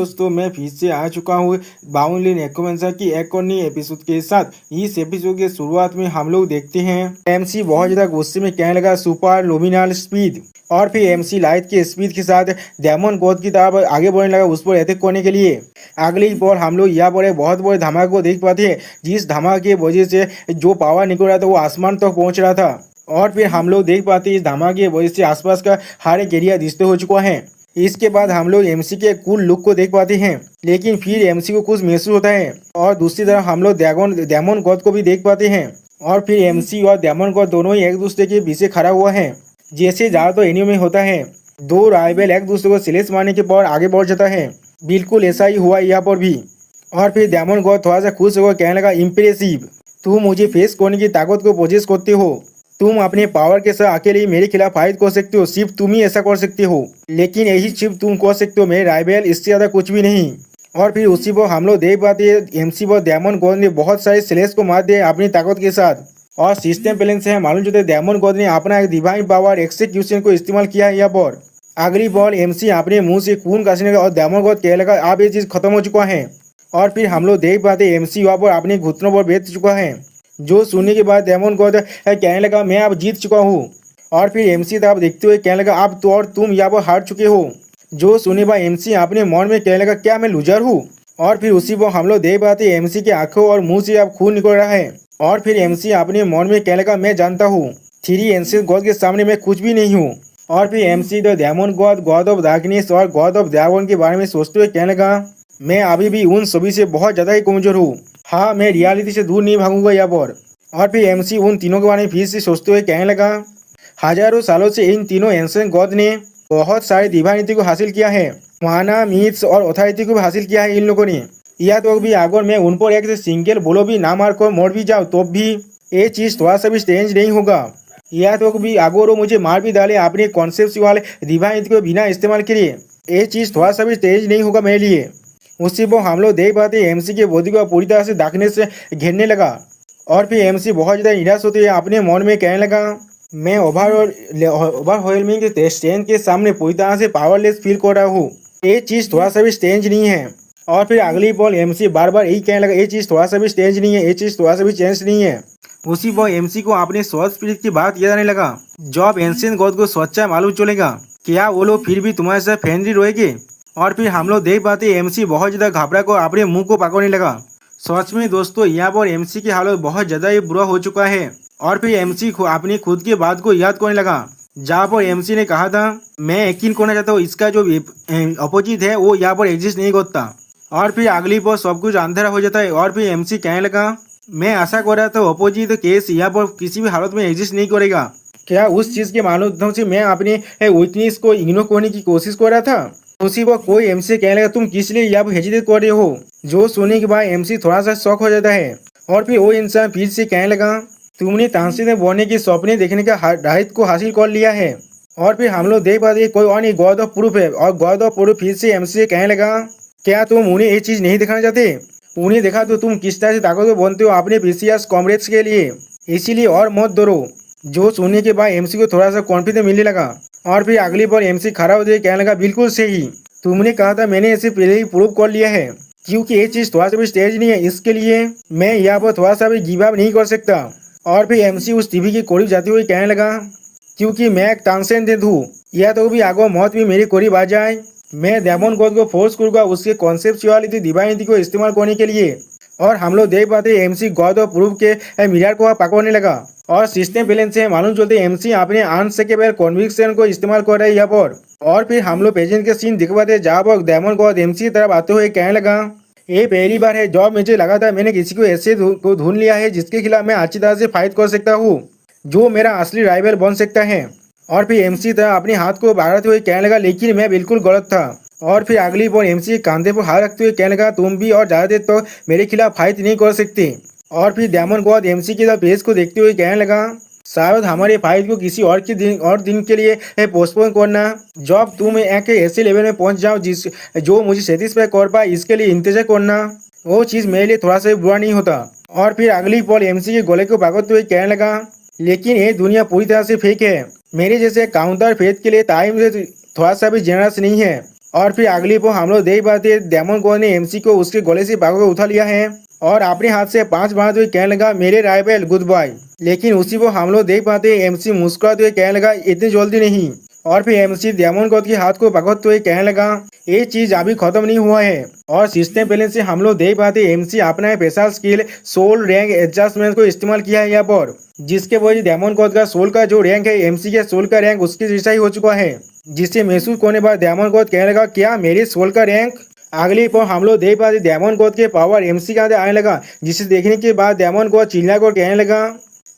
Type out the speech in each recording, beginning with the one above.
दोस्तों, मैं फिर से आ चुका हूँ बाउंड्री नेक्रोमेंसर की एक और नई एपिसोड के साथ। इस एपिसोड के शुरुआत में हम लोग देखते हैं एमसी बहुत ज्यादा गुस्से में कहने लगा सुपर लुमिनल स्पीड, और फिर एमसी लाइट के स्पीड के साथ डेमन गॉड की तरफ आगे बढ़ने लगा उस पर अटैक करने के लिए। अगली बार हम लोग यहाँ पर एक बहुत बड़े धमाके को देख पाते हैं, जिस धमाके की वजह से जो पावर निकल रहा था वो आसमान तक पहुंच रहा था। और फिर हम लोग देख पाते हैं इस धमाके की वजह से आसपास का हर एक एरिया डिस्ट्रॉय हो चुका है। इसके बाद हम लोग एमसी के कूल लुक को देख पाते हैं, लेकिन फिर एमसी को कुछ महसूस होता है। और दूसरी तरफ हम लोग डेमन गॉड को भी देख पाते हैं, और फिर एमसी और डेमन गॉड दोनों ही एक दूसरे के पीछे खड़ा हुआ है। जैसे ज्यादातर एनिमे में होता है, दो राइवल एक दूसरे को सिलेक्ट मारने के बाद आगे बढ़ जाता है, बिल्कुल ऐसा ही हुआ यहाँ पर भी। और फिर डेमन गॉड थोड़ा सा खुश होकर कहने लगा, इम्प्रेसिव, तुम मुझे फेस करने की ताकत को पोजेस करते हो। तुम अपने पावर के साथ अकेले ही मेरे खिलाफ फाइट कर सकते हो, सिर्फ तुम ही ऐसा कर सकते हो, लेकिन यही सिर्फ तुम कर सकते हो, मेरे राइवल इससे ज्यादा कुछ भी नहीं। और फिर उसी पर हम लोग देख पाते हैं एमसी पर डेमन गॉड ने बहुत सारे स्लेश को मार दिया अपनी ताकत के साथ। और सिस्टम बैलेंस से मालूम चलते डेमन गॉड ने अपना एक डिवाइन पावर एक्सेक्यूशन को इस्तेमाल किया है यहाँ पर। अगली बॉल एमसी अपने मुंह से खून काटने लगा और डेमन गॉड कहने लगा, अब ये चीज खत्म हो चुका है। और फिर हम लोग देख पाते एमसी वहाँ पर अपने घुटनों पर बैठ चुका है, जो सुनने के बाद डेमन गॉड कहने लगा, मैं अब जीत चुका हूँ। और फिर एमसी तरफ देखते हुए कहने लगा, अब तो और तुम यहाँ पर हार चुके हो। जो सुनने बाद एमसी अपने मन में कहने लगा, क्या मैं लूजर हूँ। और फिर उसी पर हम लोग देख पाते एमसी के आंखों और मुंह से अब खून निकल रहा है। और फिर एमसी अपने मन में कहने लगा, मैं जानता हूँ 3 एंशिएंट गॉड के सामने मैं कुछ भी नहीं हूँ। और फिर MC the demon god, god of darkness और गॉड ऑफ ड्रैगन के बारे में सोचते हुए कहने लगा, मैं अभी भी उन सभी से बहुत ज्यादा ही कमजोर हूँ। हाँ, मैं रियलिटी से दूर नहीं भागूंगा यहाँ पर। और फिर एमसी उन तीनों के बारे में फिर से सोचते हुए कहने लगा, हजारों सालों से इन तीनों एंशिएंट गॉड ने बहुत सारे डिवाइनिटी को हासिल किया है, माना मिथ्स और अथॉरिटी को भी हासिल किया है इन लोगों ने। या तो भी अगर मैं उन पर एक सिंगल बोलो भी ना मार कर मोड़ भी जाऊँ तो भी ये चीज थोड़ा सा भी स्ट्रेंज नहीं होगा। या तो भी अगर वो मुझे मार भी डाले अपने कॉन्सेप्ट वाले डिवाइनिटी को बिना इस्तेमाल किए, ये चीज थोड़ा सा भी स्ट्रेंज नहीं होगा मेरे लिए। उसी पर हम लोग देख पाते एमसी के बॉडी को पूरी तरह से डार्कनेस से घेरने लगा। और फिर एमसी बहुत ज़्यादा निराश होते हुए अपने मन में कहने लगा, मैं ओवरवेलमिंग स्ट्रेंथ के सामने पूरी तरह से पावरलेस फील कर रहा हूँ, ये चीज़ थोड़ा सा भी स्ट्रेंज नहीं है। और फिर अगली बॉल एमसी बार बार यही कहने लगा, ये चीज़ थोड़ा सा भी स्ट्रेंज नहीं है, ये चीज़ थोड़ा सा भी चेंज नहीं है। उसी पर एमसी को अपने सॉर्ड स्पिरिट की बात याद आने लगा। जब एंशिएंट गॉड को सच्चा मालूम चलेगा, क्या वो लोग फिर भी तुम्हारे साथ फ्रेंडली रहेंगे। और फिर हम लोग देख पाते एमसी बहुत ज़्यादा घबरा कर अपने मुंह को पकड़ने लगा। सच में दोस्तों, यहाँ पर एमसी की हालत बहुत ज़्यादा ही बुरा हो चुका है। और फिर एमसी अपनी खुद की बात को याद करने लगा, जहाँ पर एमसी ने कहा था, मैं यकीन करना चाहता हूँ इसका जो अपोजिट है वो यहाँ पर एग्जिस्ट नहीं करता। और फिर अगली बार सब कुछ अंधेरा हो जाता है। और फिर एमसी कहने लगा, मैं आशा कर रहा था अपोजिट केस यहाँ पर किसी भी हालत में एग्जिस्ट नहीं करेगा। क्या उस चीज़ के माध्यम से मैं अपने वीकनेस को इग्नोर करने की कोशिश कर रहा था। उसी पर कोई एमसी कहने लगा, तुम किस लिए यहाँ पर हेजिटेट कर रहे हो। जो सुनने के बाद एमसी थोड़ा सा शॉक हो जाता है। और फिर वो इंसान फिर से कहने लगा, तुमने तानसेन में बनने के सपने देखने का राइट को हासिल कर लिया है। और फिर हम लोग देख पाते कोई और नहीं, गॉड ऑफ प्रूफ है। और गॉड ऑफ प्रूफ फिर से एमसी से कहने लगा, क्या तुम उन्हें ये चीज़ नहीं दिखाना चाहते। उन्हें देखा तो तुम किस तरह से ताकतवर बनते हो अपने प्रीशियस कॉमरेड्स के लिए, इसीलिए और मत डरो। जो सुनने के बाद एमसी को थोड़ा सा कॉन्फिडेंस मिलने लगा। और फिर अगली बार एमसी खड़ा होते कहने लगा, बिल्कुल सही, तुमने कहा था, मैंने इसे पहले ही प्रूव कर लिया है, क्योंकि ये चीज़ थोड़ा सा भी स्टेज नहीं है, इसके लिए मैं यहाँ पर थोड़ा सा भी गिव अप नहीं कर सकता। और फिर एमसी उस टीवी के करीब जाते हुए कहने लगा, क्योंकि मैं एक ट्रांसेंडेंट हूँ, या तो भी आगे मौत भी मेरे करीब आ जाए, मैं डेमन गॉड को फोर्स करूँगा उसके कॉन्सेप्चुअलिटी डिवाइनिटी को इस्तेमाल करने के लिए। और हम लोग देख पाते एमसी गॉड ऑफ प्रूफ के मिरर को पकड़ने लगा। और सिस्टम बैलेंस से मालूम चलते एमसी अपने अनशेकेबल कन्विक्शन को इस्तेमाल कर रहे हैं यहाँ पर। और फिर हम लोग पेजेंट के सीन दिखवाते जहाँ पर डेमन गॉड एमसी तरफ आते हुए कहने लगा, ये पहली बार है जब मुझे लगा था मैंने किसी को ऐसे को ढूंढ लिया है जिसके खिलाफ मैं अच्छी तरह से फाइट कर सकता हूँ, जो मेरा असली राइवल बन सकता है। और फिर एमसी तरह अपने हाथ को बढ़ाते हुए कहने लगा, लेकिन मैं बिल्कुल गलत था। और फिर अगली बार एमसी कांधे पर हाथ रखते हुए कहने लगा, तुम भी और ज़्यादा देर तो मेरे खिलाफ फाइट नहीं कर सकते। और फिर डेमन गॉड एमसी के पेज को देखते हुए कहने लगा, शायद हमारे फाइट को किसी और दिन के लिए पोस्टपोन करना, जब तुम एक ऐसे लेवल में पहुंच जाओ जो मुझे सेटिस्फाई कर पाए, इसके लिए इंतजार करना, वो चीज़ मेरे लिए थोड़ा सा बुरा नहीं होता। और फिर अगली पल एमसी के गले को पकड़ते हुए कहने लगा, लेकिन ये दुनिया पूरी तरह से फेक है, मेरे जैसे काउंटर फेथ के लिए टाइम थोड़ा सा भी जेनरस नहीं है। और फिर अगली पर हम लोग देख पाते हैं डेमन गॉड ने एमसी को उसके गले से पकड़ कर उठा लिया है और अपने हाथ से 5 मारते हुए कहने लगा मेरे राइवल गुड बाय। लेकिन उसी को हम लोग देख पाते हैं एमसी मुस्कुराते हुए कहने लगा इतनी जल्दी नहीं। और फिर एमसी डेमन गॉड के हाथ को पकड़ते हुए कहने लगा ये चीज अभी खत्म नहीं हुआ है। और सिस्टम पहले से हम लोग देख पाते एमसी अपना special skill soul rank adjustment को इस्तेमाल किया है यहाँ पर, जिसके वजह डेमन गॉड का सोल का जो रैंक है एमसी के सोल का रैंक उसके जैसा ही हो चुका है। जिससे महसूस होने बाद डेमन गॉड कहने लगा क्या मेरे सोल का रैंक। अगली पर हम लोग देख पाते डेमन गॉड के पावर एमसी के अंदर आने लगा, जिसे देखने के बाद डेमन गॉड चिल्ला कर कहने लगा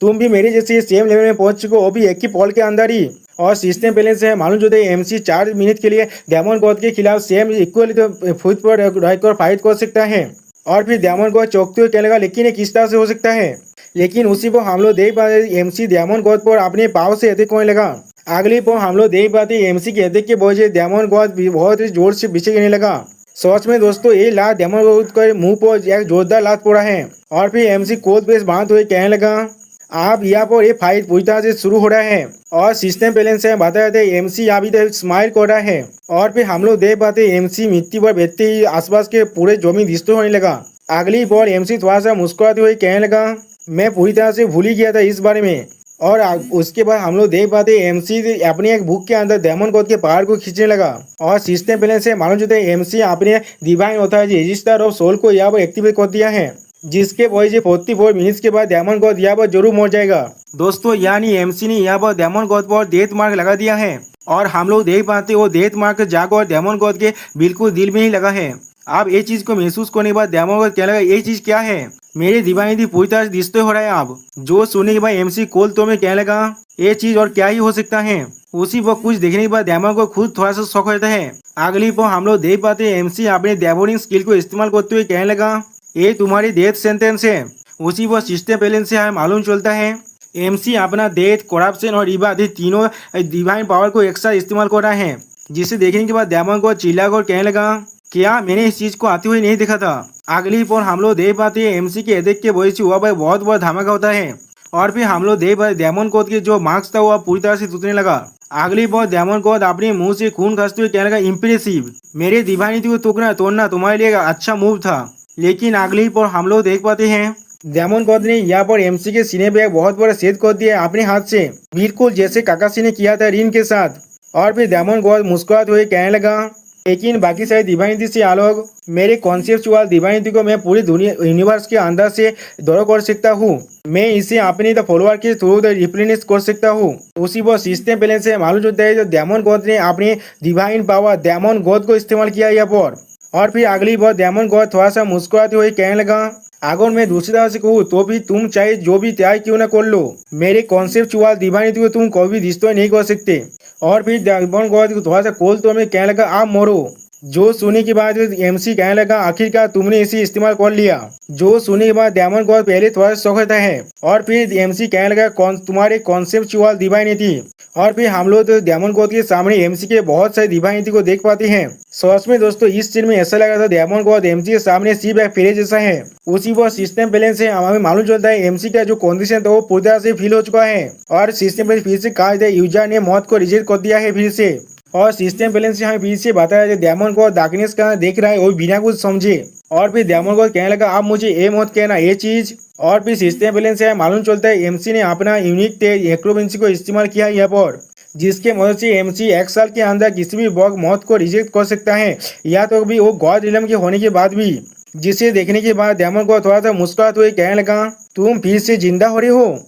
तुम भी मेरे जैसे सेम लेवल में पहुंच चुको वो भी एक ही पॉल के अंदर ही। और सिस्टम पहले से मालूम जो थे एमसी 4 मिनट के लिए डेमन गॉड के खिलाफ सेम इक्वली तो फुट पर रहकर फाइट कर सकता है। और फिर डेमन गॉड चौंकते हुए कहने लगा लेकिन ये किस तरह से हो सकता है। लेकिन उसी पर हम लोग देख पाते एमसी डेमन गॉड पर अपने पाव से अटैक होने लगा। अगली पर हम लोग देख पाते एमसी के अटैक के वजह डेमन गॉड बहुत ही जोर से पीछे गिरने लगा। सच में दोस्तों ये लात डेमन गॉड के मुंह पर एक जोरदार लात पड़ा है। और फिर एमसी कोल्ड प्रेस बांधते हुए कहने लगा आप यहाँ पर ये फाइट पूरी तरह से शुरू हो रहा है। और सिस्टम बैलेंस से बताए थे एमसी अभी तक स्माइल कर रहा है। और फिर हम लोग देख पाते एमसी मिट्टी पर बैठते ही आसपास के पूरे जमीन डिस्ट्रॉय होने लगा। अगली बार एमसी थोड़ा सा मुस्कुराते हुए कहने लगा मैं पूरी तरह से भूल ही गया था इस बारे में। और उसके बाद हम लोग देख पाते एमसी अपने एक बुक के अंदर डेमन गॉड के पहाड़ को खींचने लगा। और सिस्टम बैलेंस से मालूम चलता है एमसी अपने डिवाइन होता है रजिस्टर ऑफ सोल को यहाँ पर एक्टिवेट कर दिया है, जिसके वजह से 44 मिनट्स के बाद डेमन गॉड यहाँ पर जरूर मर जाएगा। दोस्तों यानी एमसी ने यहाँ पर डेमन गॉड पर डेथ मार्क लगा दिया है। और हम लोग देख पाते वो डेथ मार्क जाकर डेमन गॉड के बिल्कुल दिल में ही लगा है। आप ये चीज को महसूस करने के बाद डेमन गॉड क्या लगा ये चीज क्या है मेरे डिवाइन पूरी तरह से डिस्ट्रॉय हो रहा है। आप जो सुनने के बाद एमसी कोल तो में क्या लगा ये चीज और क्या ही हो सकता है। उसी वक्त कुछ देखने के बाद डेमन को खुद थोड़ा सा शौक होता है। अगली पर हम लोग देख पाते एमसी अपने डेमोनिक स्किल को इस्तेमाल करते हुए कहने लगा ये तुम्हारी डेथ सेंटेंस है। उसी वो सिस्टम बैलेंस से हमें मालूम चलता है एमसी अपना डेथ करप्शन और रिबाद तीनों डिवाइन पावर को एक साथ इस्तेमाल कर रहा है, जिसे देखने के बाद डेमन को चिल्ला कर कहने लगा क्या मैंने इस चीज को आते हुए नहीं देखा था। अगली पर हम लोग देख पाते हैं एमसी के अटैक के वजह से हुआ भाई बहुत बड़ा धमाका होता है। और फिर हम लोग देख पाते डेमन कोड के जो मार्क्स था वो पूरी तरह से टूटने लगा। अगली बार डेमन कोड अपने मुंह से खून खसते हुए कहने लगा इम्प्रेसिव मेरे डिवाइनिटी को तोड़ना तुम्हारे लिए अच्छा मूव था। लेकिन अगली पर हम लोग देख पाते हैं डेमन गॉड ने यहाँ पर एमसी के सीने पे एक बहुत बड़ा छेद कर दिया अपने हाथ से, बिल्कुल जैसे काकाशी ने किया था रिन के साथ। और फिर डेमन गॉड मुस्कुराते हुए कहने लगा लेकिन बाकी सारी डिवाइनिटी से अलग मेरे कॉन्सेप्चुअल डिवाइनिटी को मैं पूरी दुनिया यूनिवर्स के अंदर से दौड़ कर सकता हूँ। मैं इसे अपने फॉलोअर के थ्रू रिप्लेनिश कर सकता हूँ। उसी वो सिस्टम बैलेंस से मालूम चलता है जो डेमन गॉड ने अपने डिवाइन पावर डेमन गॉड को इस्तेमाल किया यहाँ पर। और फिर अगली बार डेमन गॉड थोड़ा सा मुस्कुराते हुए कहने लगा अगर मैं दूसरी तरह से कहूँ तो भी तुम चाहे जो भी त्याग क्यों ना कर लो मेरे कॉन्सेप्चुअल डिवाइनिटी को तुम कभी डिस्ट्रॉय नहीं कर सकते। और फिर डेमन गॉड को थोड़ा सा खोल तो मैं कहने लगा आप मरो। जो सुनने के बाद एमसी कहने लगा आखिरकार तुमने इसे इस्तेमाल कर लिया। जो सुनने के बाद डेमन गॉड पहले थोड़ा सा शौक होता है। और फिर एमसी कहने लगा तुम्हारे कॉन्सेप्चुअल डिवाइनिटी। और फिर हम लोग तो डेमन गॉड के सामने एमसी के बहुत सारी डिवाइनिटी को देख पाते हैं। सच में दोस्तों इस सीन में ऐसा लगा था डेमन गॉड एमसी के सामने सिर्फ एक फेरे जैसा है। उसी वो सिस्टम बैलेंस से हमें मालूम चलता है एमसी का जो कंडीशन था वो पूरी तरह से फील हो चुका है। और सिस्टम बैलेंस फिर से कहा जाए यूजर ने मौत को रिजेक्ट कर दिया है फिर से। और सिस्टम बैलेंस से हमें फिर से बताया डेमन गॉड डार्कनेस का देख रहा है वो बिना कुछ समझे। और फिर डेमन गॉड कहने लगा आप मुझे ये मत कहना ये चीज। और फिर सिस्टम बैलेंस से मालूम चलता है एमसी ने अपना यूनिक एक्रोबेंसी को इस्तेमाल किया यहाँ पर, जिसके मदद से एमसी 1 साल के अंदर किसी भी बग मौत को रिजेक्ट कर सकता है या तो भी वो गॉड रिलम के होने के बाद भी। जिसे देखने के बाद डेमन गॉड थोड़ा सा मुस्कुराते हुए कहने लगा तुम फिर से जिंदा हो रहे हो।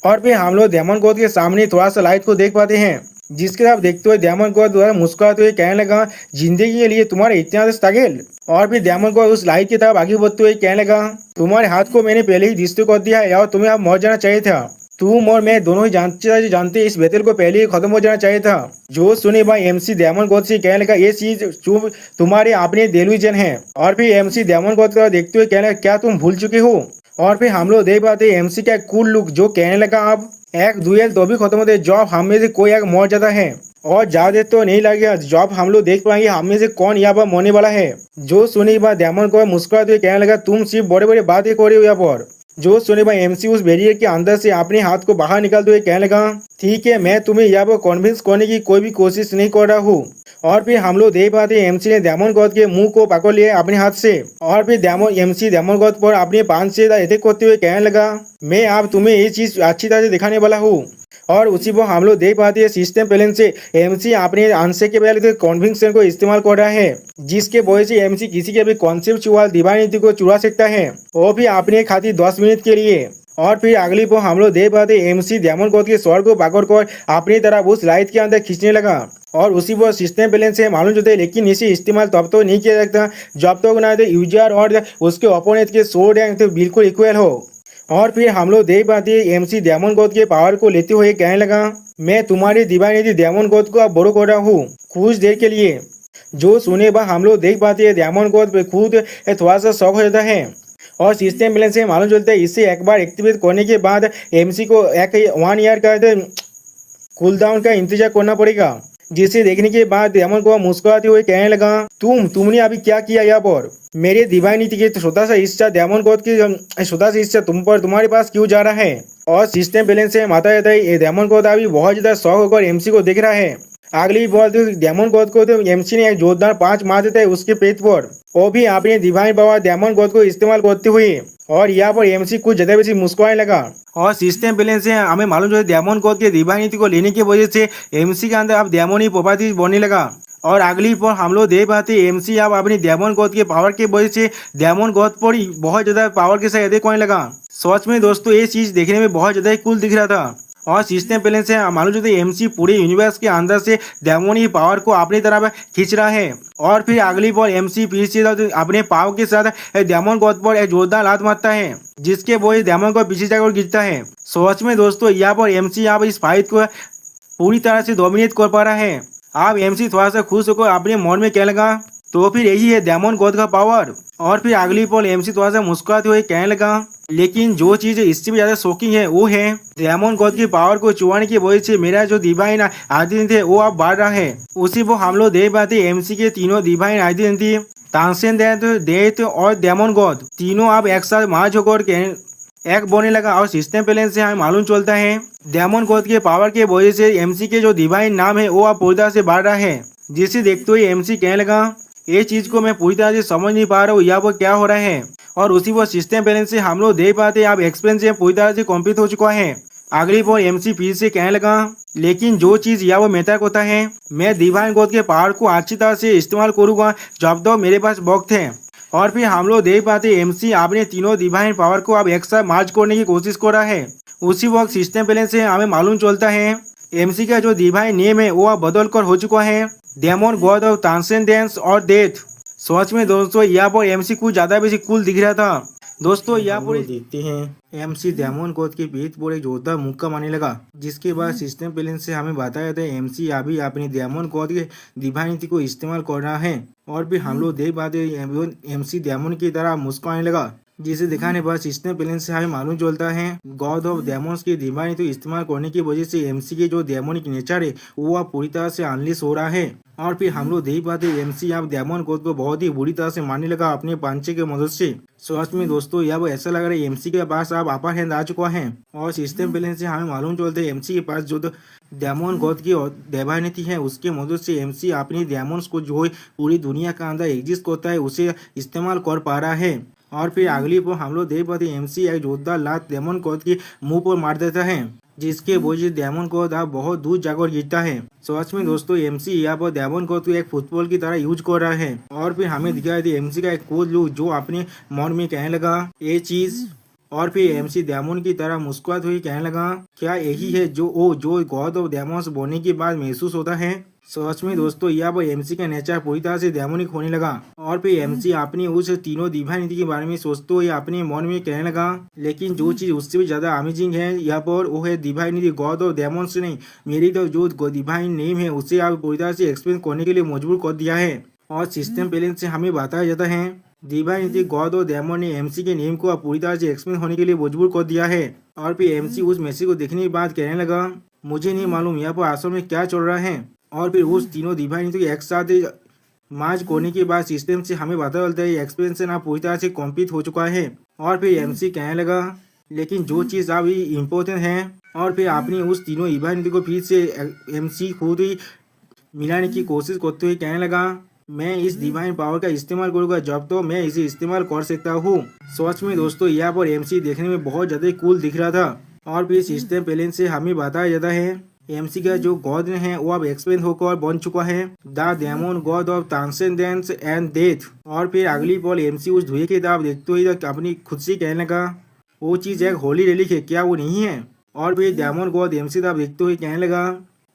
और फिर हम लोग डेमन गॉड के सामने थोड़ा सा लाइट को देख पाते हैं, जिसके आप देखते हुए डेमन गॉड द्वारा मुस्कुराते हुए कहने लगा जिंदगी के लिए तुम्हारे इतना स्ट्रगल। और फिर डेमन गॉड उस लाइट की तरफ आगे बढ़ते हुए कहने लगा तुम्हारे हाथ को मैंने पहले ही डिस्ट्रॉय कर दिया है और तुम्हें अब मर जाना चाहिए था। तुम और मैं दोनों ही जानते इस बैटल को पहले ही खत्म हो जाना चाहिए था। जो सुने भाई एमसी डेमन गॉड से कहने लगा ये चीज तुम्हारे अपने डेल्यूजन है। और फिर एमसी डेमन गॉड को देखते हुए कहने लगा क्या तुम भूल चुके हो। और फिर हम लोग देख पाते एमसी का कूल लुक जो कहने लगा अब एक दुएल तो भी खत्म होते जॉब हम में से कोई एक मर जाता है और ज्यादा तो नहीं लगेगा जॉब हम लोग देख पाएंगे हम में से कौन यहाँ पर मरने वाला है। जो सुने के बाद डेमन गॉड मुस्कुराते हुए कहने लगा तुम सिर्फ बड़े बड़े बातें कर रहे हो यहाँ पर। जो सुने भाई एमसी उस बैरियर के अंदर से अपने हाथ को बाहर निकालते हुए कहने लगा ठीक है मैं तुम्हें यहाँ पर कन्विंस करने की कोई भी कोशिश नहीं कर रहा हूँ। और फिर हम लोग देख पाते हैं एमसी ने डायमंड गॉड के मुंह को पकड़ लिया अपने हाथ से और फिर एमसी डायमंड गॉड पर अपने पान से अटैक करते हुए कहने लगा, मैं अब तुम्हें ये चीज अच्छी तरह से दिखाने वाला हूँ। और उसी पर हम लोग देख पाते हैं सिस्टम प्लेन से एमसी अपने आंसर के पहले कॉन्विक्शन को इस्तेमाल कर रहा है, जिसके वजह से एमसी किसी के भी कॉन्सेप्चुअल दिवानीति को चुरा सकता है, वो भी अपने खातिर 10 मिनट के लिए। और फिर अगली पर हम लोग देख पाते एमसी डायमंड गॉड के स्वर को पकड़ कर अपनी तरफ उस लाइट के अंदर खींचने लगा और उसी पर सिस्टम बैलेंस से मालूम चलता है, लेकिन इसे इस्तेमाल तब तो नहीं किया जाता जब तक ना तो यूजर और उसके ओपोनेंट के सोर्ड रैंक तो बिल्कुल इक्वल हो। और फिर हम लोग देख पाते हैं एमसी डायमंड गॉड के पावर को लेते हुए कहने लगा, मैं तुम्हारी डिवाइनिटी डायमंड गॉड को अब बड़ो कर रहा हूँ कुछ देर के लिए। जो सुने बाद हम लोग देख पाते हैं डायमंड गॉड पे खुद थोड़ा सा शौक हो जाता है और सिस्टम बैलेंस से मालूम चलता है इसे एक बार एक्टिवेट करने के बाद एमसी को 1 ईयर का कूल डाउन का इंतजार करना पड़ेगा, जिसे देखने के बाद डायमंड को मुस्कुराते हुए कहने लगा, तुमने अभी क्या किया यहाँ पर? मेरे डिवाइनिटी के छोटा सा हिस्सा डायमंड गॉड की छोटा सा हिस्सा तुम्हारे पास क्यों जा रहा है? और सिस्टम बैलेंस से माता जाता है डायमंड गॉड अभी बहुत ज्यादा शौक होकर एमसी को देख रहा है। अगली बॉल तो डायमंड गॉड को तो एमसी ने एक जोरदार 5 मार देता है उसके पेट पर, वो भी अपने डिवाइन पावर डायमंड गॉड को इस्तेमाल करते हुए। और यहाँ पर एमसी कुछ ज्यादा बेसी मुस्कुराने लगा और सिस्टम बैलेंस से हमें मालूम चला डायमंड गॉड के डिवाइनिटी को लेने की वजह से एमसी के अंदर अब डायमंड प्रॉपर्टी बनने लगा। और अगली पर हम लोग देख पाते एमसी अब अपनी डायमंड गॉड के पावर की वजह से डायमंड गॉड पर ही बहुत ज्यादा पावर के साथ अटैक करने लगा। सच में दोस्तों ये चीज देखने में बहुत ज्यादा कूल दिख रहा था और सिस्टम बैलेंस से मालूम चलता है एमसी पूरे यूनिवर्स के अंदर से डायमंड की पावर को अपनी तरफ खींच रहा है। और फिर अगली बॉल एमसी फिर से अपने पावर के साथ डायमंड गॉड पर एक जोरदार लात मारता है, जिसके वजह डायमंड को पीछे जाकर गिरता है। सच में दोस्तों यहाँ पर एमसी अब इस फाइट को पूरी तरह से डोमिनेट कर पा रहा है। अब एमसी थोड़ा सा खुश होकर अपने मन में कहने लगा, तो फिर यही है डायमंड गॉड का पावर। और फिर अगली बॉल एमसी थोड़ा सा मुस्कुराते हुए कहने लगा, लेकिन जो चीज इससे भी ज्यादा शॉकिंग है वो है डायमंड गॉड की पावर को चुराने की वजह से मेरा जो डिवाइन आइडेंटिटी है वो अब बढ़ रहा है। उसी को हम लोग देख पाते एमसी के तीनों डिवाइन आइडेंटिटी ट्रांसेंडेंट, डेथ और डायमंड गॉड तीनों अब एक साथ मर्ज होकर एक बोने लगा। और सिस्टम बैलेंस से हमें मालूम चलता है डायमंड गॉड के पावर के वजह से एमसी के जो डिवाइन नाम है वो अब पूरी तरह से बढ़ रहा है, जिसे देखते हुए एमसी कहने लगा, ये चीज को मैं पूरी तरह से समझ नहीं पा रहा हूँ यहाँ पर क्या हो रहा है। और उसी वो सिस्टम बैलेंस से हम लोग देख पाते अब एक्सपेंसिव पूरी तरह से कंप्लीट हो चुका है। अगली बार एमसी फिर से कहने लगा, लेकिन जो चीज यहाँ वो मैटर होता है मैं डिवाइन गॉड के पावर को अच्छी तरह से इस्तेमाल करूंगा जब तक मेरे पास वक्त है। और फिर हम लोग देख पाते एमसी अपने तीनों डिवाइन पावर को अब एक साथ मार्च करने की कोशिश कर रहा है। उसी वक्त सिस्टम बैलेंस से हमें मालूम चलता है एमसी का जो डिवाइन नेम है वो अब बदल कर हो चुका है डेमन गॉड ऑफ ट्रांसेंडेंस और डेथ। सच में दोस्तों यहाँ पर एमसी कुछ ज्यादा बेसी कूल दिख रहा था। दोस्तों यहाँ पर देखते हैं एमसी डायमंड गॉड के पीठ पर एक जोरदार मुक्का मारने लगा, जिसके बाद सिस्टम बैलेंस से हमें बताया जाता है एमसी अभी अपनी डायमंड गॉड के डिवाइनिटी को इस्तेमाल कर रहा है। और फिर हम लोग देख पाते एमसी डायमंड की तरह मुस्कुराने लगा, जिसे दिखाने पर सिस्टम बैलेंस से हमें मालूम चलता है गॉड ऑफ डेमोन्स की डिवाइनिटी इस्तेमाल करने की वजह से एमसी के जो डेमोनिक नेचर है वो अब पूरी तरह से अनलिश हो रहा है। और फिर हम लोग देख पाते एमसी अब डेमन गॉड को बहुत ही बुरी तरह से मारने लगा अपने पांचे के मदद से। सच में दोस्तों यह ऐसा लग रहा है एमसी के पास अब अपर हैंड आ चुका है। और सिस्टम बैलेंस से हमें मालूम चलता है एमसी के पास जो डेमन गॉड की डिवाइनिटी है उसके मदद से एमसी अपनी डेमन्स को जो पूरी दुनिया का अंदर एग्जिस्ट करता है उसे इस्तेमाल कर पा रहा है। और फिर अगली पर हम लोग देख पाते एमसी एक जोरदार लात डेमन गॉड के मुंह पर मार देता है, जिसके वजह से डेमन गॉड अब बहुत दूर जाकर गिरता है। सच में दोस्तों एमसी यहाँ पर डेमन गॉड को एक फुटबॉल की तरह यूज कर रहा है। और फिर हमें दिखाई दी एमसी का एक कूल लुक जो अपने मन में कहने लगा ये चीज। और फिर एमसी डेमन की तरह मुस्कुराते हुए कहने लगा, क्या यही है जो गॉड ऑफ डेमन्स बनने के बाद महसूस होता है? सच में दोस्तों यहाँ पर एमसी का नेचर पूरी तरह से डेमोनिक होने लगा। और फिर एमसी अपनी उस तीनों डिवाइनिटी के बारे में सोचते हुए अपने मन में कहने लगा, लेकिन जो चीज उससे भी ज्यादा अमेजिंग है यहाँ पर वो है डिवाइनिटी गॉड ऑफ डेमन्स नहीं, मेरी तो जो डिवाइन नेम है उसे आप पूरी तरह से एक्सप्लेन करने के लिए मजबूर कर दिया है। और सिस्टम बैलेंस से हमें बताया जाता है डिवाइनिटी गॉड और डेमन ने एमसी के नेम को पूरी तरह से एक्सप्लेन होने के लिए मजबूर कर दिया है। और फिर एमसी उस मैसेज को देखने के बाद कहने लगा, मुझे नहीं मालूम यहाँ पर असल में क्या चल रहा है। और फिर उस तीनों डिवाइनिटी को एक साथ मार्च करने के बाद सिस्टम से हमें पता चलता है एक्सपेंशन अब पूरी तरह से कंप्लीट हो चुका है। और फिर एमसी कहने लगा, लेकिन जो चीज़ अभी इम्पोर्टेंट है। और फिर अपनी उस तीनों डिवाइनिटी को फिर से एमसी खुद ही मिलाने की कोशिश करते हुए कहने लगा, मैं इस डिवाइन पावर का इस्तेमाल करूंगा जब तो मैं इसे इस्तेमाल कर सकता हूँ। सच में दोस्तों यहाँ पर एमसी देखने में बहुत ज्यादा कूल दिख रहा था। और फिर सिस्टम पहले से हमें बताया जाता है एमसी का जो गॉड है वो अब एक्सपेंड होकर बन चुका है the demon God of transcendence and death. और फिर अगली पल एमसी उस धुएं की तरफ देखते हुए अपनी खुद से कहने लगा, वो चीज एक होली रेलिक है क्या वो नहीं है। और फिर डेमन गॉड एमसी तरफ देखते हुए कहने लगा,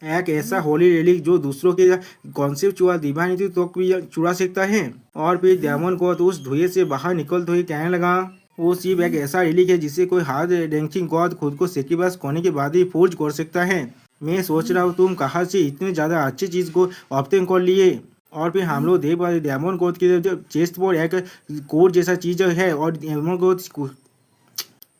एक ऐसा होली रेलिक जो दूसरों के कॉन्सेप्चुअल डिवाइनिटी तो भी चुरा सकता है। और फिर डेमन गॉड उस धुएं से बाहर निकलते हुए कहने लगा, वो सिर्फ एक ऐसा रिलीक है जिसे कोई हार्ड रैंकिंग गॉड खुद को सेक्रीफाइस करने के बाद ही फोर्ज कर सकता है। मैं सोच रहा हूँ तुम कहाँ से इतने ज्यादा अच्छी चीज को ऑब्टेन कर लिए। और फिर हम लोग देख पाते डेमन गॉड के जो चेस्ट पर एक कोड जैसा चीज है और डेमन गॉड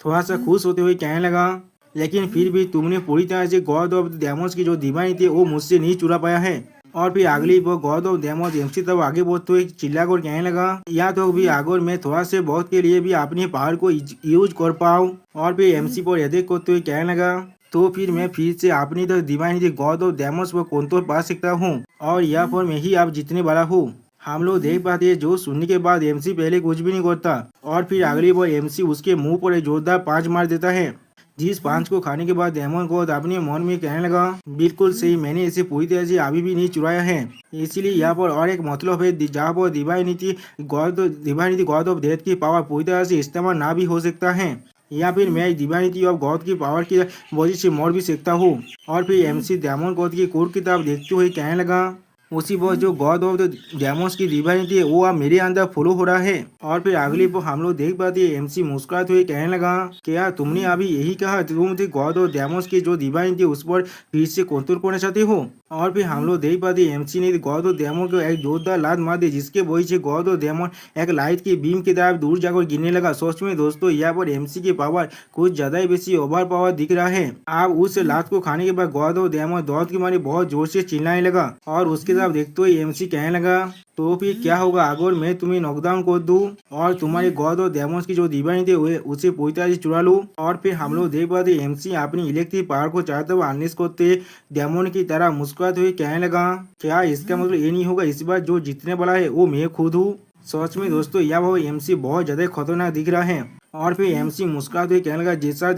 थोड़ा सा खुश होते हुए कहने लगा, लेकिन फिर भी तुमने पूरी तरह से गॉड ऑफ डेमोन्स की जो डिवाइनिटी है वो मुझसे नहीं चुरा पाया है। और फिर अगली वो गॉड ऑफ डेमोन्स एमसी तब आगे बढ़ते हुए चिल्लाकर कहने लगा, या तो भी अगर मैं थोड़ा से बहुत के लिए भी अपनी पावर को यूज कर पाऊँ। और फिर एमसी पर एडिक करते हुए कहने लगा, तो फिर मैं फिर से अपनी तो डिवाइनिटी गॉड ऑफ डेमोन्स पर कंट्रोल पा सकता हूँ और यहाँ पर मैं ही आप जीतने वाला हूँ। हम लोग देख पाते हैं जो सुनने के बाद एमसी पहले कुछ भी नहीं करता और फिर अगली बार एमसी उसके मुंह पर एक जोरदार पांच मार देता है, जिस पांच को खाने के बाद डेमन गॉड अपने मन में कहने लगा, बिल्कुल सही, मैंने इसे पूरी तरह से अभी भी नहीं चुराया है। इसीलिए यहाँ पर और एक मतलब है जहाँ पर डिवाइनिटी गॉड ऑफ डेथ की पावर पूरी तरह से इस्तेमाल ना भी हो सकता है, या फिर मैं डिवाइनिटी ऑफ गॉड की पावर की वजह से मर भी सकता हूँ। और फिर एमसी डेमन गॉड की कोर किताब देखते हुए कहने लगा, उसी वक्त जो गॉड ऑफ द डेमोन्स की डिवाइनिटी है वो अब मेरे अंदर फॉलो हो रहा है। और फिर अगली पर हम लोग देख पाते हैं एमसी मुस्कुराते हुए कहने लगा, क्या तुमने अभी यही कहा तुम गॉड ऑफ डेमोन्स की जो डिवाइनिटी उस पर फिर से कंट्रोल करना चाहते हो। और फिर हम लोग देख पाते एमसी ने गॉड ऑफ डेमन को एक जोरदार लात मार दी, जिसके वजह से गॉड ऑफ डेमन एक लाइट की बीम की तरफ दूर जाकर गिरने लगा। सोच में दोस्तों यहाँ पर एमसी की पावर कुछ ज्यादा ही बेसी ओवर पावर दिख रहा है। अब उस लात को खाने के बाद गॉड ऑफ डेमन दौड़ की मारी बहुत जोर से चिल्लाने लगा और उसके साथ देखते हुए एमसी कहने लगा, तो फिर क्या होगा अगर मैं तुम्हें नॉकडाउन कर दूं और तुम्हारे गॉड और डेमोन्स की जो डिवाइनिटी हुए उसे पूरी तरह से चुरा लूं। और फिर हम लोग देख पाते एमसी अपनी इलेक्ट्रिक पावर को चाहते हुए अनलेस करते डेमोन की तरह मुस्कुराते हुए कहने लगा, क्या इसका मतलब ये नहीं होगा इस बार जो जीतने वाला है वो मैं खुद हूँ। सच में दोस्तों यह वो एमसी बहुत ज्यादा खतरनाक दिख रहा है। और फिर एमसी मुस्कुराते हुए कहने लगा, जैसा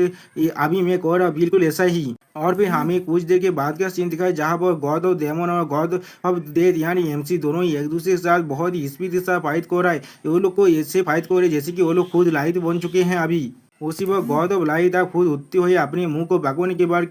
अभी मैं कह रहा बिल्कुल ऐसा ही। और फिर हमें कुछ देर के बाद का सीन दिखाया जहाँ पर गॉड ऑफ डेमन और गॉड ऑफ डेथ यानी एमसी दोनों ही एक दूसरे के साथ बहुत ही स्पीड के साथ फाइट कर रहा है। वो लोग को ऐसे फाइट कर रहे जैसे कि वो लोग खुद लाइट बन चुके हैं। अभी उसी पर गॉड ऑफ लाइट खुद उठते हुए अपने मुंह को भगवाने के बाद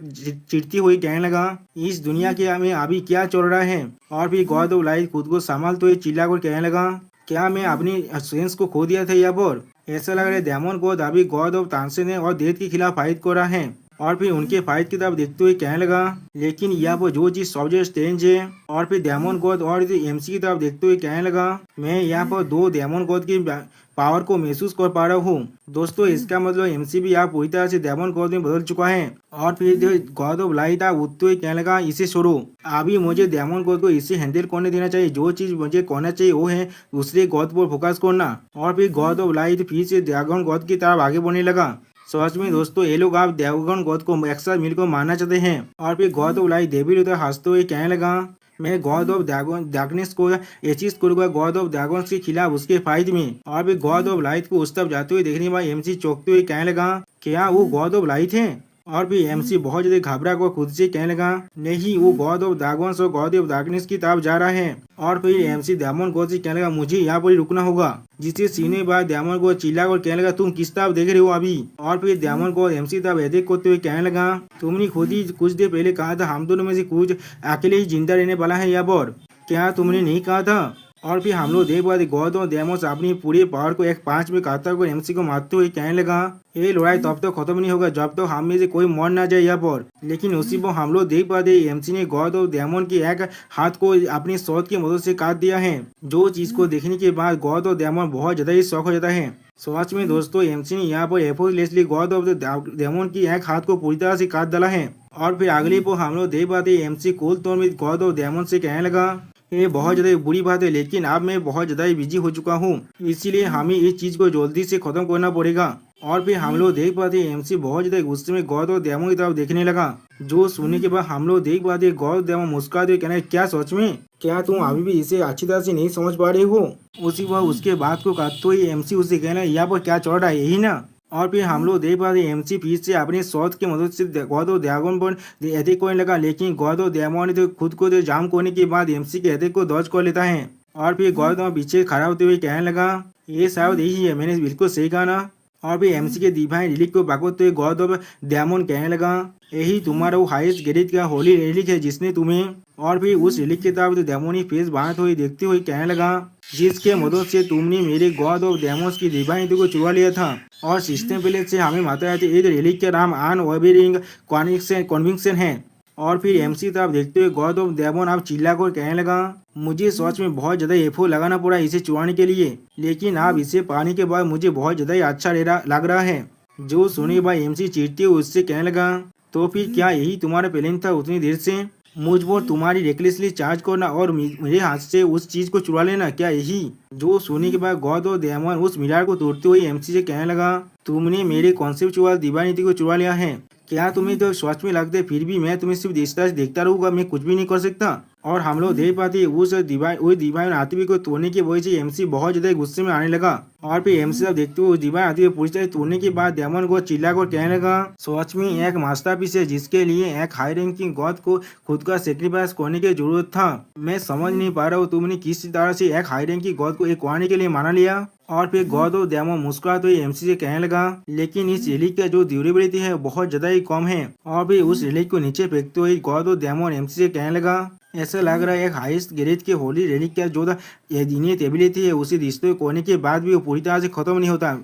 चिढ़ती हुई कहने लगा, इस दुनिया के में अभी क्या चल रहा है। और फिर गॉड ऑफ लाइट खुद को संभालते हुए चिल्लाकर कहने लगा, क्या मैं अपनी सेंस को खो दिया था यहाँ पर। ऐसा लग रहा है डेमन गॉड अभी गॉड ऑफ ट्रांसेंडेंस और डेथ के खिलाफ फाइट कर रहा है। और फिर उनके फाइट की तरफ देखते हुए कहने लगा, लेकिन यहाँ पर जो चीज सबसे स्ट्रेंज है। और फिर डेमन गॉड और एमसी की तरफ देखते हुए कहने लगा, मैं यहाँ पर दो डेमन गॉड की पावर को महसूस कर पा रहा हूँ। दोस्तों इसका मतलब एमसी भी यहाँ पूरी तरह से डेमन गॉड में बदल चुका है। और फिर गॉड ऑफ लाइट उठते हुए कहने लगा, इसे छोड़ो, अभी मुझे डेमन गॉड को इसे हैंडल करने देना चाहिए। जो चीज मुझे करना चाहिए वो है दूसरे गॉड पर फोकस करना। और फिर गॉड ऑफ लाइट फिर से ड्रैगन गॉड की तरफ आगे बढ़ने लगा। सच में दोस्तों ये लोग आप ड्रैगन गॉड को एक साथ मिलकर मारना चाहते हैं। और फिर गॉड ऑफ लाइट डेविल उधर हंसते हुए कहने लगा, मैं गॉड ऑफ डार्कनेस को एचिस करूंगा गॉड ऑफ ड्रैगन के खिलाफ उसके फाइट में। और फिर गॉड ऑफ लाइट को उस तरफ जाते हुए देखने के बाद एमसी चौंकते हुए कहने लगा, क्या वो गॉड ऑफ लाइट है। और फिर एमसी बहुत ज्यादा घबरा कर खुद से कहने लगा, नहीं वो गॉड ऑफ ड्रैगन्स और गॉड ऑफ डार्कनेस की तरफ जा रहा है। और फिर एमसी डेमन गॉड से कहने लगा, मुझे यहाँ पर ही रुकना होगा। जिससे सीने बाद डेमन गॉड चिल्ला कर कहने लगा, तुम किस तरफ देख रहे हो अभी। और फिर डेमन गॉड एमसी तरफ एटेक करते हुए कहने लगा, तुमने खुद ही कुछ देर पहले कहा था हम दोनों में से कुछ अकेले ही जिंदा रहने वाला है यहाँ पर, क्या तुमने नहीं कहा था। और फिर हम लोग देख पाते गॉड और डेमोस अपनी पूरी पावर को एक पांच में काटता हुआ एमसी को मारते हुए कहने लगा, ये लड़ाई तब तो खत्म नहीं होगा जब तो हम में से कोई मर ना जाए यहाँ पर। लेकिन उसी पर हम लोग देख पाते एमसी ने गॉड और डेमन की एक हाथ को अपनी शॉट की मदद से काट दिया है। जो चीज को देखने के बाद गॉड और डेमन बहुत ज्यादा ही शौक हो जाता है। सच में दोस्तों एमसी ने यहाँ पर effortlessly God of the demon की एक हाथ को पूरी तरह से काट डाला है। और फिर अगली पर हम लोग देख पाते एमसी कोल तौर में गॉड ऑफ डेमन से कहने लगा, ये बहुत ज़्यादा बुरी बात है, लेकिन अब मैं बहुत ज़्यादा बिजी हो चुका हूँ, इसीलिए हमें इस चीज़ को जल्दी से ख़त्म करना पड़ेगा। और फिर हम लोग देख पाते एमसी बहुत ज़्यादा गुस्से में गौद और दयामों की तरफ देखने लगा। जो सुनने के बाद हम लोग देख पाते गौद और दयामों मुस्कुराते हुए कहना, क्या सच में? क्या तुम अभी भी इसे अच्छी तरह से नहीं समझ पा रहे हो? उसी वक्त उसके बात को काटते हुए एमसी उसे कहना, यहाँ पर क्या चल रहा है, यही ना? और फिर हम लोग देख पाते एमसी फिर से अपने शॉट की मदद से गौद और दयागन पर अटैक करने लगा, लेकिन गौद और दयामों ने तो खुद को तो जाम करने के बाद एमसी के अटैक को दर्ज कर लेता है। और फिर गौद पीछे खड़ा होते हुए कहने लगा, ये शायद यही है, मैंने बिल्कुल सही कहा ना? और फिर एमसी के डिवाइन रिलीक को बागोते हुए गौद और दयामन कहने लगा, यही तुम्हारा वो हाईएस्ट ग्रेड का होली रिलीक है जिसने तुम्हें। और फिर उस रिलीक के तरफ दयामोनी फेस बांधते हुए देखते हुए कहने लगा, जिसके मदद से तुमने मेरे गॉड ऑफ डेमोस की डिवाइनिटी को चुरा लिया था। और सिस्टम पहले से हमें माता थे एक रिलीक का नाम अनवेरिंग कॉन्विक्शन है। और फिर एमसी तरफ देखते हुए गॉड ऑफ डेमन अब चिल्ला कर कहने लगा, मुझे सच में बहुत ज़्यादा एफर्ट लगाना पड़ा इसे चुराने के लिए, लेकिन अब इसे पाने के बाद मुझे बहुत ज़्यादा अच्छा लग रहा है। जो सुने भाई एमसी चिढ़ते हुए उससे कहने लगा, तो फिर क्या यही तुम्हारा प्लान था उतनी देर से? मुझ पर तुम्हारी रेकलेसली चार्ज करना और मेरे हाथ से उस चीज को चुरा लेना, क्या यही? जो सुनने के बाद गौद और दयामन उस मिरार को तोड़ते हुए एमसी से कहने लगा, तुमने मेरे कॉन्सेप्चुअल डिवाइनिटी को चुरा लिया है। क्या तुम्हें तो सच में लगता है फिर भी मैं तुम्हें सिर्फ देखता रहूंगा, मैं कुछ भी नहीं कर सकता? और हम लोग देख पाते उस डिवाइन आत्मी को तोड़ने की वजह से एमसी बहुत ज्यादा गुस्से में आने लगा। और फिर एमसी साहब देखते हुए उस डिवाइन आत्मी को पूरी तरह तोड़ने के बाद दयामन को चिल्ला कर कहने लगा, सच में एक मास्टरपीस है जिसके लिए एक हाई रैंकिंग गॉड को खुद का सेक्रीफाइस करने की जरूरत था। मैं समझ नहीं पा रहा हूँ तुमने किस तरह से एक हाई रैंकिंग गॉड को एक के लिए माना लिया। और फिर गॉड और दयामन मुस्कुराते हुए एमसी से कहने लगा, लेकिन इस रिलीक का जो ड्यूरेबिलिटी है बहुत ज्यादा ही कम है। और फिर उस रिलीक को नीचे फेंकते हुए गॉड और दयामन एमसी से कहने लगा, ऐसा लग रहा है एक हाईएस्ट ग्रेड के होली रिलीक का जो इनियत एबिलिटी है उसे डिस्ट्रॉय करने के बाद भी वो पूरी तरह से खत्म नहीं होता।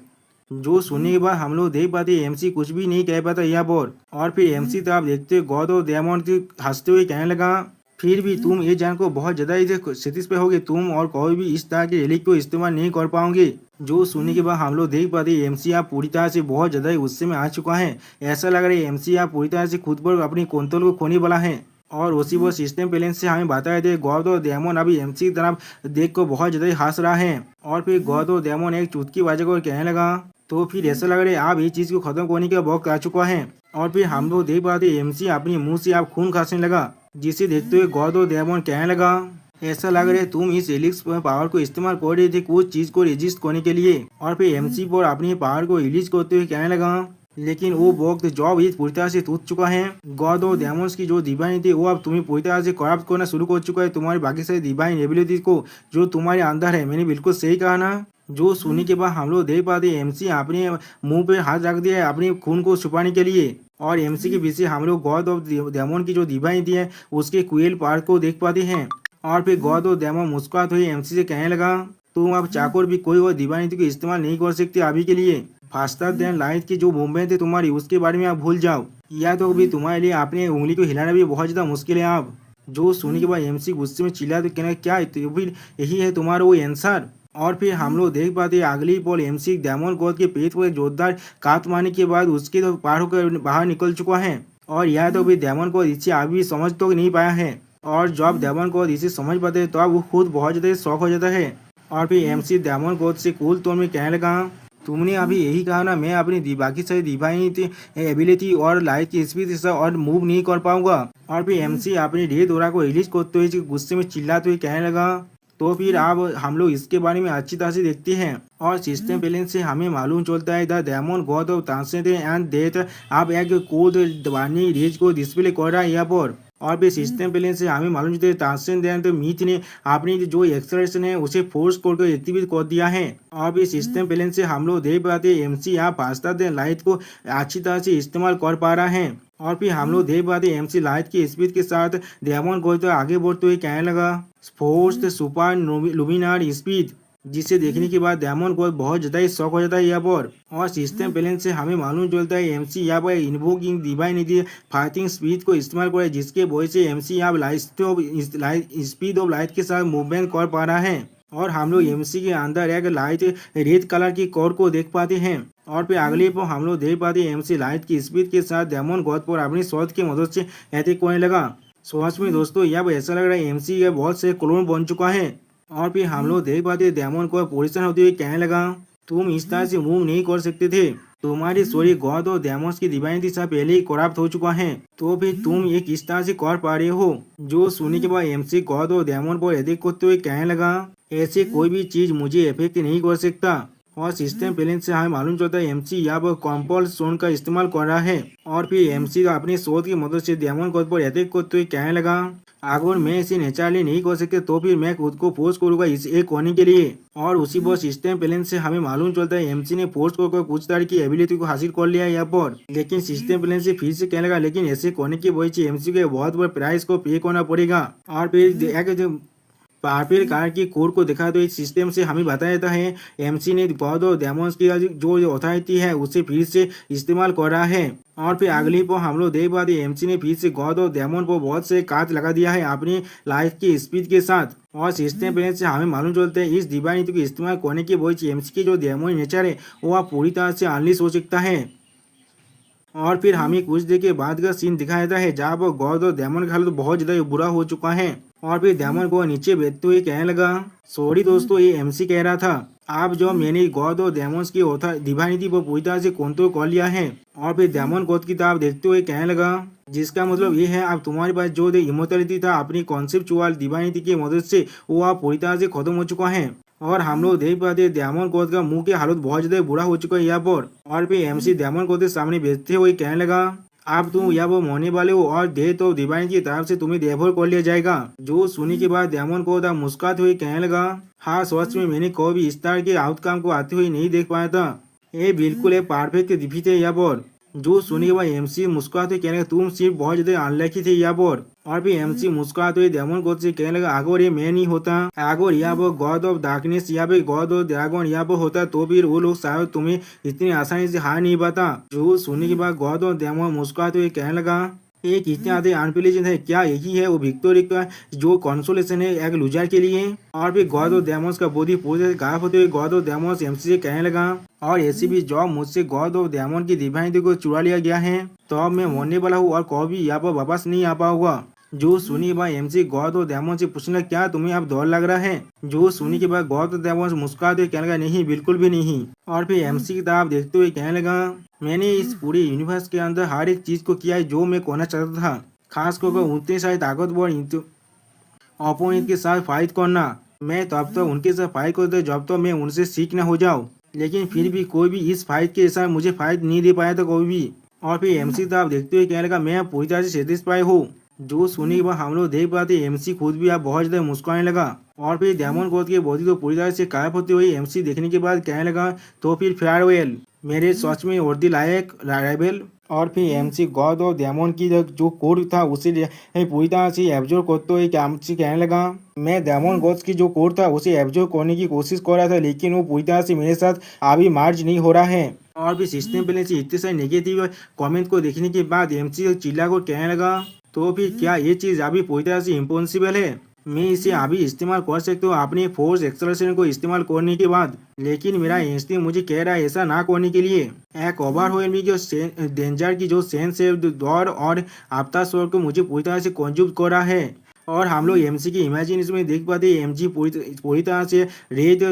जो सुनने के बाद हम लोग देख पाते एमसी कुछ भी नहीं कह पाता यहाँ पर। और फिर एमसी तरफ देखते गॉड और दयामन हंसते हुए कहने लगा, फिर भी तुम ये जानकर बहुत ज्यादा सेटिस्फाई होगे, तुम और कोई भी इस तरह के रिलीक को इस्तेमाल नहीं कर पाओगे। जो सुनने के बाद हम लोग देख पाते एमसी आप पूरी तरह से बहुत ज्यादा गुस्से में आ चुका है। ऐसा लग रहा है एमसी आप पूरी तरह से खुद पर अपनी कंट्रोल को खोने वाला है। और उसी वो सिस्टम बैलेंस से हमें बताए थे गौद और दयामन अभी एमसी की तरफ देख कर बहुत ज्यादा हंस रहा है। और फिर गौद और दयामन एक चुटकी बाजे को कहने लगा, तो फिर ऐसा लग रहा है आप ये चीज को खत्म करने का वक्त आ चुका है। और फिर हम लोग देख पाते एमसी अपने मुंह से आप खून खांसने लगा, जिसे देखते हुए गौद और दयामन कहने लगा, ऐसा लग रहा है तुम इस एलिक्स पावर को इस्तेमाल कर रहे थे कुछ चीज को रजिस्ट करने के लिए। और फिर एमसी पर अपनी पावर को रिलीज करते हुए कहने लगा, लेकिन वो वक्त जॉब ही पूरी तरह से टूट चुका है। गॉड और डेमोन्स की जो डिवाइन थी वो अब तुम्हें पूरी तरह से करप्ट करना शुरू कर चुका है, तुम्हारी बाकी सारी डिवाइन एबिलिटी को जो तुम्हारे अंदर है। मैंने बिल्कुल सही कहा ना? जो सुनने के बाद हम लोग देख पाते एमसी अपने मुंह पे हाथ रख दिया है अपने खून को छुपाने के लिए। और एमसी के पीछे हम लोग गॉड ऑफ डेमन की जो डिवाइन थी है उसके क्वेल पार्ट को देख पाते हैं। और फिर गॉड और डेमन मुस्कुराते हुए एमसी से कहने लगा, तुम अब चाकर भी कोई और डिवाइनिटी को इस्तेमाल नहीं कर सकते अभी के लिए। फास्टर देन लाइट की जो मूवमेंट है तुम्हारी उसके बारे में आप भूल जाओ, या तो भी तुम्हारे लिए अपने उंगली को हिलाना भी बहुत ज्यादा मुश्किल है आप। जो सुनने के बाद एमसी गुस्से में चिल्ला तो कहना, क्या तो फिर यही है तुम्हारा वो आंसर? और फिर हम लोग देख पाते अगली बॉल एमसी डेमन गॉड के पेट पर जोरदार काट मारने के बाद उसके तो पार होकर बाहर निकल चुका है। और यह तो भी डेमन गॉड इसे अभी समझ तो नहीं पाया है। और जब डेमन गॉड इसे समझ पाते हैं तो अब वो खुद बहुत ज्यादा शौक हो जाता है। और फिर एमसी डेमन गॉड से कूल टोन में कहने लगा, तुमने अभी यही कहा ना मैं अपनी बाकी सारी डिवाइन एबिलिटी और लाइट की स्पीड से और मूव नहीं कर पाऊंगा। और फिर एमसी अपनी ढेर दौरा को रिलीज करते हुए गुस्से में चिल्लाते हुए कहने लगा, तो फिर अब हम लोग इसके बारे में अच्छी तरह से देखते हैं। और सिस्टम बैलेंस से हमें मालूम चलता है the demon God of transcend and death अब एक कोड वार्निंग रेज को डिस्प्ले कर रहा है यहाँ पर। और भी सिस्टम बैलेंस से हमें मालूम चलता है ट्रांसेंडेंट मीथ ने अपनी जो एक्सलेशन है उसे फोर्स करके एक्टिवेट कर दिया है। और भी सिस्टम बैलेंस से हम लोग देख पाते हैं एमसी यहाँ फास्टर देन लाइट को अच्छी तरह से इस्तेमाल कर पा रहा है। और फिर हम लोग देख पाते एमसी लाइट की स्पीड के साथ डेमन गॉड तो आगे बढ़ते हुए कहने लगा, फोर्स सुपर लुमिनार स्पीड, जिसे देखने के बाद डेमन गॉड बहुत ज्यादा ही शौक हो जाता है यहाँ पर। और सिस्टम बैलेंस से हमें मालूम चलता है एमसी यहाँ पर इन्वोकिंग डिवाइनिटी फाइटिंग स्पीड को इस्तेमाल करे, जिसके वजह से एमसी यहाँ स्पीड ऑफ लाइट के साथ मूवमेंट कर पा रहा है। और हम लोग एमसी के अंदर एक लाइट रेड कलर की कोर को देख पाते हैं। और फिर अगले पर हम लोग देख पाते हैं एमसी लाइट की स्पीड के साथ डेमन गॉड पर अपनी शॉट की मदद से अटैक करने लगा। सच में दोस्तों यहाँ पर ऐसा लग रहा है एमसी का बहुत से क्लोन बन चुका है। और फिर हम लोग देख पाते डेमन को पोजिशन होते हुए कहने लगा, तुम इस तरह से मूव नहीं कर सकते थे, तुम्हारी सॉरी गॉड और डेमोस की डिवाइनिटी सब पहले ही करप्ट हो चुका है, तो फिर तुम ये किस तरह से कर पा रहे हो। जो सुनने के बाद एमसी गॉड और डेमन पर अटैक करते हुए कहने लगा, ऐसे कोई भी चीज मुझे इफेक्ट नहीं कर सकता। और सिस्टम बैलेंस से हमें मालूम चलता है एमसी यहाँ पर कॉम्पल्स सोन का इस्तेमाल कर रहा है। और फिर एमसी का अपनी शोध की मदद से डेमन गॉड पर अटैक करते हुए कहने लगा, अगर मैं इसे नेचुरली नहीं कर सकते तो फिर मैं खुद को फोर्स करूंगा इसे एक होने के लिए। और उसी पर सिस्टम बैलेंस से हमें मालूम चलता है एमसी ने फोर्स कर कुछ तरह की एबिलिटी को हासिल कर लिया यहाँ पर। लेकिन सिस्टम बैलेंस से फिर से कहने लगा, लेकिन ऐसे करने की वजह एमसी को बहुत बड़ा प्राइस को पे करना पड़ेगा। और फिर पार्पिल कार की कोड को देखा तो इस सिस्टम से हमें बताया जाता है एमसी ने गॉड और डेमोन्स की जो अथॉरिटी है उसे फिर से इस्तेमाल कर रहा है। और फिर अगली पर हम लोग देख पाते एमसी ने फिर से गॉड और डेमन पर बहुत से काज लगा दिया है अपनी लाइफ की स्पीड के साथ। और सिस्टम बैलेंस से हमें मालूम चलता है इस डिवाइनिटी को इस्तेमाल करने की वजह एमसी की जो डेमन नेचर है वो पूरी तरह से अनलिश हो सकता है। और फिर हमें कुछ देर के बाद का सीन दिखाया जाता है जहाँ पर गॉड और डेमन का हालत बहुत ज्यादा बुरा हो चुका है। और फिर डेमन को नीचे बैठते हुए कहने लगा, सॉरी दोस्तों ये एमसी कह रहा था, आप जो मैंने गॉड और डेमोन्स की डिवाइनिटी वो पूरी तरह से कंट्रोल कर लिया है। और फिर डेमन गॉड की तरफ देखते हुए कहने लगा, जिसका मतलब ये है अब तुम्हारे पास जो इमोर्टैलिटी था अपनी कॉन्सेप्चुअल डिवाइनिटी की मदद से वो आप पूरी तरह से खत्म हो चुका है। और हम लोग देख पाते डेमन गॉड का मुंह की हालत बहुत ज्यादा बुरा हो चुका है यहाँ पर। और फिर एमसी डेमन गॉड के सामने बैठते हुए कहने लगा, आप तुम या वो मोने वाले हो और दे तो डिवाइन की तरफ से तुम्हें देवभर कर लिया जाएगा। जो सुनने के बाद डेमन को मुस्कुराते हुए कहने लगा, हाँ सच में मैंने कभी भी इस तरह के आउटकम को आते हुए नहीं देख पाया था, ये बिल्कुल एक परफेक्ट डिफीट है यहाँ पर। जो सुनने के बाद एमसी मुस्कुराते कहने लगा, तुम सिर्फ बहुत ज्यादा अनलकी थे यहाँ पर। और फिर एमसी मुस्कुराते हुए डेमन गॉड से कहने लगा, अगर ये मैं नहीं होता, अगर यहाँ पर गॉड ऑफ डार्कनेस यहाँ पे गॉड ऑफ ड्रैगन यहाँ पर होता तो फिर वो लोग शायद तुम्हें इतनी आसानी से हार नहीं पाता। जो सुनने के बाद गॉड ऑफ डेमन मुस्कुराते हुए कहने लगा, ये कितने आधे अनप्लेजेंट है, क्या यही है वो विक्टोरी का जो कंसोलेशन है एक लूजर के लिए। और फिर गॉड ऑफ डेमोस का बॉडी पूरे गायब होते हुए गॉड ऑफ डेमोस एमसी से कहने लगा, और ऐसी भी जॉब मुझसे गॉड ऑफ डेमन की डिवाइनिटी को चुरा लिया गया है तो अब मैं मरने वाला हूँ और कभी यहाँ पर वापस नहीं आ पाऊंगा। जो सुनी के बाद एमसी गॉड और डेमन से पूछने लगा, क्या तुम्हें अब डर लग रहा है। जो सुनी के बाद गॉड और डेमन मुस्कुराते कहने लगा, नहीं बिल्कुल भी नहीं। और फिर एमसी की तरफ देखते हुए कहने लगा, मैंने इस पूरे यूनिवर्स के अंदर हर एक चीज को किया है जो मैं करना चाहता था, खास करके उतने सारे ताकतवर अपोनेंट के साथ फाइट करना। मैं तब तक उनके साथ फाइट करता जब तक मैं उनसे सीख न हो जाऊँ, लेकिन फिर भी कोई भी इस फाइट के साथ मुझे फाइट नहीं दे पाया था कोई भी। और फिर एमसी तरफ देखते हुए कहने लगा, मैं पूरी तरह से सेटिस्फाई हूँ। जो सुनने के बाद हम लोग देख पाते एमसी खुद भी आप बहुत ज्यादा मुस्कुराने लगा। और फिर डेमन गॉड के बॉडी को पूरी तरह से गायब होते हुए एमसी देखने के बाद कहने लगा, तो फिर फेयरवेल मेरे सच में वर्दी लायक राइवल। और फिर एमसी गॉड और डेमन की जो कोड था उसे पूरी तरह से एब्जॉर्ब करते हुए एमसी कहने लगा, मैं डेमन गॉड की जो कोड था उसे एब्जॉर्ब करने की कोशिश कर रहा था, लेकिन वो पूरी तरह से मेरे साथ अभी मार्च नहीं हो रहा है। और फिर सिस्टम बैलेंस से इतने सारे नेगेटिव कमेंट को देखने के बाद एमसी चिल्ला को कहने लगा, तो फिर क्या ये चीज़ अभी पूरी तरह से इम्पॉसिबल है, मैं इसे अभी इस्तेमाल कर सकता हूँ अपने फोर्स एक्सेलरेशन को इस्तेमाल करने के बाद, लेकिन मेरा इंस्टिंक्ट मुझे कह रहा है ऐसा ना करने के लिए। एक ओवरवेलमिंग जो डेंजर की जो सेंस है दौड़ और आफ्टर शॉट को मुझे पूरी तरह से कंज्यूम कर रहा है। और हम लोग एमसी की इमेजिनेशन में देख पाते हैं एमजी पूरी तरह से रेत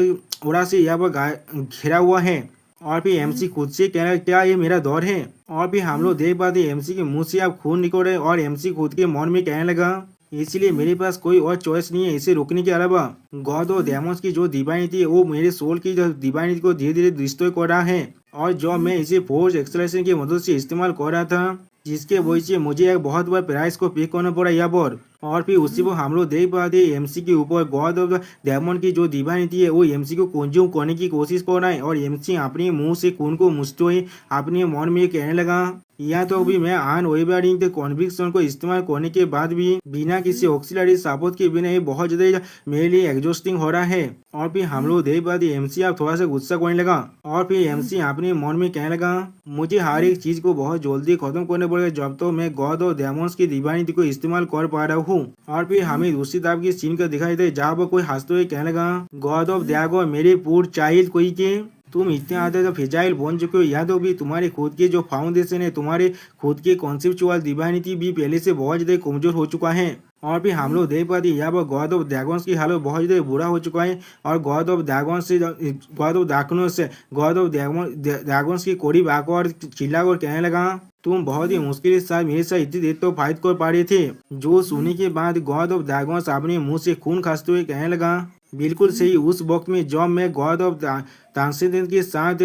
ओरा से यहाँ पर घिरा हुआ है। और फिर एमसी खुद से कह रहा है, क्या ये मेरा दौर है। और फिर हम लोग देख पाते एमसी के मुंह से अब खून निकल रहे और एमसी खुद के मन में कहने लगा, इसलिए मेरे पास कोई और चॉइस नहीं है इसे रोकने के अलावा। गॉड और डेमोन्स की जो डिवाइनिटी है वो मेरे सोल की जो डिवाइनिटी को धीरे धीरे डिस्ट्रॉय कर रहा है, और जो मैं इसे फोर्स एक्सेलरेशन की मदद से इस्तेमाल कर रहा था, जिसके वजह से मुझे एक बहुत बड़ा प्राइस को पे करना पड़ा यहाँ पर। और फिर उसी पर हम लोग देख पाते एमसी के ऊपर गॉड ऑफ डेमन की जो डिवाइनिटी है वो एमसी को कंज्यूम करने की कोशिश कर रहा है। और एमसी अपने मुंह से खून को मुछते हुए अपने मन में कहने लगा, या तो भी मैं अनवेवरिंग कॉन्विक्शन को इस्तेमाल करने के बाद भी बिना किसी ऑक्सिलरी सपोर्ट के बिना ये बहुत ज्यादा मेरे लिए एग्जॉस्टिंग हो रहा है। और फिर हम लोग देख पाते एमसी आप थोड़ा सा गुस्सा करने लगा। और फिर एमसी अपने मन में कहने लगा, मुझे हर एक चीज को बहुत जल्दी खत्म करने पड़ेगा जब तो मैं गॉड और डेमन्स की डिवाइनिटी को इस्तेमाल कर पा रहा हूँ। और फिर हमें दूसरी तरफ की सीन का दिखाई दे जहाँ पर कोई हंसते हुए कहने लगा, गॉड ऑफ ड्रैगन मेरे पूर चाइल्ड कोई के, तुम इतने ज़्यादा फ्रेजाइल बन चुके हो, या तो भी तुम्हारे खुद के जो फाउंडेशन है, तुम्हारे खुद के कॉन्सेप्चुअल डिवाइनिटी भी पहले से बहुत ज़्यादा कमज़ोर हो चुका है। और फिर हम लोग देख पाते हैं यहाँ पर गॉड ऑफ ड्रैगन्स की हालत बहुत ज़्यादा बुरा हो चुका है। और गॉड ऑफ ड्रैगन्स से गॉड ऑफ ड्रैगन्स के करीब आकर चिल्ला कर कहने लगा, तुम बहुत ही मुश्किल के साथ मेरे साथ इतनी देर तो फाइट कर पा रहे थे। जो सुनने के बाद गॉड ऑफ ड्रैगन्स अपने मुंह से खून खांसते हुए कहने लगा, बिल्कुल सही उस वक्त में जब मैं गॉड ऑफ ट्रांसेंडेंस के साथ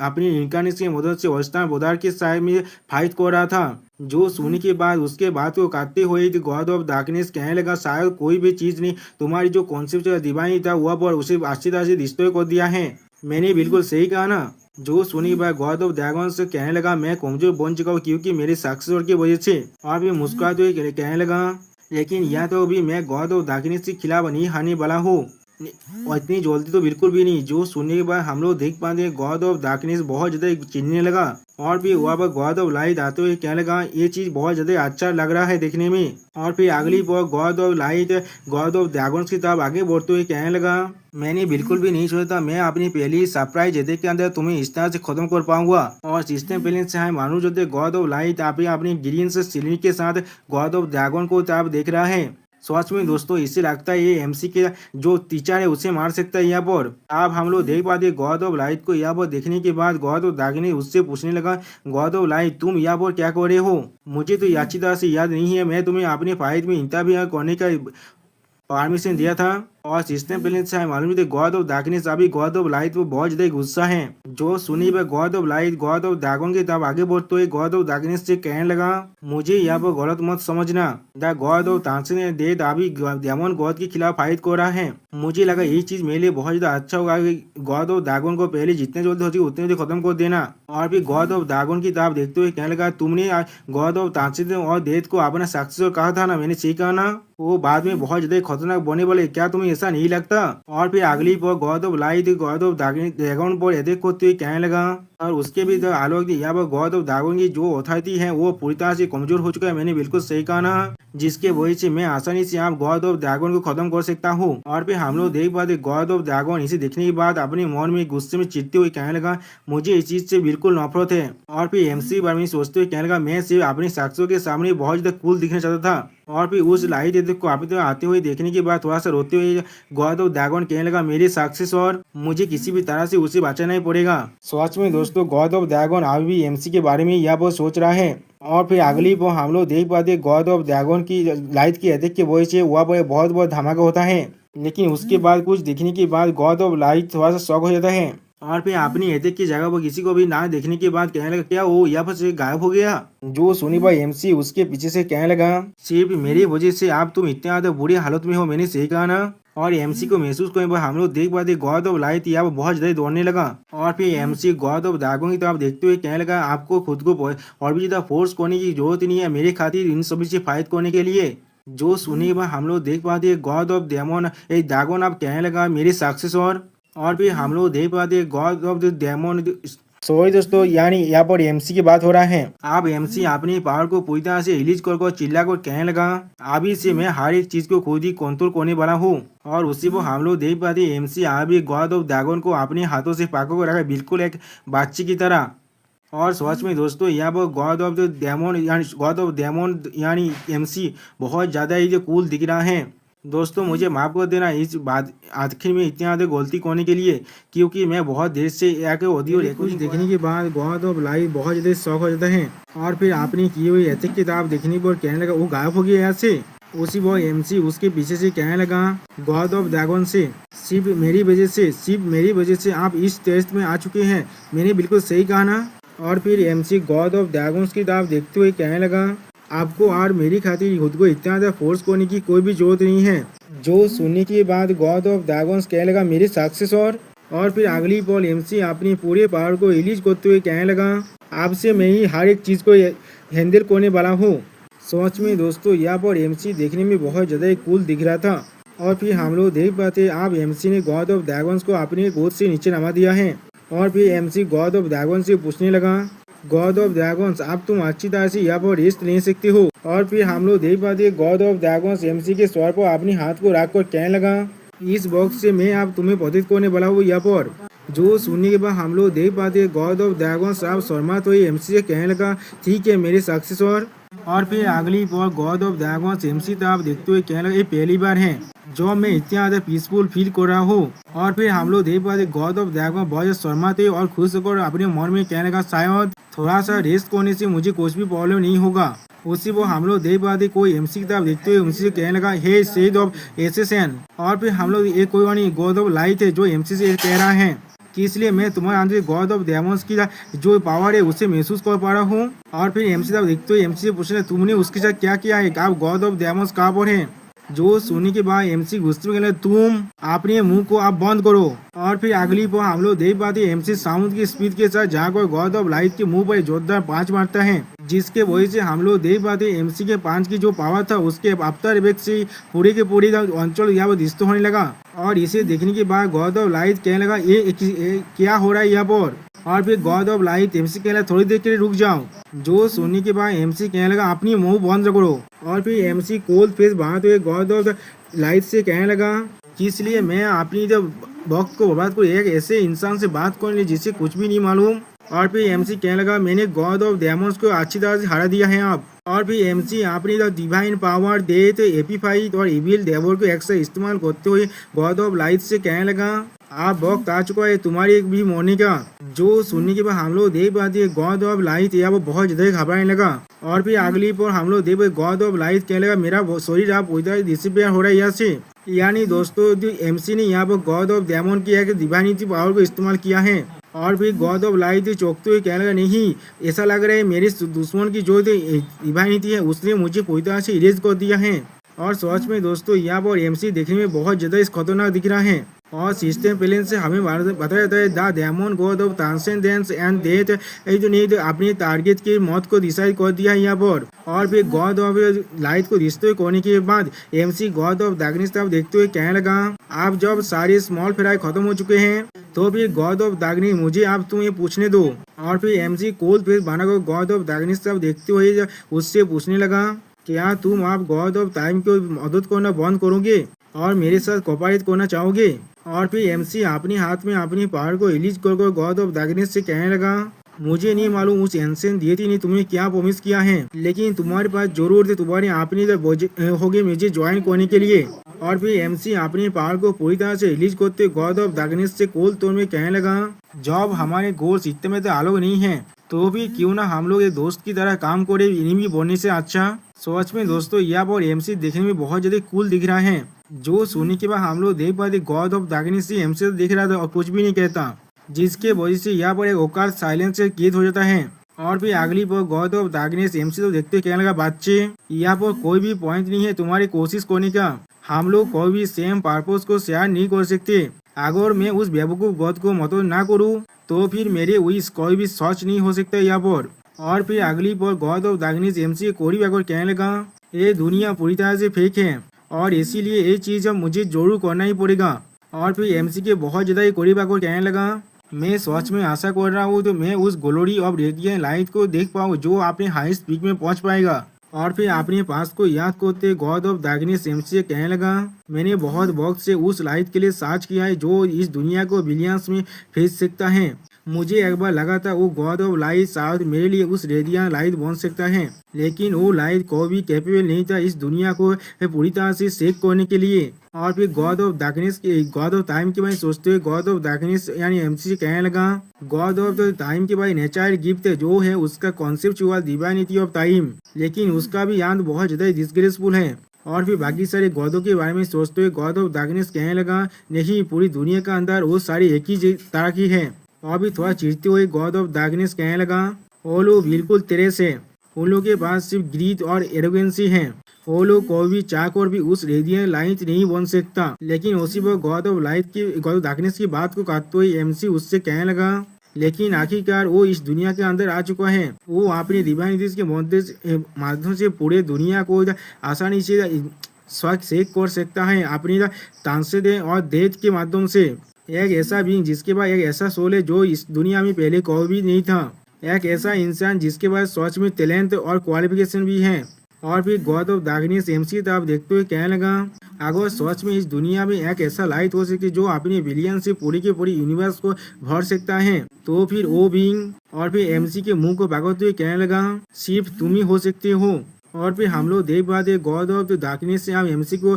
अपनी इनकारनेशन की मदद से अवस्था पदार्थ के साथ में फाइट कर रहा था। जो सुनने के बाद उसके बाद को काटते हुए गॉड ऑफ डार्कनेस कहने लगा, शायद कोई भी चीज़ नहीं तुम्हारी जो कॉन्सेप्ट डिवाइन था वह पर उसे अच्छी तरह से डिस्ट्रॉय कर दिया है। मैंने बिल्कुल सही कहा ना। जो सुनी के बाद गॉड ऑफ ड्रैगन्स कहने लगा, मैं कमजोर बन चुका हूँ क्योंकि मेरे सक्सेसर की वजह से। और भी मुस्कुराते हुए कहने लगा, लेकिन यह तो अभी मैं गॉड ऑफ डार्कनेस के खिलाफ नहीं हारने वाला हूँ, और इतनी जल्दी तो बिल्कुल भी नहीं। जो सुनने के बाद हम लोग देख पाते हैं गॉड ऑफ डार्कनेस बहुत ज़्यादा चिढ़ने लगा। और फिर वहाँ पर गॉड ऑफ लाइट आते हुए कहने लगा, ये चीज़ बहुत ज़्यादा अच्छा लग रहा है देखने में। और फिर अगली बार god of light god of dragons की तरफ आगे बढ़ते हुए कहने लगा, मैंने बिल्कुल भी नहीं सोचा था मैं अपनी पहली सरप्राइज अटैक के अंदर तुम्हें इस तरह से खत्म कर पाऊंगा। और सिस्टम पहले से है मानो जो थे गॉड ऑफ लाइट अपनी ग्रीन से सिल्वर के साथ गॉड ऑफ ड्रैगन को आप देख रहा है। सच में दोस्तों इससे लगता है ये एमसी के जो टीचर है उसे मार सकता है यहाँ पर। अब हम लोग देख पाते गॉड ऑफ लाइट को यहाँ पर देखने के बाद गॉड ऑफ डार्कनेस उससे पूछने लगा, गॉड ऑफ लाइट तुम यहाँ पर क्या कर रहे हो? मुझे तो अच्छी तरह से याद नहीं है, मैं तुम्हें अपने फाइट में इंटरव्यू करने का परमिशन दिया था। और सिस्टम पहले से मालूम थे गॉड ऑफ डार्कनेस अभी गॉड ऑफ लाइट वो बहुत ज्यादा गुस्सा है। जो सुनी पर god of light god of dragon के तब आगे बढ़ते हुए गॉड ऑफ डार्कनेस से कहने लगा, मुझे यहाँ पर गलत मत समझना, the God of transcendence death अभी डेमन गॉड के खिलाफ फाइट कर रहा है। मुझे लगा ये चीज मेरे लिए बहुत ज्यादा अच्छा होगा कि गॉड ऑफ ड्रैगन को पहले जितने जल्दी होती उतने जल्दी खत्म कर देना। और फिर गॉड ऑफ ड्रैगन की तरफ देखते हुए कहने लगा, तुमने गॉड ऑफ ट्रांसेंडेंस और डेथ को अपना सक्सेसर कहा था ना, मैंने सही कहा ना, वो बाद में बहुत ज्यादा खतरनाक बने वाले, क्या तुम्हें ऐसा नहीं लगता? और फिर अगली पर god of light god of dragon पर अटैक करते हुए कहने लगा, और उसके भी तो आलोक यहाँ पर गॉड ऑफ ड्रैगन की जो अथॉरिटी है वो पूरी तरह से कमजोर हो चुका है, मैंने बिल्कुल सही कहा ना, जिसके वजह से मैं आसानी से आप गॉड ऑफ ड्रैगन को खत्म कर सकता हूँ। और फिर हम लोग देख पाते गॉड ऑफ ड्रैगन इसे देखने के बाद अपने मन में गुस्से में चिढ़ते हुए कहने लगा, मुझे इस चीज से बिल्कुल नफरत है। और फिर एमसी बारे में सोचते हुए कहने लगा, मैं सिर्फ अपने शख्सों के सामने बहुत ज्यादा कूल दिखना चाहता था। और फिर उस लाइट को आते हुए देखने के बाद थोड़ा सा रोते हुए गॉड ऑफ ड्रैगन कहने लगा, मेरे सक्सेस और मुझे किसी भी तरह से उसे बचाना ही पड़ेगा। सच में दोस्तों गॉड ऑफ ड्रैगन अभी भी एमसी के बारे में यह बहुत सोच रहा है। और फिर अगली पर हम लोग देख पाते गॉड ऑफ ड्रैगन की लाइट की अटैक की वजह से वह पर बहुत बहुत धमाका होता है, लेकिन उसके बाद कुछ देखने के बाद गॉड ऑफ लाइट थोड़ा सा शॉक हो जाता है। और फिर अपनी अटैक की जगह पर किसी को भी ना देखने के बाद कहने लगा, क्या वो यहाँ पर से गायब हो गया? जो सुनी भाई एमसी उसके पीछे से कहने लगा, सिर्फ मेरी वजह से आप तुम इतने ज्यादा बुरी हालत में हो, मैंने सही कहा ना। और एमसी को महसूस करने पर हम लोग देख पाते गॉड ऑफ लाइट यहाँ पर बहुत ज्यादा दौड़ने लगा। और फिर एमसी गॉड ऑफ ड्रैगन की तरफ देखते हुए कहने लगा, आपको खुद को और भी ज्यादा फोर्स करने की जरूरत नहीं है मेरे खातिर इन सभी से फाइट करने के लिए। जो सुनी बार हम लोग देख पाते गॉड ऑफ डेमन ड्रैगन आप कहने लगा, मेरे सक्सेसर। और फिर हम लोग देख पाते God of the demon, sorry दोस्तों, यानी यहाँ पर एमसी की बात हो रहा है। अब एमसी अपनी पावर को पूरी तरह से रिलीज कर चिल्ला कर कहने लगा, अभी से मैं हर एक चीज को खुद ही कंट्रोल करने वाला हूँ। और उसी को हम लोग देख पाते एमसी अभी गॉड ऑफ ड्रैगन को अपने हाथों से पाको कर रखा है, बिल्कुल एक बच्चे की तरह। और सच में दोस्तों यहाँ पर गॉड ऑफ द डेमन यानी एमसी बहुत ज़्यादा ही कूल दिख रहा है। दोस्तों मुझे माफ़ कर देना इस बात आखिर में इतनी ज़्यादा गलती करने के लिए, क्योंकि मैं बहुत देर से ऑडियो रिकॉर्ड देखने के बाद गॉड ऑफ लाइट बहुत ज़्यादा शौक हो जाता है। और फिर आपने की हुई अटैक किताब देखने पर कहने लगा, वो गायब हो गया यहाँ से। उसी वो एमसी उसके पीछे से कहने लगा, गॉड ऑफ ड्रैगन से सिर्फ मेरी वजह से आप इस टेस्ट में आ चुके हैं, मैंने बिल्कुल सही कहा ना। और फिर एमसी गॉड ऑफ ड्रैगन्स की तरफ देखते हुए कहने लगा, आपको और मेरी खातिर खुद को इतना ज़्यादा फोर्स करने की कोई भी जरूरत नहीं है। जो सुनने के बाद गॉड ऑफ ड्रैगन्स कहने लगा, मेरे सक्सेसर। और फिर अगली पल एमसी अपनी पूरे पावर को रिलीज करते हुए कहने लगा, आपसे मैं ही हर एक चीज़ को हैंडल करने वाला हूँ। सच में दोस्तों यहाँ पर एमसी देखने में बहुत ज़्यादा कूल दिख रहा था। और फिर हम लोग देख पाते अब एमसी ने गॉड ऑफ ड्रैगन्स को अपने गोद से नीचे नमा दिया है। और फिर एमसी गॉड ऑफ ड्रैगन से पूछने लगा, गॉड ऑफ ड्रैगन्स अब तुम अच्छी तरह से यहाँ पर रेस्ट ले सकते हो। और फिर हम लोग देख पाते गॉड ऑफ ड्रैगन्स एमसी के सर पर अपने हाथ को रख कर कहने लगा, इस बॉक्स से मैं अब तुम्हें पतित करने वाला हूँ यहाँ पर। जो सुनने के बाद हम लोग देख पाते गॉड ऑफ ड्रैगन साहब शर्मा तो ये एमसी से कहने लगा ठीक है मेरे सक्सेसर। और फिर अगली बार गॉड ऑफ ड्रैगन एमसी तो आप देखते हुए कहने लगा ये पहली बार है जो मैं इतना ज्यादा पीसफुल फील कर रहा हूँ। और फिर हम लोग देख पाते गॉड ऑफ ड्रैगन बहुत ज्यादा शर्मा थे और खुश होकर अपने मन में कहने लगा शायद थोड़ा सा रेस्ट करने से मुझे कुछ भी प्रॉब्लम नहीं होगा। उसी वो हम लोग देख पाते कोई एमसी की तरफ देखते हुए एमसी से कहने लगा हे शेड ऑफ एसेसन। और फिर हम लोग एक कोई गॉड ऑफ लाइट है जो एमसी से कह रहा है कि इसलिए मैं तुम्हारे अंदर गॉड ऑफ डेमोन्स की जो पावर है उसे महसूस कर पा रहा हूँ। और फिर एमसी साहब देखते हुए एमसी से पूछने तुमने उसके साथ क्या किया है, आप गॉड ऑफ डेमोन्स कहाँ पर है। जो सुनने के बाद एमसी गुस्से में कहने तुम अपने मुंह को आप बंद करो। और फिर अगली बार हम लोग देख पाते एमसी साउंड की स्पीड के साथ जाकर गॉड ऑफ लाइट के मुंह पर जोरदार पांच मारता है जिसके वजह से हम लोग देख पाते एमसी के पांच की जो पावर था उसके आफ्टर इफेक्ट से पूरे के पूरे अंचल यहाँ पर डिस्टर्ब होने लगा। और इसे देखने के बाद गॉड ऑफ लाइट कहने लगा ये क्या हो रहा है यहाँ पर। और फिर गॉड ऑफ लाइट एमसी कहने लगा थोड़ी देर के लिए रुक जाओ। जो सुनने के बाद एमसी कहने लगा अपनी मुंह बंद करो। और फिर एमसी कोल्ड फेस बनाते हुए गॉड ऑफ लाइट से कहने लगा कि इसलिए मैं अपनी जब वक्त को बर्बाद कर एक ऐसे इंसान से बात करने जिससे कुछ भी नहीं मालूम। और फिर एमसी कहने लगा मैंने गॉड ऑफ डेमोन्स को अच्छी तरह से हरा दिया है आप। और फिर एमसी अपनी डिवाइन पावर डेथ एपीफाइड और इविल डेवल को एक से इस्तेमाल करते हुए गॉड ऑफ लाइट से कहने लगा आप वक्त आ चुका है तुम्हारी एक भी मरने का। जो सुनने के बाद हम लोग देख पाते हैं गॉड ऑफ लाइट यहाँ पर बहुत ज्यादा घबराने लगा। और फिर अगली पर हम लोग देख गॉड ऑफ लाइट कहने लगा मेरा शरीर आप डिसिपेयर हो रहा है यहाँ से। यानी दोस्तों जो एमसी ने यहाँ पर गॉड ऑफ डेमन की एक डिवाइनिटी पावर को इस्तेमाल किया है। और फिर गॉड ऑफ लाइट चौंकते हुए कहने लगा नहीं ऐसा लग रहा है मेरे दुश्मन की जो डिवाइनिटी है उसने मुझे पूरी तरह से इरेज कर दिया है। और सच में दोस्तों यहाँ पर एमसी देखने में बहुत ज्यादा खतरनाक दिख रहा है। और सिस्टम प्लेन से हमें बताया जाता है the demon God of transcendence and death ने अपने टारगेट की मौत को डिसाइड कर दिया है यहाँ पर। और फिर गॉड ऑफ लाइट को रिश्ते करने के बाद एमसी गॉड ऑफ डार्कनेस तरफ देखते हुए कहने लगा आप जब सारे स्मॉल फ्राई खत्म हो चुके हैं तो फिर गॉड ऑफ डार्कनेस मुझे आप तुम्हें पूछने दो। और फिर एमसी कोल्ड फेस बनाकर गॉड ऑफ डार्कनेस तरफ देखते हुए उससे पूछने लगा क्या तुम आप गॉड ऑफ टाइम को मदद करना बंद करोगे और मेरे साथ कोऑपरेट करना चाहोगे। और फिर एमसी अपने हाथ में अपनी पावर को रिलीज कर गॉड ऑफ डार्कनेस से कहने लगा मुझे नहीं मालूम उस एंशिएंट डीटी ने तुम्हें क्या प्रॉमिस किया है लेकिन तुम्हारे पास जरूर थे तुम्हारे आपने होगे मुझे ज्वाइन करने के लिए। और फिर एमसी अपनी पावर को पूरी तरह से रिलीज करते गॉड ऑफ डार्कनेस से कोल्ड टोन में कहने लगा जब हमारे गोल्स इतने में तो आलोक नहीं है तो भी क्यों ना हम लोग एक दोस्त की तरह काम करे इनिमी बनने से अच्छा। सच में दोस्तों यहाँ पर एमसी देखने में बहुत ज्यादा कूल दिख रहा है। जो सुनने के बाद हम लोग देख पाते गॉड ऑफ डार्कनेस से एमसी दिख रहा था और कुछ भी नहीं कहता जिसके वजह से यहाँ पर एक औकात साइलेंस से कैद हो जाता है। और फिर अगली पर गॉड ऑफ डार्कनेस एमसी तो देखते कहने लगा बच्चे यहाँ पर कोई भी पॉइंट नहीं है तुम्हारी कोशिश करने का हम लोग कोई भी सेम पर्पस को शेयर नहीं कर सकते। अगर मैं उस बेवकूफ गॉड को मदद ना करूँ तो फिर मेरे विश कोई भी सच नहीं हो सकता यहाँ पर। और फिर अगली पर गॉड ऑफ डार्कनेस एमसी कोरी आकर कहने लगा ये दुनिया पूरी तरह से फेक है और इसीलिए ये चीज अब मुझे जरूर करना ही पड़ेगा। और फिर एमसी के बहुत ज्यादा कोरी आकर कहने लगा मैं सच में आशा कर रहा हूँ तो मैं उस ग्लोरी ऑफ रेडियंट लाइट को देख पाऊँ जो अपने हाईएस्ट पीक में पहुँच पाएगा। और फिर अपने पास को याद करते गॉड ऑफ डार्कनेस एमसी कहने लगा मैंने बहुत वक्त से उस लाइट के लिए सर्च किया है जो इस दुनिया को बिलियंस में भेज सकता है। मुझे एक बार लगा था वो गॉड ऑफ लाइट शायद मेरे लिए उस रेडियंट लाइट बन सकता है लेकिन वो लाइट को भी कैपेबल नहीं था इस दुनिया को पूरी तरह से शेक करने के लिए। और फिर गॉड ऑफ डार्कनेस के गॉड ऑफ टाइम के बारे में सोचते हुए गॉड ऑफ डार्कनेस यानी एमसी से कहने लगा गॉड ऑफ टाइम के बारे नेचुरल गिफ्ट जो है उसका कॉन्सेप्चुअल डिवाइनिटी ऑफ टाइम लेकिन उसका भी याद बहुत ज्यादा डिसग्रेसफुल है। और फिर बाकी सारे गॉडों के बारे में सोचते हुए गॉड ऑफ डार्कनेस कहने लगा नहीं पूरी दुनिया का अंदर वो सारी एक ही तरह की है। और भी थोड़ा चिढ़ते हुए गॉड ऑफ डार्कनेस कहने लगा वो लोग बिल्कुल तेरे से उन लोगों के पास सिर्फ ग्रीड और एरोगेंसी है वो लोग कोई भी चाक और भी उस रेडियंट लाइट नहीं बन सकता। लेकिन उसी पर गॉड ऑफ लाइट की गॉड ऑफ डार्कनेस की बात को काटते हुए एमसी उससे कहने लगा लेकिन आखिरकार वो इस दुनिया के अंदर आ चुका है वो अपनी डिवाइनिटीज के माध्यम से पूरे दुनिया को आसानी से शेक कर सकता है अपनी ट्रांसेंडेंस और डेथ के माध्यम से। एक ऐसा बीइंग जिसके पास एक ऐसा सोल है जो इस दुनिया में पहले कोई भी नहीं था। एक ऐसा इंसान जिसके पास सच में टैलेंट और क्वालिफिकेशन भी है। और फिर गॉड ऑफ डार्कनेस एमसी तरफ देखते हुए कहने लगा अगर सच में इस दुनिया में एक ऐसा लाइट हो सके जो अपने विलियन से पूरी के पूरी यूनिवर्स को भर सकता है, तो फिर वो बीइंग। और फिर एमसी के मुंह को पकड़ते हुए कहने लगा, सिर्फ तुम ही हो सकते हो। और फिर हम लोग देख पाते गॉड ऑफ द डार्कनेस से आप एमसी को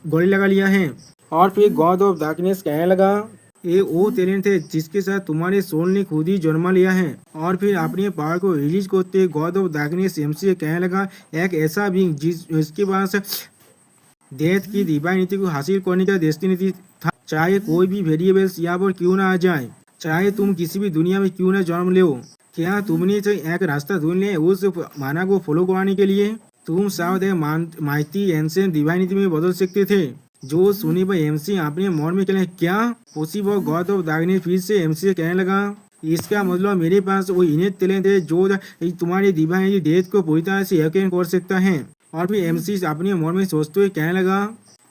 गोली लगा लिया है। और फिर गॉड ऑफ डार्कनेस कहने लगा, ये वो टैलेंट है जिसके साथ तुम्हारे सोल ने खुद ही जन्म लिया है। और फिर अपने पावर को रिलीज करते गॉड ऑफ डार्कनेस एमसी कहने लगा, एक ऐसा भी जिसके पास डेथ की डिवाइनिटी को हासिल करने का डेस्टिनी था, चाहे कोई भी वेरिएबल्स यहाँ पर क्यों ना आ जाए, चाहे तुम किसी भी दुनिया में क्यों ना जन्म लो। क्या तुमने तो एक रास्ता ढूंढ लिया उस माना को फॉलो कराने के लिए? तुम शायद एक माइटी एंशिएंट डिवाइनिटी में बदल सकते थे। जो सुनी पर एमसी अपने मन में कहने, क्या पॉसिबल? गॉड ऑफ डार्कनेस फिर से एमसी से कहने लगा, इसका मतलब मेरे पास वो इनेट टैलेंट है जो तुम्हारी डिवाइनिटी डेथ को पूरी तरह से यकीन कर सकता है। और फिर एमसी अपने मन में सोचते हुए कहने लगा,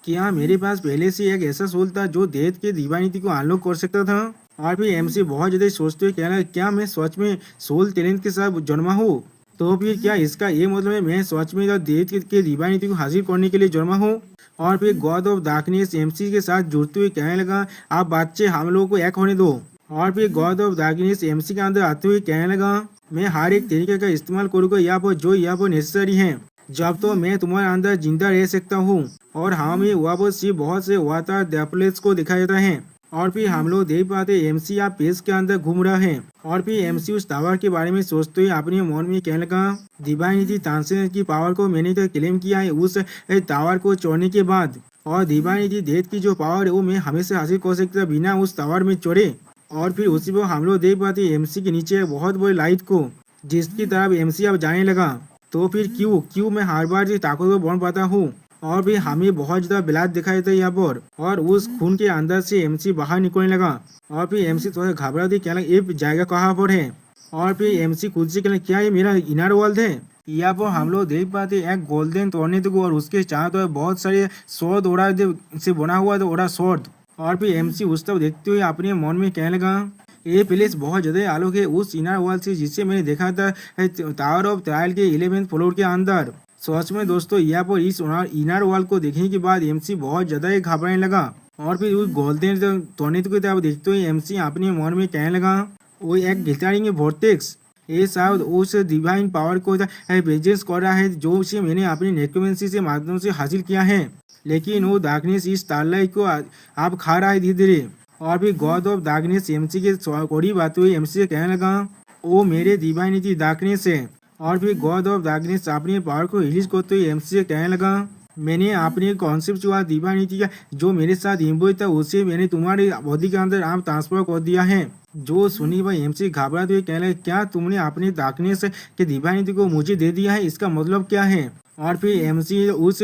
क्या मेरे पास पहले से एक ऐसा सोल था जो डेथ के डिवाइनिटी को अनलॉक कर सकता था? और फिर एमसी बहुत ज्यादा सोचते हुए कहने लगा, क्या मैं सच में सोल टैलेंट के साथ जन्मा हूँ? तो फिर क्या इसका ये मतलब है मैं सच में डेथ के डिवाइनिटी को हासिल करने के लिए जन्मा हूँ? और फिर गॉड ऑफ डार्कनेस एमसी के साथ जुड़ते हुए कहने लगा, आप बच्चे हम लोगों को एक होने दो। और फिर गॉड ऑफ डार्कनेस एमसी के अंदर आते हुए कहने लगा, मैं हर एक तरीके का इस्तेमाल करूँगा यहाँ पर जो यहाँ पर नेसेसरी है, जब तो मैं तुम्हारे अंदर जिंदा रह सकता हूँ। और हमें वहाँ पर सिर्फ बहुत से वाटर ड्रॉपलेट्स को दिखाया जाता है। और फिर हम लोग देख पाते एमसी आप पेस के अंदर घूम रहा है। और फिर एमसी उस टावर के बारे में सोचते हुए अपने मन में कहने लगा, डिवाइनिटी ट्रांसेंडेंस की पावर को मैंने तो क्लेम किया है उस टावर को चढ़ने के बाद, और डिवाइनिटी डेथ की जो पावर है वो मैं हमेशा हासिल कर सकता बिना उस टावर में चढ़े। और फिर उसी पर हम लोग देख पाते एमसी के नीचे बहुत बड़ी लाइट को, जिसकी तरफ एमसी अब जाने लगा। तो फिर क्यों मैं हर बार से ताकतवर बन पाता हूँ? और भी हमें बहुत ज्यादा ब्लड दिखाई देता है यहाँ पर। और उस खून के अंदर से एमसी बाहर निकलने लगा। और फिर एमसी थोड़ा घबरा दी, क्या ये जगह कहाँ पर है? और फिर एमसी खुद से कहना, क्या ये मेरा इनर वर्ल्ड है? यहाँ पर हम लोग देख पाते एक गोल्डन टॉर्नेडो को और उसके चारों तरफ बहुत सारे स्वॉर्ड ओरा से बना हुआ ओरा स्वॉर्ड। और फिर एमसी उस तरफ देखते हुए अपने मन में कहने लगा, ये प्लेस बहुत ज्यादा अलग है उस इनर वर्ल्ड से जिसे मैंने देखा था टावर ऑफ ट्रायल के 11th फ्लोर के अंदर। सच में दोस्तों यहाँ पर इस इनर वर्ल्ड को देखने के बाद एमसी बहुत ज्यादा ही घबराने लगा। और फिर उस गोल्डन टॉर्नेडो की तरफ देखते हुए एमसी अपने मन में कहने लगा, वो एक गिटारिंग वोर्टेक्स, ये शायद उस डिवाइन पावर को प्रेजेंस कर रहा है जो उसे मैंने अपनी नेक्रोमेंसी से माध्यम से हासिल किया है। लेकिन वो डार्कनेस इस स्टारलाइट को आप खा रहा है धीरे धीरे। और फिर गॉड ऑफ डार्कनेस एमसी के करीब आते हुए एमसी से कहने लगा, वो मेरे डिवाइनिटी डार्कनेस है। और फिर गॉड ऑफ डार्कनेस अपने पावर को रिलीज करते हुए एमसी से कहने लगा, मैंने अपने कॉन्सेप्चुअल डिवाइनिटी का जो मेरे साथ इम्बोज था उसे मैंने तुम्हारी बॉडी के अंदर आप ट्रांसफर कर दिया है। जो सुनी वह एमसी घबराते हुए कहने लगा, क्या तुमने अपने डार्कनेस के डिवाइनिटी को मुझे दे दिया है? इसका मतलब क्या है? और फिर एमसी उस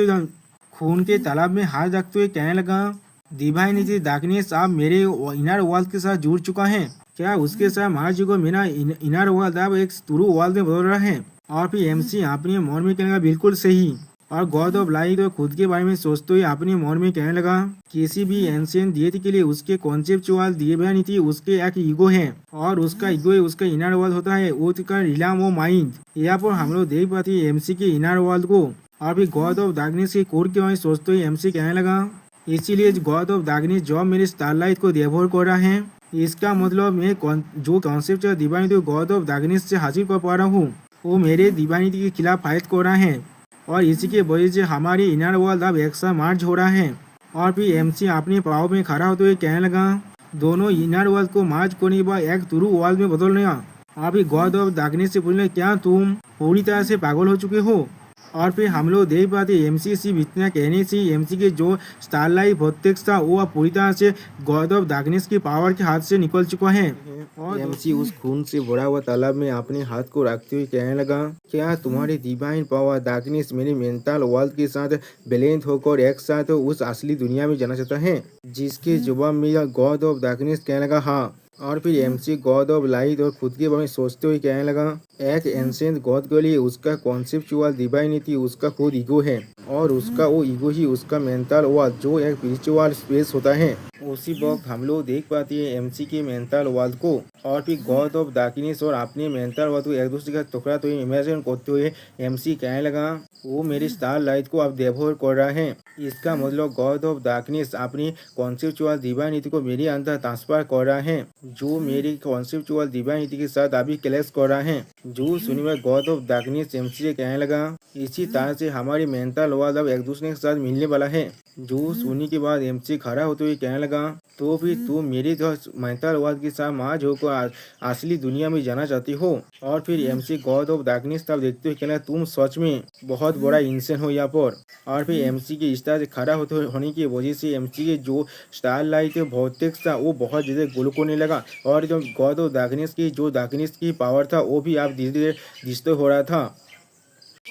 खून के तालाब में हाथ रखते हुए कहने लगा, डिवाइनिटी डार्कनेस आप मेरे इनर वर्ल्ड के साथ जुड़ चुका है। क्या उसके साथ मार चुका मेरा इनर वर्ल्ड अब एक ट्रू वर्ल्ड में बदल रहा है? और फिर एमसी अपने मन में कहने लगा, बिल्कुल सही। और गॉड ऑफ लाइट और खुद के बारे में सोचते हुए अपने मन में कहने लगा, किसी भी एंशिएंट डेथ के लिए उसके कॉन्सेप्चुअल डिवाइनिटी उसके एक ईगो है, और उसका ईगो उसका इनर वर्ल्ड होता है, उसका रिलाम वो माइंड। यहाँ पर हम लोग देख पाते हैं एमसी के इनर वर्ल्ड को। और फिर गॉड ऑफ डार्कनेस के कोर के बारे में सोचते हुए एमसी कहने लगा, इसीलिए गॉड ऑफ डार्कनेस जो मेरे स्टारलाइट को डेवोर कर रहा है, इसका मतलब मैं जो concept divinity God of darkness से हासिल कर पा रहा हूँ वो मेरे डिवाइनिटी के खिलाफ फाइट कर रहा है, और इसी के वजह से हमारी इनर वर्ल्ड अब एक साथ मार्च हो रहा है। और फिर एमसी अपने पाव में खड़ा होते हुए कहने लगा, दोनों इनर वर्ल्ड को मार्च करने के बाद एक ट्रू वर्ल्ड में बदलने। और फिर गॉड ऑफ डार्कनेस से पूछने, क्या तुम पूरी तरह से पागल हो चुके हो? और फिर हम लोग देख पाते एमसी सिर्फ इतना कहने से एमसी के जो स्टारलाइट वोर्टेक्स था वो अब पूरी तरह से गॉड ऑफ डार्कनेस की पावर के हाथ से निकल चुका है। और एमसी उस खून से भरा हुआ तालाब में अपने हाथ को रखते हुए कहने लगा, क्या तुम्हारी डिवाइन पावर डार्कनेस मेरे मेंटल वर्ल्ड के साथ बैलेंस होकर एक साथ उस असली दुनिया में जाना चाहता है? जिसके जवाब में गॉड ऑफ डार्कनेस कहने लगा, हाँ। और फिर एमसी गॉड ऑफ लाइट और खुद के बारे में सोचते हुए कहने लगा, एक एंशिएंट गॉड के लिए उसका कॉन्सेप्चुअल डिवाइनिटी उसका खुद ईगो है और उसका वो ईगो ही उसका मेंटल वर्ल्ड जो एक स्पिरिचुअल स्पेस होता है। उसी वक्त हम लोग देख पाते हैं एमसी के मेंटल वर्ल्ड को और फिर गॉड ऑफ डार्कनेस और अपने मेंटल वर्ल्ड को एक दूसरे का टुकड़ा तो इमेजिन करते हुए एमसी कहने लगा वो मेरी स्टार लाइट को अब डेवोर कर रहा है। इसका मतलब गॉड ऑफ डार्कनेस अपनी कॉन्सेप्चुअल डिवाइनिटी को मेरे अंदर ट्रांसफर कर रहा है जो मेरी कॉन्सेप्चुअल डिवाइनिटी के साथ अभी क्लैश कर रहा है। जो सुनिए गॉड ऑफ डार्कनेस एमसी से कहने लगा इसी तरह से हमारी मेंटल वर्ल्ड अब एक दूसरे के साथ मिलने वाला है। जो सुनने के बाद एमसी खड़ा होते हुए कहने लगा तो फिर तुम मेरी तो मेंटल वर्ल्ड के साथ माज होकर असली दुनिया में जाना चाहती हो। और फिर एमसी गॉड ऑफ डार्कनेस तब देखते हुए कहना तुम सच में बहुत बड़ा इंसान हो यहाँ पर। और फिर एमसी के इस तरह से खड़ा होने की वजह से एमसी के जो स्टार लाइट भौतिक था वो बहुत ज़्यादा ग्लो करने लगा और जो गॉड ऑफ डार्कनेस की जो डार्कनेस की पावर था वो भी आप धीरे धीरे डिस्टर्ब हो रहा था।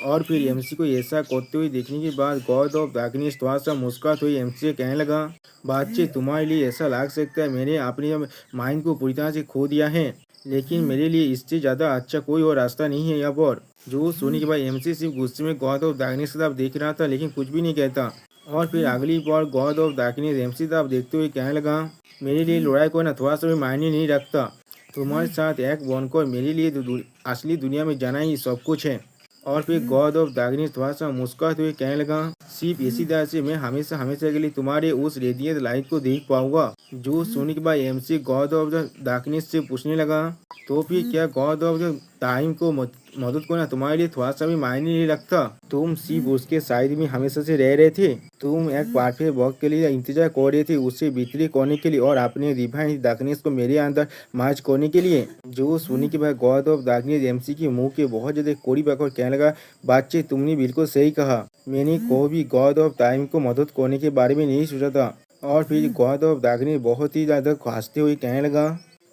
और फिर एमसी को ऐसा करते हुए देखने के बाद गॉड ऑफ डार्कनेस थोड़ा सा मुस्कुराते हुए एमसी से कहने लगा बातचीत तुम्हारे लिए ऐसा लग सकता है मैंने अपने माइंड को पूरी तरह से खो दिया है लेकिन मेरे लिए इससे ज़्यादा अच्छा कोई और रास्ता नहीं है यहाँ पर। जो सोने के बाद एमसी सिर्फ गुस्से में गॉड ऑफ डार्कनेस की तरफ देख रहा था लेकिन कुछ भी नहीं कहता। और फिर अगली बार गॉड ऑफ डार्कनेस एमसी तरफ देखते हुए कहने लगा मेरे लिए लड़ाई करना थोड़ा सा भी मायने नहीं रखता। तुम्हारे साथ एक बनकर मेरे लिए असली दुनिया में जाना ही सब कुछ है। और फिर गॉड ऑफ डार्कनेस थोड़ा सा मुस्कुराते हुए कहने लगा सिर्फ इसी तरह से मैं हमेशा हमेशा के लिए तुम्हारे उस रेडिएंट लाइट को देख पाऊंगा। जो सुनने के बाद MC God of the darkness से पूछने लगा तो फिर क्या गॉड ऑफ द टाइम को मदद करना तुम्हारे लिए थोड़ा सा भी मायने नहीं रखता। तुम सिर्फ उसके साइड में हमेशा से रह रहे थे। तुम एक परफेक्ट वक्त के लिए इंतजार कर रहे थे उसे बिक्री करने के लिए और अपने डिवाइन डार्कनेस को मेरे अंदर मार्च करने के लिए। जो सुनने के बाद गॉड ऑफ डार्कनेस एमसी के मुंह के बहुत ज्यादा कोड़ी पकड़ कहने लगा बातचीत तुमने बिल्कुल सही कहा मैंने को भी गॉड ऑफ टाइम को मदद करने के बारे में नहीं सोचा था। और फिर गॉड ऑफ डार्कनेस बहुत ही ज्यादा हंसते हुए कहने लगा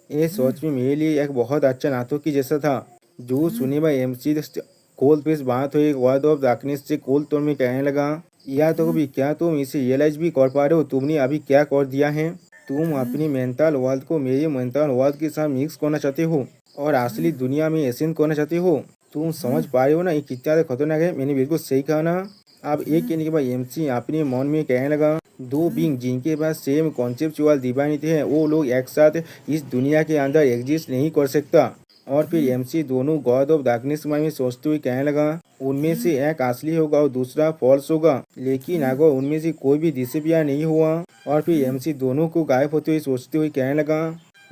ये सोच में मेरे लिए एक बहुत अच्छा नाटक की जैसा था। जो सुने भाई एमसी कोल पेश बात हुई गॉड ऑफ डार्कनेस से कोल तोड़ में कहने लगा या तो भी क्या तुम इसे रियलाइज भी कर पा रहे हो तुमने अभी क्या कर दिया है। तुम अपनी मेंटल वर्ल्ड को मेरे मेंटल वर्ल्ड के साथ मिक्स करना चाहते हो और असली दुनिया में एसेंट करना चाहते हो। तुम समझ पा रहे हो ना ये कितना खतरनाक है। मैंने बिल्कुल सही कहा ना। अब एक कहने के बाद एमसी अपने मन में कहने लगा दो बींग जिनके पास सेम कॉन्सेप्चुअल डिवाइनिटी है वो लोग एक साथ इस दुनिया के अंदर एग्जिस्ट नहीं कर सकता। और फिर एमसी दोनों गॉड ऑफ डार्कनेस के बारे में सोचते हुए कहने लगा उनमें से एक असली होगा और दूसरा फॉल्स होगा लेकिन अगर उनमें से कोई भी डिसअपियर नहीं हुआ। और फिर एमसी दोनों को गायब होते हुए सोचते हुए कहने लगा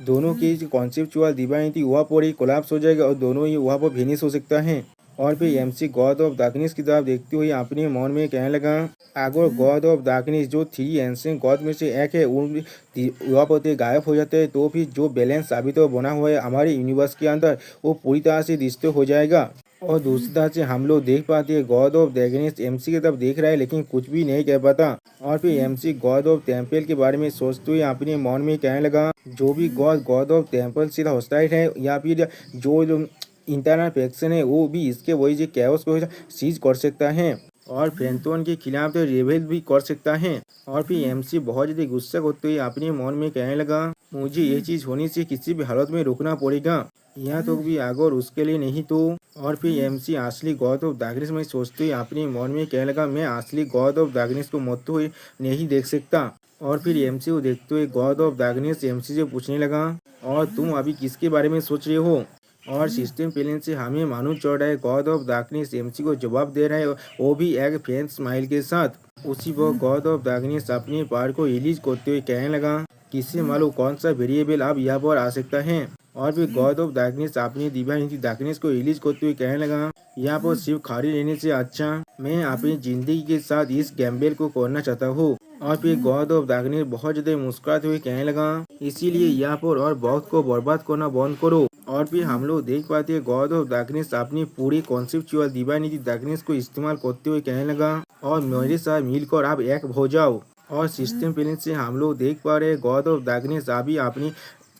दोनों की कॉन्सेप्चुअल डिवाइनिटी वहाँ पर ही कोलैप्स हो जाएगा और दोनों ही वहाँ पर फिनिश हो सकता है। और फिर एमसी गॉड ऑफ डार्कनेस की तरफ देखते हुए अपने मन में कहने लगा अगर गॉड ऑफ डार्कनेस जो 3 एंशिएंट गॉड में से एक है उन वहाँ पर गायब हो जाते हैं तो फिर जो बैलेंस साबित बना हुआ है हमारे यूनिवर्स के अंदर वो पूरी तरह से डिस्टर्ब हो जाएगा। और दूसरी तरह से हम लोग देख पाते हैं गॉड ऑफ डार्कनेस एमसी की तरफ देख रहा है लेकिन कुछ भी नहीं कह पाता। और फिर एमसी गॉड ऑफ टेम्पल के बारे में सोचते हुए अपने मन में कहने लगा जो भी गॉड ऑफ टेम्पल से हॉस्टाइल है या फिर जो इंटरनल फैक्शन है वो भी इसके वही जो कैओस को सीज कर सकता है और फेंटोन के खिलाफ तो रेबेल भी कर सकता है। और फिर एमसी बहुत ज़्यादा गुस्सा करते हुए अपने मन में कहने लगा मुझे ये चीज़ होने से किसी भी हालत में रोकना पड़ेगा यहाँ तो भी अगर उसके लिए नहीं तो। और फिर एमसी असली गॉड ऑफ डार्कनेस में सोचते हुए अपने मन में कहने लगा मैं असली गॉड ऑफ डार्कनेस को मरते हुए नहीं देख सकता। और फिर एमसी को देखते हुए गॉड ऑफ डार्कनेस एमसी से पूछने लगा और तुम अभी किसके बारे में सोच रहे हो। और सिस्टम प्लेन से हमें मालूम चल रहा है गॉड ऑफ डार्कनेस एमसी को जवाब दे रहा है वो भी एक फैन स्माइल के साथ। उसी वक्त गॉड ऑफ डार्कनेस अपने पावर को रिलीज करते हुए कहने लगा किससे मालूम कौन सा वेरिएबल अब यहाँ पर आ सकता है। और फिर गॉड ऑफ डार्कनेस अपनी डिवाइन डार्कनेस को रिलीज करते हुए कहने लगा यहाँ पर सिर्फ खाली रहने से अच्छा मैं अपनी जिंदगी के साथ इस गैम्बल को करना चाहता हूँ। और फिर गॉड ऑफ डार्कनेस बहुत ज्यादा मुस्कुराते हुए कहने लगा इसीलिए यहाँ पर और बहुत को बर्बाद करना बंद करो। और फिर हम लोग देख पाते हैं गॉड ऑफ डार्कनेस अपनी पूरी कॉन्सेप्चुअल डिवाइनिटी डार्कनेस को इस्तेमाल करते हुए कहने लगा और मेरे साथ मिलकर आप एक हो जाओ। और सिस्टम प्लेन से हम लोग देख पा रहे हैं गॉड ऑफ डार्कनेस अभी अपनी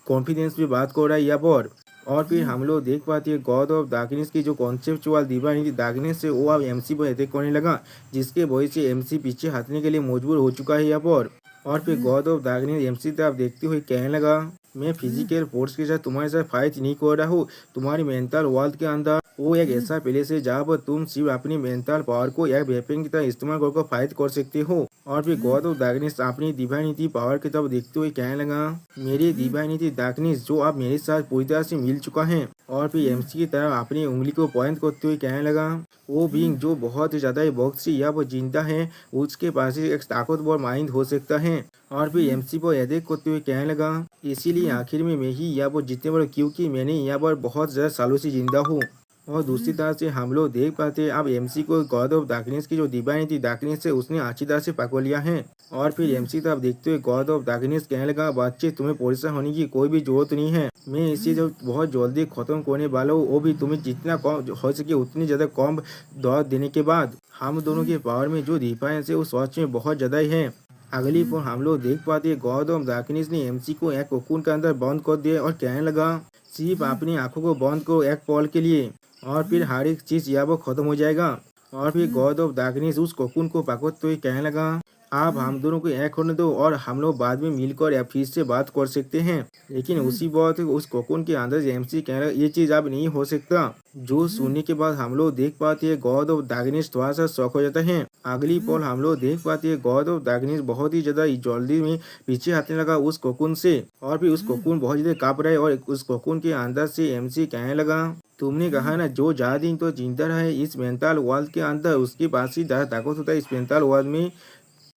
कॉन्फिडेंस पे बात कर रहा है यहाँ पर। और फिर हम लोग देख पाते हैं गॉड ऑफ डार्कनेस की जो कॉन्सेप्चुअल डिवाइनिटी डार्कनेस है वो अब एमसी पर अटैक करने लगा जिसके वजह से एमसी पीछे हटने के लिए मजबूर हो चुका है यहाँ पर। और फिर गॉड ऑफ डार्कनेस एमसी तरफ देखते हुए कहने लगा मैं फिजिकल फोर्स के साथ तुम्हारे साथ फाइट नहीं कर रहा हूँ। तुम्हारी मेंटल वर्ल्ड के अंदर वो एक ऐसा प्लेस है जहाँ पर तुम सिर्फ अपनी मेंटल पावर को एक वेपन की तरह इस्तेमाल करके फाइट कर सकते हो। और फिर गॉड ऑफ डार्कनेस अपनी डिवाइनिटी पावर की तरफ देखते हुए कहने लगा, मेरी डिवाइनिटी डार्कनेस जो अब मेरे साथ पूरी तरह से मिल चुका है। और फिर एमसी की तरफ अपनी उंगली को पॉइंट करते हुए कहने लगा, वो बीइंग जो बहुत ही ज्यादा वक्त से या वो जिंदा है, उसके पास ही एक ताकतवर माइंड हो सकता है। और फिर एमसी को याद करते हुए कहने लगा, इसीलिए आखिर में मैं ही यहाँ पर जीतने वाला, क्योंकि मैंने यहाँ पर बहुत ज्यादा सालों से जिंदा हूँ। और दूसरी तरह से हम लोग देख पाते हैं अब एमसी को गॉड ऑफ डार्कनेस की जो डिवाइनिटी डार्कनेस है उसने अच्छी तरह से पकड़ लिया है। और फिर एमसी तरफ देखते हुए गॉड ऑफ डार्कनेस कहने लगा, बच्चे तुम्हें परेशान होने की कोई भी जरूरत नहीं है, मैं इसे जो बहुत जल्दी खत्म करने वाला हूँ, वो भी तुम्हें जितना कम हो सके उतनी ज्यादा कम दौड़ देने के बाद। हम दोनों के पावर में जो डिफरेंस है वो सच में बहुत ज्यादा ही है। अगली पर हम लोग देख पाते हैं गॉड ऑफ डार्कनेस ने एमसी को एक कोकून के अंदर बंद कर दिया और कहने लगा, सिर्फ अपनी आंखों को बंद करो एक पल के लिए, और फिर हर एक चीज यहाँ पर खत्म हो जाएगा। और फिर गॉड ऑफ डार्कनेस उस कोकून को पकड़ते हुए कहने लगा, आप हम दोनों को एक होने दो और हम लोग बाद में मिलकर या फिर से बात कर सकते हैं। लेकिन उसी बात उस कोकून के अंदर एमसी कह रहा, ये चीज अब नहीं हो सकता। जो सुनने के बाद हम लोग देख पाते हैं गॉड ऑफ डार्कनेस थोड़ा सा शॉक हो जाता है। अगली पल हम लोग देख पाते हैं गॉड ऑफ डार्कनेस बहुत ही ज्यादा जल्दी में पीछे हटने लगा उस कोकून से। और फिर उस कोकून बहुत ज्यादा कांप रहा है और उस कोकून के अंदर से एमसी कहने लगा, तुमने कहा ना जो ज्यादा दिन तो जिंदा रहे इस मेंटल वर्ल्ड के अंदर उसके पास ही ज्यादा ताकत होता है इस मेंटल वर्ल्ड में,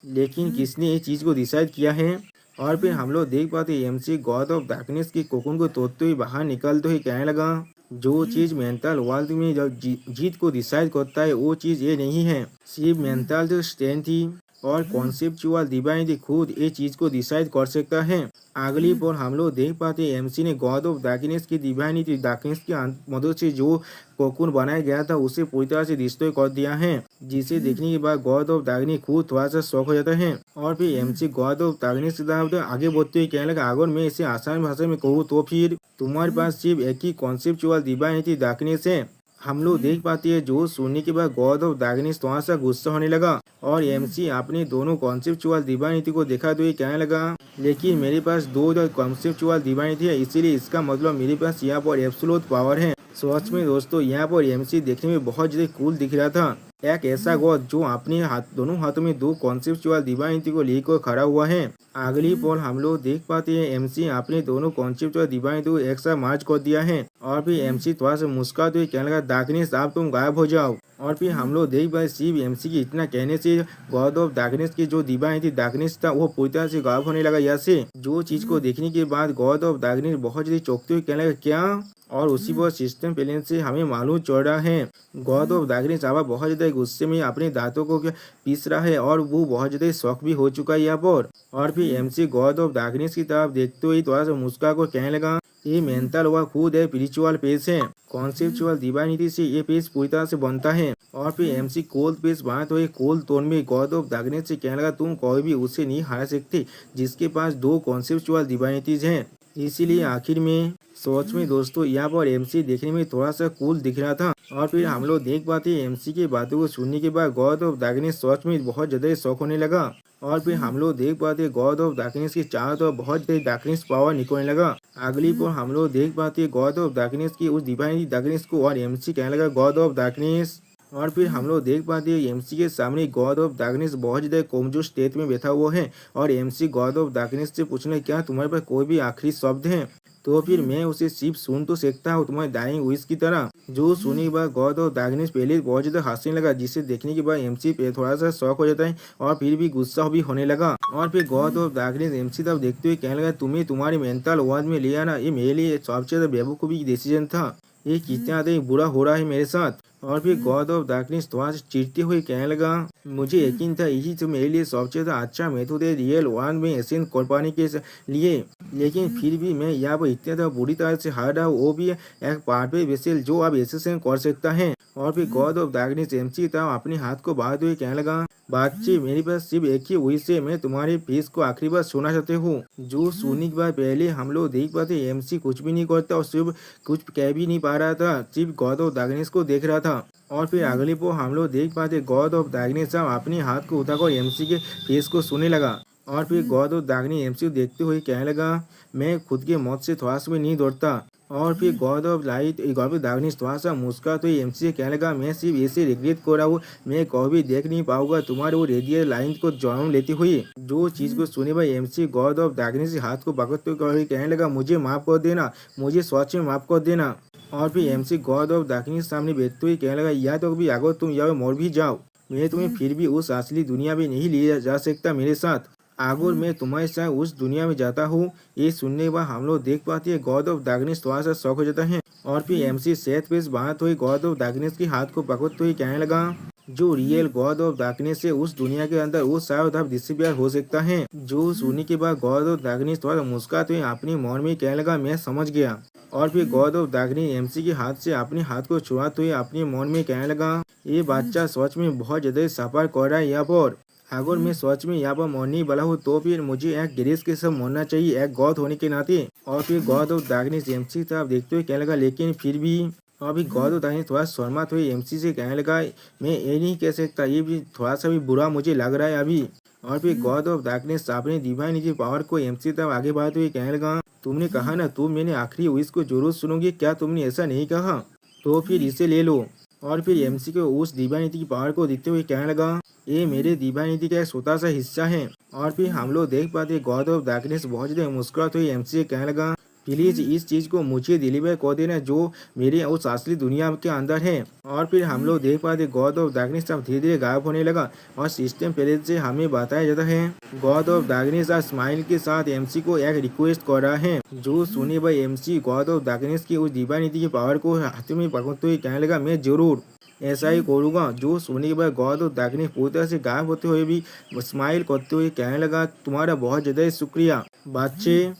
लेकिन किसने ये चीज को डिसाइड किया है। और फिर हम लोग देख पाते एमसी गॉड ऑफ डार्कनेस की कोकून को तोड़ते हुए बाहर निकलते हुए कहने लगा, जो चीज मेंटल वर्ल्ड में जब जीत को डिसाइड करता है वो चीज ये नहीं है, सिर्फ मेंटल जो स्ट्रेंथ थी और कॉन्सेप्चुअल डिवाइनिटी खुद ये चीज को डिसाइड कर सकता है। अगली पर हम लोग देख पाते हैं एमसी ने गॉड ऑफ डार्कनेस की डिवाइनिटी डार्कनेस की मदद से जो कोकून बनाया गया था उसे पूरी तरह से डिस्ट्रॉय कर दिया है, जिसे देखने के बाद गॉड ऑफ डार्कनेस खुद थोड़ा सा शौक हो जाता है। और फिर एमसी गॉड ऑफ डार्कनेस की तरफ आगे बढ़ते हुए कहने लगा, अगर मैं इसे आसान भाषा में कहूँ तो फिर तुम्हारे पास सिर्फ एक ही कॉन्सेप्चुअल डिवाइनिटी डार्कनेस है। हम लोग देख पाते हैं जो सुनने के बाद गॉड ऑफ डार्कनेस थोड़ा सा गुस्सा होने लगा और एमसी अपने दोनों कॉन्सेप्चुअल डिवाइनिटी को देखा तो कहने लगा, लेकिन मेरे पास दो कॉन्सेप्चुअल डिवाइनिटी है, इसीलिए इसका मतलब मेरे पास यहाँ पर एब्सोल्यूट पावर है। सच में दोस्तों यहाँ पर एमसी देखने में बहुत ज्यादा कूल दिख रहा था, एक ऐसा गॉड जो अपने दोनों हाथों में दो कॉन्सेप्चुअल डिवाइनिटी को लेकर खड़ा हुआ है। अगली पल हम लोग देख पाते हैं एमसी अपने दोनों कॉन्सेप्चुअल डिवाइनिटी को एक साथ मार्च कर दिया है। और फिर एमसी थोड़ा सा मुस्कुराते हुए कहने लगा, डार्कनेस आप तुम गायब हो जाओ। और फिर हम लोग देख पाए सिर्फ एमसी की इतना कहने से गॉड ऑफ डार्कनेस की जो डिवाइनिटी डार्कनेस था वो पूरी तरह से गायब होने लगा। यहाँ से जो चीज को देखने के बाद गॉड ऑफ डार्कनेस बहुत ज्यादा चौंकते हुए कहने लगा, क्या? और उसी पर सिस्टम प्लेन से हमें मालूम चल रहा है गॉड ऑफ डार्कनेस अब बहुत ज्यादा गुस्से में अपने दांतों को पीस रहा है और वो बहुत ज्यादा शौक भी हो चुका है यहाँ पर। और फिर एमसी गॉड ऑफ डार्कनेस की तरफ देखते हुए थोड़ा सा मुस्कुरा कर कहने लगा, ये मेंटल हुआ खुद है स्पिरिचुअल पेज है, कॉन्सेप्चुअल डिवाइनिटी से ये पेज पूरी तरह से बनता है। और फिर एमसी कोल्ड पेज बनाते हुए कोल्ड टोन में गॉड ऑफ डार्कनेस से कहने लगा, तुम कोई भी उसे नहीं हरा सकते जिसके पास दो कॉन्सेप्चुअल डिवाइनिटीज हैं। इसीलिए आखिर में सोच में दोस्तों यहाँ पर एमसी देखने में थोड़ा सा कूल दिख रहा था। और फिर हम लोग देख पाते हैं एमसी की बातों को सुनने के बाद गॉड ऑफ डार्कनेस सच में बहुत ज्यादा शौक होने लगा। और फिर हम लोग देख पाते हैं गॉड ऑफ डार्कनेस की चारों तरफ बहुत ज्यादा डार्कनेस पावर निकलने लगा। अगली पर हम लोग देख पाते हैं गॉड ऑफ डार्कनेस की उस डिवाइन डार्कनेस को और एमसी कहने लगा, गॉड ऑफ डार्कनेस। और फिर हम लोग देख पाते हैं एमसी के सामने गॉड ऑफ डार्कनेस बहुत ज्यादा कमजोर स्टेट में बैठा हुआ है और एमसी गॉड ऑफ डार्कनेस से पूछने, क्या तुम्हारे पास कोई भी आखिरी शब्द है? तो फिर मैं उसे सिर्फ सुन तो सकता हूँ तुम्हारे डाइंग विश की तरह। जो सुनने के बाद गॉड ऑफ डार्कनेस पहले बहुत ज्यादा हंसने लगा, जिसे देखने के बाद एमसी पे थोड़ा सा शौक हो जाता है और फिर भी गुस्सा भी होने लगा। और फिर गॉड ऑफ डार्कनेस एमसी तब देखते हुए कहने लगा, तुम्हें तुम्हारे मेंटल वर्ल्ड में ले आना ये मेरे लिए सबसे ज्यादा बेवकूफी डिसीजन था, ये कितना ज्यादा बुरा हो रहा है मेरे साथ। और फिर गॉड ऑफ डार्कनेस थोड़ा सा चिढ़ते हुए कहने लगा, मुझे यकीन था यही तो मेरे लिए सबसे ज्यादा अच्छा मेथड है रियल वर्ल्ड में एसेंस कर पाने के लिए, लेकिन फिर भी मैं यहाँ पर इतना ज्यादा बुरी तरह से हार रहा हूँ, वो भी एक पार्टवे वेसल जो अब एसेसन कर सकता है। और फिर गॉड ऑफ डार्कनेस एमसी था अपने हाथ को बढ़ाते हुए कहने लगा, बच्चे मेरे पास सिर्फ एक ही विश है, मैं तुम्हारे फेस को आखिरी बार सुना चाहते हूँ। जो सुनने के बाद पहले हम लोग देख पाते एमसी कुछ भी नहीं करता और सिर्फ कुछ कह भी नहीं पा रहा था, सिर्फ गॉड ऑफ डार्कनेस को देख रहा था। और फिर अगले को हम लोग देख पाते गॉड ऑफ डार्कनेस अपने हाथ को उठाकर एमसी के फेस को सुनने लगा। और फिर गौरव दागनी एमसी को देखते हुए कहने लगा, मैं खुद के मौत से थोड़ा सा भी नहीं डरता। और फिर गौरव दागनी थोड़ा सा मुस्कुराते हुए एमसी से कहने लगा, मैं सिर्फ ऐसे रिग्रेट कर रहा हूँ, मैं कभी देख नहीं पाऊंगा तुम्हारे वो रेडियल लाइन को जन्म लेती हुई। जो चीज को सुने भाई एमसी गौरव दागनी से हाथ को पकड़ते हुए कहने लगा, मुझे माफ कर देना, मुझे सच में माफ कर देना। और फिर एमसी गौरव दागनी के सामने बैठते हुए कहने लगा, या तो कभी अगर तुम यहाँ मर भी जाओ, मैं तुम्हें फिर भी उस असली दुनिया में नहीं लिया जा सकता मेरे साथ। अगर मैं तुम्हारे साथ उस दुनिया में जाता हूँ। ये सुनने के बाद हम लोग देख पाते हैं गौरव दागनेश थोड़ा सा शौक हो जाता है। और फिर एमसी सेहत पे बात हुई गौरव दागनेश के हाथ को पकड़ते हुए कहने लगा, जो रियल गौरव दागनेश है उस दुनिया के अंदर वो शायद अब डिसअपियर हो सकता है। जो सुनने के बाद गौरव दागनेश थोड़ा मुस्कुराते हुए अपने मन में कहने लगा, मैं समझ गया। और फिर गौरव दागनी एमसी के हाथ से अपने हाथ को छुड़ाते हुए अपने मन में कहने लगा, ये बच्चा सच में बहुत ज्यादा सफर कर रहा है यहाँ पर। अगर मैं सच में यहाँ पर मरने वाला हूँ तो फिर मुझे एक गिरीश के सब मरना चाहिए, एक गौद होने के नाते। और फिर गौरव दागनी एमसी तरफ देखते हुए कहने लगा, लेकिन फिर भी अभी गौरव दागनी थोड़ा शर्माते हुए एमसी से कहने लगा, मैं ये नहीं कह सकता, ये भी थोड़ा सा भी बुरा मुझे लग रहा है अभी। और फिर गौरव दागनी अपने डिवाइनिटी पावर को एमसी तरफ आगे बढ़ाते हुए कहने लगा, तुमने कहा ना तुम मैंने आखिरी विश को जरूर सुनोगे, क्या तुमने ऐसा नहीं कहा? तो फिर इसे ले लो। और फिर एमसी को उस दिव्यानीति की पावर को देखते हुए कहने लगा, ये मेरे दिव्यानीति का एक छोटा सा हिस्सा है। और फिर हम लोग देख पाते गौरव दागनेश बहुत ज्यादा मुस्कुराते हुए एमसी से कहने लगा, प्लीज इस चीज को मुझे डिलीवर कर देना जो मेरे उस असली दुनिया के अंदर है। और फिर हम लोग देख पाते गौरव दागनेश अब धीरे धीरे गायब होने लगा। और सिस्टम पहले से हमें बताया जाता है गौरव दागनेश स्माइल के साथ एमसी को एक रिक्वेस्ट कर रहा है। जो सुने भाई एमसी गौरव दागनेश की उस दिव्यानीति की पावर को हाथ में पकड़ते हुए कहने लगा, मैं जरूर ऐसा ही करूँगा। जो सुनने के बाद गौरव दागनेश पूरी तरह से गायब होते हुए भी स्माइल करते हुए कहने लगा, तुम्हारा बहुत ज्यादा शुक्रिया बच्चे।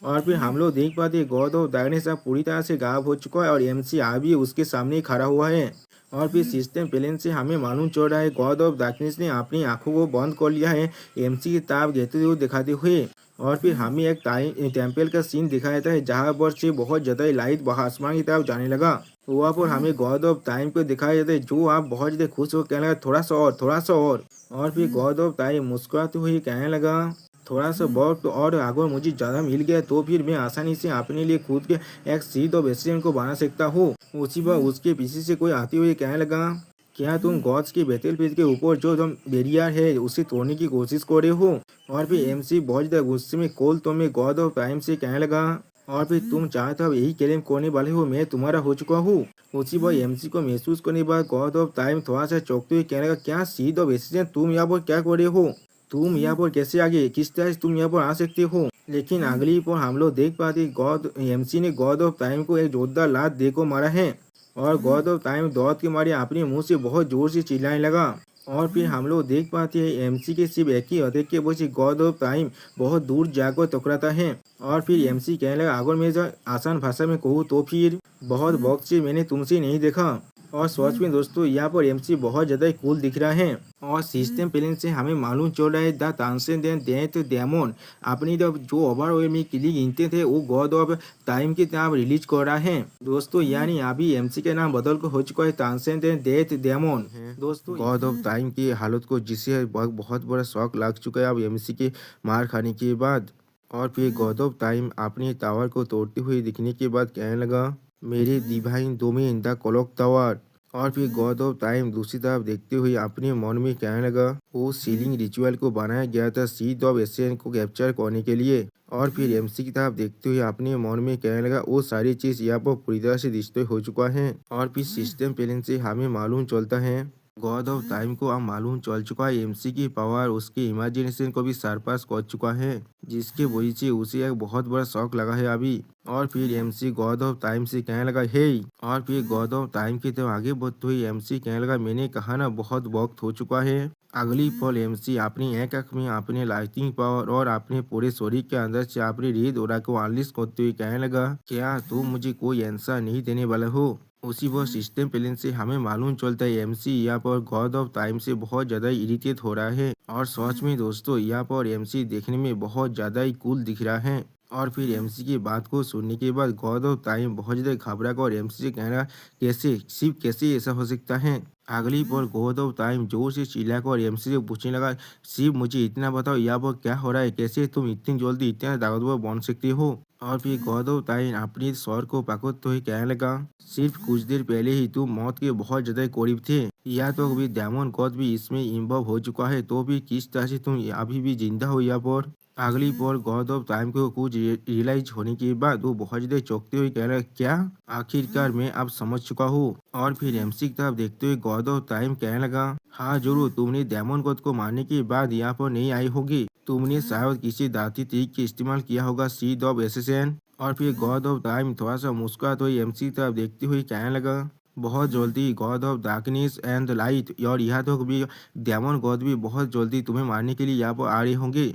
और फिर हम लोग देख पाते गौरव दागनेश अब पूरी तरह से गायब हो चुका है और एमसी अभी उसके सामने खड़ा हुआ है। और फिर सिस्टम प्लेन से हमें मालूम चल रहा है गौरव दागनेश ने अपनी आंखों को बंद कर लिया है एमसी की ताप देते हुए दिखाते हुए। और फिर हमें एक टेम्पल का सीन दिखाया जाता है जहाँ पर से बहुत ज्यादा लाइट आसमान की तरफ जाने लगा। वहाँ पर हमें गौरव टाइम को दिखाया जाता है जो आप बहुत ज्यादा खुश हो कहने लगा, थोड़ा सा और थोड़ा सा और फिर गौरव टाइम मुस्कुराते हुए कहने लगा, थोड़ा सा बहुत और अगर मुझे ज़्यादा मिल गया तो फिर मैं आसानी से अपने लिए खुद के एक सीध और बेस्टियन को बना सकता हूँ। उसी बार उसके पीछे से कोई आते हुए कहने लगा, क्या तुम गॉड्स के बैटलफील्ड के ऊपर जो तुम बैरियर है उसे तोड़ने की कोशिश कर रहे हो? और फिर एमसी बहुत ज़्यादा गुस्से में कॉल तो मैं गॉड ऑफ टाइम से कहने लगा, और फिर तुम चाहते हो यही क्लेम करने वाले हो मैं तुम्हारा हो चुका हूँ। उसी बार एमसी को महसूस करने के बाद गॉड ऑफ टाइम थोड़ा सा चौंकते हुए कहने लगा, क्या सीध और बेस्टियन तुम यहाँ पर क्या कर रहे हो? तुम यहाँ पर कैसे आ गए? किस तरह से तुम यहाँ पर आ सकते हो? लेकिन अगली पर हम लोग देख पाते गॉड एमसी ने गॉड ऑफ टाइम को एक जोरदार लात देकर मारा है और गॉड ऑफ टाइम दौड़ के मारे अपने मुंह से बहुत जोर से चिल्लाने लगा। और फिर हम लोग देख पाते हैं एमसी के सिर्फ एक ही अटैक के वजह से गॉड ऑफ टाइम बहुत दूर जाकर टकराता है। और फिर एमसी कहने लगा, अगर मैं जो आसान भाषा में कहूँ तो फिर बहुत वक्त से मैंने तुमसे नहीं देखा। और सच में दोस्तों यहाँ पर एमसी बहुत ज्यादा कूल दिख रहा है। और सिस्टम प्लेन से हमें मालूम चल रहा है द ट्रांसेंडेंट डेथ डेमन अपनी जो ओवरऑल में क्लिक इंटेंट थे वो गॉड ऑफ टाइम की तरफ रिलीज कर रहा है दोस्तों। यानी अभी एमसी का नाम बदल कर हो चुका है ट्रांसेंडेंट डेथ डेमन। दोस्तों गॉड ऑफ टाइम की हालत को जिसे बहुत बड़ा शौक लग चुका है अब एमसी के मार खाने के बाद। और फिर गॉड ऑफ टाइम अपने टावर को तोड़ते हुए दिखने के बाद कहने लगा, मेरे divine domain the clock tower. और फिर गॉड ऑफ टाइम दूसरी तरफ देखते हुए अपने मन में कहने लगा, वो सीलिंग रिचुअल को बनाया गया था सीड ऑफ एशियन को कैप्चर करने के लिए। और फिर एमसी की तरफ देखते हुए अपने मन में कहने लगा, वो सारी चीज यहाँ पर पूरी तरह से डिस्ट्रॉय हो चुका है। और फिर सिस्टम प्लेन से हमें मालूम चलता है गॉड ऑफ टाइम को अब मालूम चल चुका है एमसी की पावर उसके इमेजिनेशन को भी सरपास कर चुका है जिसके वजह से उसे एक बहुत बड़ा शौक लगा है अभी। और फिर एमसी गॉड ऑफ टाइम से कहने लगा, हे। और फिर गॉड ऑफ टाइम की तरफ आगे बढ़ते हुए एमसी कहने लगा, मैंने कहा ना बहुत वक्त हो चुका है। अगली पल एमसी अपनी एक आंख में अपने लाइटिंग पावर और अपने पूरे शरीर के अंदर से अपनी रेड ओरा को अनलिश करते हुए कहने लगा, क्या तुम मुझे कोई आंसर नहीं देने वाला हो? उसी वह सिस्टम प्लेन से हमें मालूम चलता है एमसी यहाँ पर गॉड ऑफ टाइम से बहुत ज्यादा इरिटेट हो रहा है। और सच में दोस्तों यहाँ पर एमसी देखने में बहुत ज्यादा ही कूल दिख रहा है। और फिर एमसी की बात को सुनने के बाद गौरव टाइम बहुत ज़्यादा घबरा कर और एमसी से कहना, कैसे शिव कैसे ऐसा हो सकता है। अगली पल गौरव टाइम जोर से चिल्लाकर एमसी से पूछने लगा, शिव मुझे इतना बताओ यहाँ पर क्या हो रहा है, कैसे तुम इतनी जल्दी इतना ताकतवर बन सकते हो। और फिर गौरव टाइम अपनी स्वर को पकड़ते हुए कहने लगा, सिर्फ कुछ देर पहले ही तुम मौत के बहुत ज्यादा करीब थे। या तो अभी डायमंड गॉड भी इसमें इन्वॉल्व हो चुका है, तो भी किस तरह से तुम अभी भी जिंदा हो यहाँ पर। अगली पल गॉड ऑफ टाइम को कुछ रियलाइज होने के बाद वो बहुत ज्यादा चौंकते हुए कह रहा, क्या आखिरकार मैं अब समझ चुका हूँ। और फिर एमसी की तरफ देखते हुए गॉड ऑफ टाइम कहने लगा, हाँ जरूर, तुमने डायमंड गॉड को मारने के बाद यहाँ पर नहीं आई होगी, तुमने शायद किसी दाती ट्रिक के इस्तेमाल किया होगा, सीड ऑफ एसेसिन। और फिर गॉड ऑफ टाइम थोड़ा सा मुस्कुराते हुए एमसी की तरफ देखते हुए कहने लगा, बहुत जल्दी God of darkness and light और यहाँ तक भी डायमंड गॉड भी बहुत जल्दी तुम्हें मारने के लिए यहाँ पर आ रहे होंगे।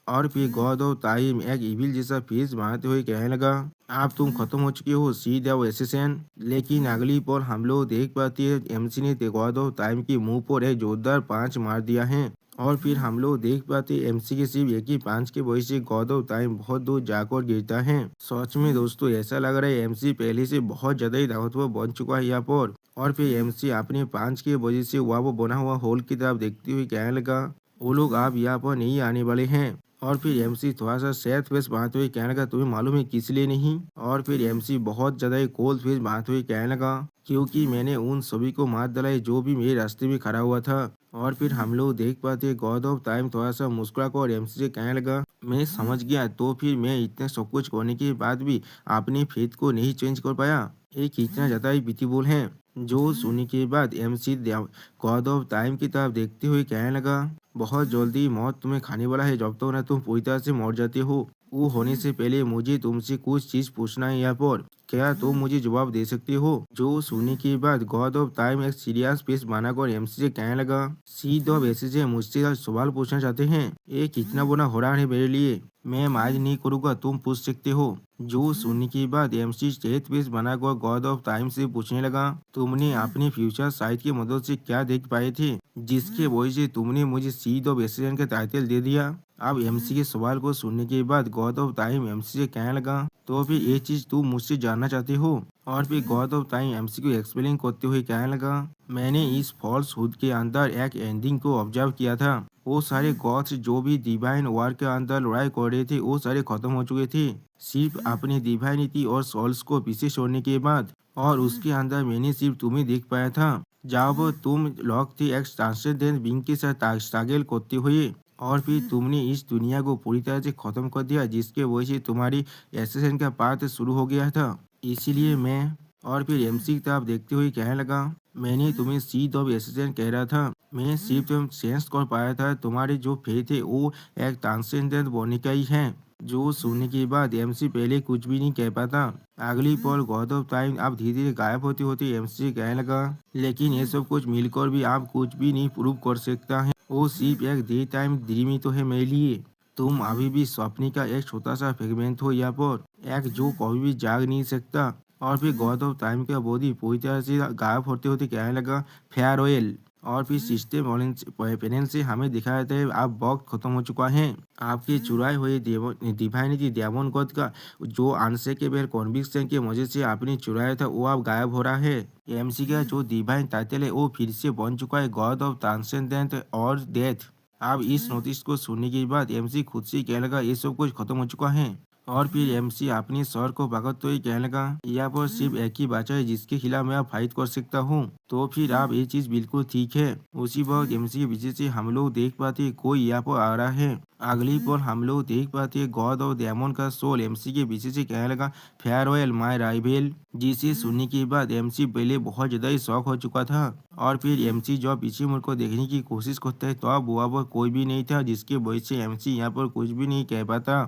और फिर गॉड ऑफ टाइम एक इविल जैसा फेस बनाते हुए कहने लगा, आप तुम खत्म हो चुके हो सीड ऑफ एसेसिन। लेकिन अगली पल हम लोग देख पाते हैं एमसी ने गॉड ऑफ टाइम के मुंह पर एक जोरदार पांच मार दिया है। और फिर हम लोग देख पाते एमसी के सिर्फ एक ही पांच के वजह से गॉड ऑफ टाइम बहुत दूर जाकर गिरता है। सच में दोस्तों ऐसा लग रहा है एमसी पहले से बहुत ज्यादा ही ताकतवर बन चुका है यहाँ पर। और फिर एमसी अपने पांच के वजह से वहाँ वो बना हुआ होल की तरफ देखते हुए कहने लगा, वो लोग आप यहाँ पर नहीं आने वाले हैं। और फिर एमसी थोड़ा सा सैड फेस बनाते हुए कहने लगा, तुम्हें मालूम है किस लिए नहीं। और फिर एमसी बहुत ज्यादा कोल्ड फेस बनाते हुए कहने लगा, क्योंकि मैंने उन सभी को मार डाला है जो भी मेरे रास्ते में खड़ा हुआ था। और फिर हम लोग देख पाते गॉड ऑफ टाइम थोड़ा सा मुस्कुरा कर एमसी से कहने लगा, मैं समझ गया, तो फिर मैं इतने सब कुछ करने के बाद भी अपने फेथ को नहीं चेंज कर पाया, ये कितना ज्यादा ही ब्यूटीफुल है। जो सुनने के बाद एमसी गॉड ऑफ टाइम की तरफ देखते हुए कहने लगा, बहुत जल्दी मौत तुम्हें खाने वाला है, जब तक ना तुम पूरी तरह से मर जाते हो। वो होने से पहले मुझे तुमसे कुछ चीज पूछना है यहाँ पर, क्या तुम मुझे जवाब दे सकते हो। जो सुनने के बाद गॉड ऑफ टाइम एक सीरियस फेस बनाकर एमसी से कहने लगा, सीध ऑफ एसेज मुझसे सवाल पूछना चाहते हैं, ये कितना बड़ा होरान है मेरे लिए, मैं आज नहीं करूँगा, तुम पूछ सकते हो। जो सुनने के बाद एमसी स्टेट फेस बनाकर गॉड ऑफ टाइम से पूछने लगा, तुमने अपने फ्यूचर साइट की मदद से क्या देख पाए थे जिसके वजह से तुमने मुझे सीड ऑफ एसेसिन का टाइटल दे दिया। अब एमसी के सवाल को सुनने के बाद गॉड ऑफ टाइम एमसी से कहने लगा, तो फिर ये चीज तुम मुझसे जानना चाहते हो। और फिर गॉड ऑफ टाइम एमसी को एक्सप्लेन करते हुए कहने लगा, मैंने इस फॉल्स हुड के अंदर एक एंडिंग को ऑब्जर्व किया था, वो सारे गॉड्स जो भी डिवाइन वॉर के अंदर लड़ाई कर रहे थे वो सारे खत्म हो चुके थे, सिर्फ अपनी डिवाइनिटी और सोल्स को पीछे छोड़ने के बाद। और उसके अंदर मैंने सिर्फ तुम्हें देख पाया था जब तुम लॉक थे एक ट्रांसजेंडेंट बीइंग के साथ स्ट्रगल करते हुए, और फिर तुमने इस दुनिया को पूरी तरह से खत्म कर दिया जिसके वजह से तुम्हारी एसेसिन का पार्ट शुरू हो गया था, इसीलिए मैं। और फिर एमसी की तरफ देखते हुए कहने लगा, मैंने तुम्हें सीड ऑफ एसेसिन कह रहा था, मैं सिर्फ तुम सेंस कर पाया था तुम्हारे जो फेथ है वो एक ट्रांसजेंडेंट बनने का ही है। जो सुनने के बाद एमसी पहले कुछ भी नहीं कह पाता। अगली पल गॉड ऑफ टाइम अब धीरे धीरे गायब होते होते एमसी कहने लगा, लेकिन ये सब कुछ मिलकर भी आप कुछ भी नहीं प्रूव कर सकता है, वो सिर्फ एक डे टाइम ड्रीम ही तो है मेरे लिए, तुम अभी भी स्वप्न का एक छोटा सा फ्रेगमेंट हो यहाँ पर, एक जो कभी भी जाग नहीं सकता। और फिर गॉड ऑफ टाइम का बॉडी पूरी तरह से गायब होते होते कहने लगा, फेयरवेल। और फिर सिस्टम पेरेंट से हमें दिखाया जाता है अब वक्त खत्म हो चुका है, आपके चुराए हुए डिवाइनिटी डेमन गॉड का जो अनशेकेबल कॉन्विक्शन के वजह से आपने चुराया था वो अब गायब हो रहा है। एमसी का जो डिवाइन टाइटल है वो फिर से बन चुका है गॉड ऑफ ट्रांसेंडेंट और डेथ। अब इस नोटिस को सुनने के बाद एमसी खुद से कहने लगा, ये सब कुछ खत्म हो चुका है। और फिर एमसी अपनी सर को पकड़ते हुए कहने लगा, यहाँ पर सिर्फ एक ही बच्चा है जिसके खिलाफ मैं अब फाइट कर सकता हूँ, तो फिर आप ये चीज बिल्कुल ठीक है। उसी वक्त एमसी के पीछे से हम लोग देख पाते कोई यहाँ पर आ रहा है। अगली पल हम लोग देख पाते गॉड ऑफ डेमन का सोल एमसी के पीछे से कहने लगा, फेयरवेल माय राइवल। जिसे सुनने के बाद एमसी पहले बहुत ज्यादा ही शौक हो चुका था। और फिर एमसी जब पीछे मुड़ को देखने की कोशिश करता है तो अब वहाँ पर कोई भी नहीं था जिसके वजह से एमसी यहाँ पर कुछ भी नहीं कह पाता।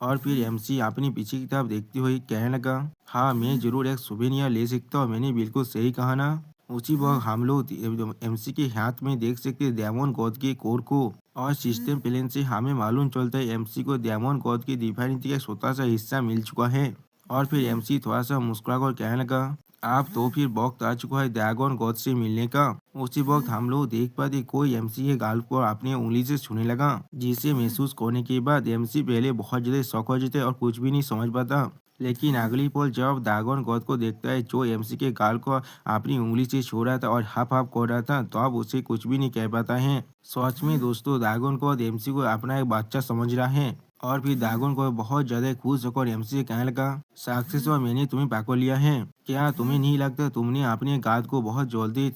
और फिर एमसी अपनी पीछे की तरफ देखते हुए कहने लगा, हाँ मैं जरूर एक सुवेनियर ले सकता हूँ, मैंने बिल्कुल सही कहा ना। उसी वक्त हम लोग एमसी के हाथ में देख सकते डेमन गॉड के कोर को, और सिस्टम प्लेन से हमें मालूम चलता है एमसी को डेमन गॉड की डिवाइनिटी का छोटा सा हिस्सा मिल चुका है। और फिर एमसी थोड़ा सा मुस्कुरा कर कहने लगा, अब तो फिर वक्त आ चुका है ड्रैगन गॉड से मिलने का। उसी वक्त हम लोग देख पाते कोई एमसी के गाल को अपनी उंगली से छूने लगा, जिसे महसूस करने के बाद एमसी पहले बहुत ज्यादा शौक हो जाते और कुछ भी नहीं समझ पाता। लेकिन अगली पल जब ड्रैगन गॉड को देखता है जो एमसी के गाल को अपनी उंगली से छू रहा था और हाफ हाफ कर रहा था, तो अब उसे कुछ भी नहीं कह पाता है। सच में दोस्तों, ड्रैगन गॉड एमसी को अपना एक बच्चा समझ रहा है। और फिर ड्रैगन को बहुत ज्यादा खुश होकर एमसी से कहने लगा, सक्सेस और मैंने तुम्हें पकड़ लिया है। क्या तुम्हें नहीं लगता तुमने अपने गार्ड को बहुत जल्दी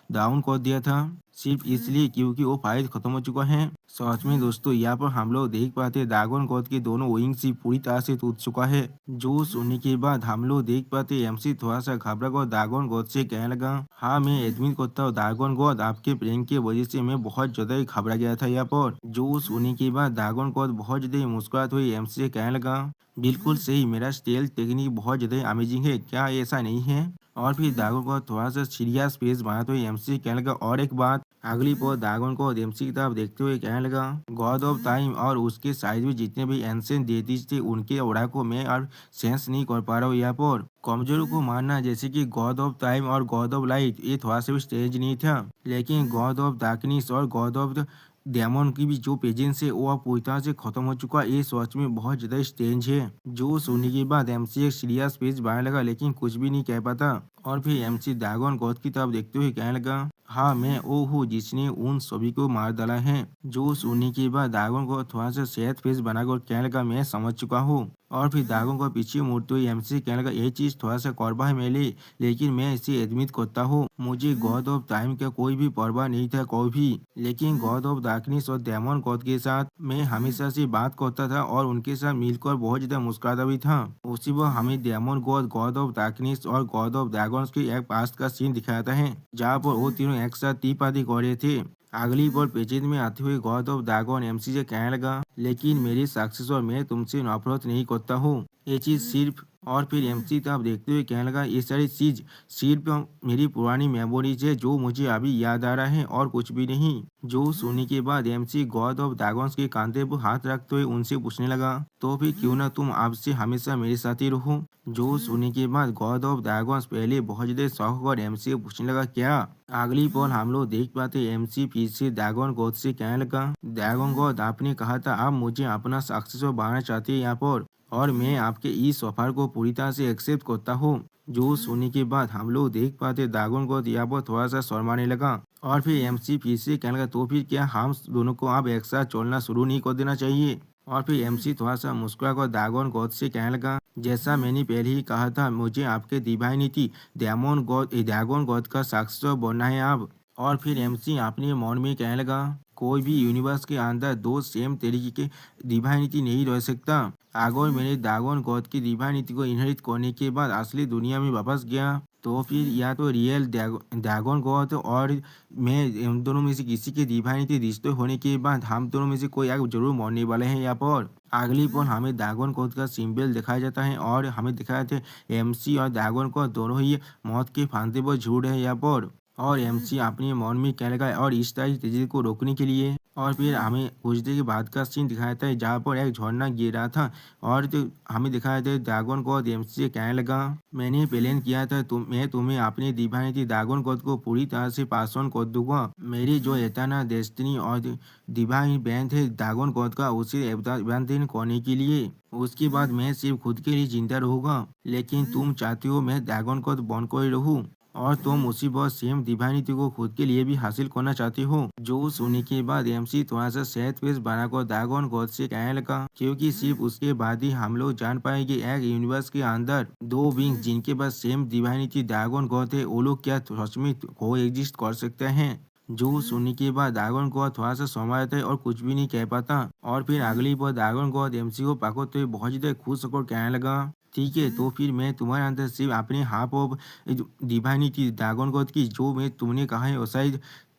डाउन कर दिया था, सिर्फ इसलिए क्योंकि वो फाइट खत्म हो चुका है। सच में दोस्तों, यहाँ पर हम लोग देख पाते ड्रैगन गॉड के दोनों विंग्स ही पूरी तरह से टूट चुका है। जो सुनने के बाद हम लोग देख पाते एमसी थोड़ा सा घबरा कर ड्रैगन गॉड से कहने लगा, हाँ मैं एडमिट करता हूँ ड्रैगन गॉड, आपके प्रैंक की वजह से मैं बहुत ज्यादा ही घबरा गया था यहाँ पर। जो सुनने के बाद ड्रैगन गॉड बहुत ज्यादा ही मुस्कुरात हुई एमसी से कहने लगा, बिल्कुल सही, मेरा स्टेल्थ टेक्निक बहुत ज्यादा अमेजिंग है, क्या ऐसा नहीं है। और फिर ड्रैगन को थोड़ा सा सीरियस फेस बनाते हुए एमसी कहने लगा, और एक बात। अगली पॉल ड्रैगन को एमसी की तरफ देखते हुए कहने लगा, गॉड ऑफ टाइम और उसके साइड में जितने भी एंशिएंट डेटीज थे उनके ओरा को मैं और सेंस नहीं कर पा रहा हूँ यहाँ पर। कमजोरों को मानना जैसे कि गॉड ऑफ टाइम और गॉड ऑफ लाइट ये थोड़ा सा भी स्टेज नहीं था, लेकिन गॉड ऑफ डार्कनेस और गॉड ऑफ डेमन की भी जो पेजेंस है वो अब पूरी तरह से खत्म हो चुका है। ये सच में बहुत ज्यादा स्ट्रेंज है। जो सुनने के बाद एमसी एक सीरियस फेस बनाने लगा, लेकिन कुछ भी नहीं कह पाता। और फिर एमसी ड्रैगन गॉड की तरफ देखते हुए कहने लगा, हाँ मैं वो हूँ जिसने उन सभी को मार डाला है। जो सुनने के बाद ड्रैगन को थोड़ा सा सैड फेस बनाकर कहने लगा, मैं समझ चुका हूँ। और फिर ड्रैगन को पीछे मुड़ते हुए एमसी कहने लगा, ये चीज थोड़ा सा कड़वा है मेरे लिए, लेकिन मैं इसे एडमिट करता हूँ। मुझे गॉड ऑफ टाइम का कोई भी परवाह नहीं था कोई भी, लेकिन गॉड ऑफ डार्कनेस और डेमन गॉड के साथ मैं हमेशा से बात करता था और उनके साथ मिलकर बहुत ज्यादा मुस्कुराता भी था। उसी वक्त हमें demon god, god of darkness और गॉड ऑफ ड्रैगन्स के एक पास्ट का सीन दिखाता है, जहाँ पर वो तीनों एक साथ टी पार्टी कर रहे थे। अगली बार पेजेज में आते हुए गॉड ऑफ ड्रैगन एमसी से कहने लगा, लेकिन मेरी सक्सेस और मैं तुमसे नफरत नहीं करता हूँ, ये चीज सिर्फ। और फिर एमसी तब देखते हुए कहने लगा, ये सारी चीज सिर्फ मेरी पुरानी मेमोरीज है जो मुझे अभी याद आ रहा है और कुछ भी नहीं। जो सुनने के बाद एमसी गॉड ऑफ ड्रैगन्स के कांधे पर हाथ रखते हुए उनसे पूछने लगा, तो फिर क्यों ना तुम आपसे हमेशा मेरे साथ ही रहो। जो सुनने के बाद गॉड ऑफ ड्रैगन्स पहले बहुत ज्यादा शौक और एमसी को पूछने लगा, क्या। अगली पल हम लोग देख पाते एमसी फिर से ड्रैगन गॉड से कहने लगा, ड्रैगन गॉड आपने कहा था आप मुझे अपना सक्सेसर बनाना चाहते हैं यहाँ पर, और मैं आपके इस ऑफर को पूरी तरह से एक्सेप्ट करता हूँ। जो सुनने के बाद हम लोग देख पाते ड्रैगन गॉड यहाँ पर थोड़ा सा शर्माने लगा। और फिर एमसी फिर से कहने लगा, तो फिर क्या हम दोनों को अब एक साथ चलना शुरू नहीं कर देना चाहिए। और फिर एमसी थोड़ा सा मुस्कुरा कर ड्रैगन गॉड से कहने लगा, जैसा मैंने पहले ही कहा था मुझे आपके डिवाइनिटी ड्रैगन गॉड का सक्सेसर बनना है अब। और फिर एमसी अपने मन में कहने लगा, कोई भी यूनिवर्स के अंदर दो सेम तरीके के डिवाइनिटी नहीं रह सकता। अगर मैंने ड्रैगन गॉड की डिवाइनिटी को इनहेरिट करने के बाद असली दुनिया में वापस गया, तो फिर या तो रियल ड्रैगन गॉड और मैं इन दोनों में से किसी के डिवाइनिटी रिश्ते होने के बाद हम दोनों में से कोई एक जरूर मरने वाले हैं यहाँ पर। अगली पर हमें ड्रैगन गॉड का सिंबल दिखाया जाता है और हमें दिखाया जाता है एमसी और ड्रैगन गॉड दोनों ही मौत के फांदे पर झूठ है यहाँ पर। और एमसी अपने मन में कहने लगा, और इस तरह तेजी को रोकने के लिए। और फिर हमें कुछ देर के बाद का सीन दिखाया था जहाँ पर एक झरना गिर रहा था, और तो हमें दिखाया था ड्रैगन गॉड एमसी से कहने लगा, मैंने प्लान किया था मैं तुम्हें अपनी डिवाइनिटी ड्रैगन गॉड को पूरी तरह से पास ऑन कर दूंगा। मेरी जो एटाना डेस्टिनी और डिवाइन बैंड है ड्रैगन गॉड का, उसे अभिवादन करने के लिए। उसके बाद मैं सिर्फ खुद के लिए जिंदा रहूंगा, लेकिन तुम चाहते हो मैं ड्रैगन गॉड बनकर ही रहूं, और तुम उसी बहुत सेम डिवाइनिटी को खुद के लिए भी हासिल करना चाहते हो। जो सुनने के बाद एमसी थोड़ा सा सैड फेस बनाकर ड्रैगन गॉड से कहने लगा, क्योंकि सिर्फ उसके बाद ही हम लोग जान पाएंगे एक यूनिवर्स के अंदर दो बींग्स जिनके पास सेम डिवाइनिटी ड्रैगन गॉड है वो लोग क्या सच में को एग्जिस्ट कर सकते हैं। जो सुनने के बाद ड्रैगन गॉड थोड़ा सा समय आता है और कुछ भी नहीं कह पाता। और फिर अगली बार ड्रैगन गॉड एमसी को पकड़ते हुए बहुत ज्यादा खुश होकर कहने लगा, ठीक है तो फिर मैं तुम्हारे अंदर सिर्फ अपने half of divinity dragon God की जो मैं तुमने कहा है वैसा ही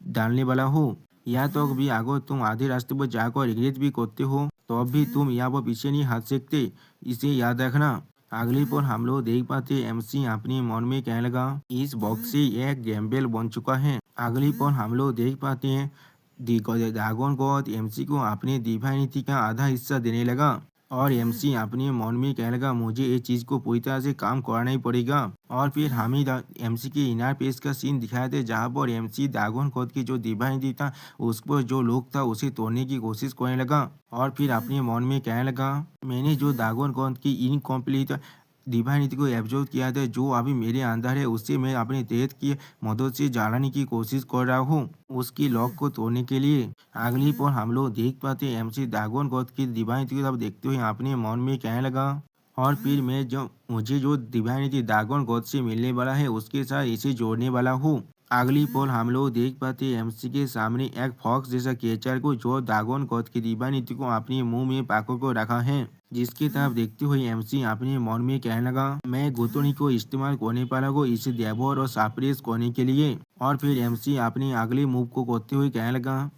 डालने वाला हूँ। या तो भी अगर तुम आधे रास्ते पर जाकर रिग्रेट भी करते हो तो अब भी तुम यहाँ पर पीछे नहीं हट सकते, इसे याद रखना। अगली पर हम लोग देख पाते एमसी अपने मन में कहने लगा, इस बॉक्स से एक गैम्बल बन चुका है। अगली पर हम लोग देख पाते हैं ड्रैगन गॉड एमसी को अपने डिवाइनिटी का आधा हिस्सा देने लगा। और एमसी अपने मन में कहने लगा मुझे ये चीज को पूरी तरह से काम कराना ही पड़ेगा। और फिर हमें एमसी के इनार पेज का सीन दिखाया था जहाँ पर एमसी दागोन खोद की जो दीवार था उस पर जो लोग था उसे तोड़ने की कोशिश करने लगा। और फिर अपने मन में कहने लगा मैंने जो दागोन खोद की इनकम्प्लीट दीवार नीति को एब्जॉर्व किया था जो अभी मेरे अंदर है उसे मैं अपने देह की मदद से जलाने की कोशिश कर रहा हूँ उसकी लॉक को तोड़ने के लिए। अगली पर हम लोग देख पाते एमसी दागोन गॉड की दीवार नीति को देखते हुए अपने मन में कहने लगा और फिर मैं जो मुझे जो दीवार नीति दागोन गॉड से मिलने वाला है उसके साथ इसे जोड़ने वाला हूँ। अगली पल हम लोग देख पाते एमसी के सामने एक फॉक्स जैसा केचर को जो दागोन गॉड की दीवार नीति को अपने मुंह में पाकर को रखा है जिसकी तरफ देखते हुए एमसी अपने मन में कहने लगा मैं गुतनी को इस्तेमाल करने वाला को इसे देवर और साप्रेस करने के लिए। और फिर एमसी अपने अगले मूव को करते हुए कहने लगा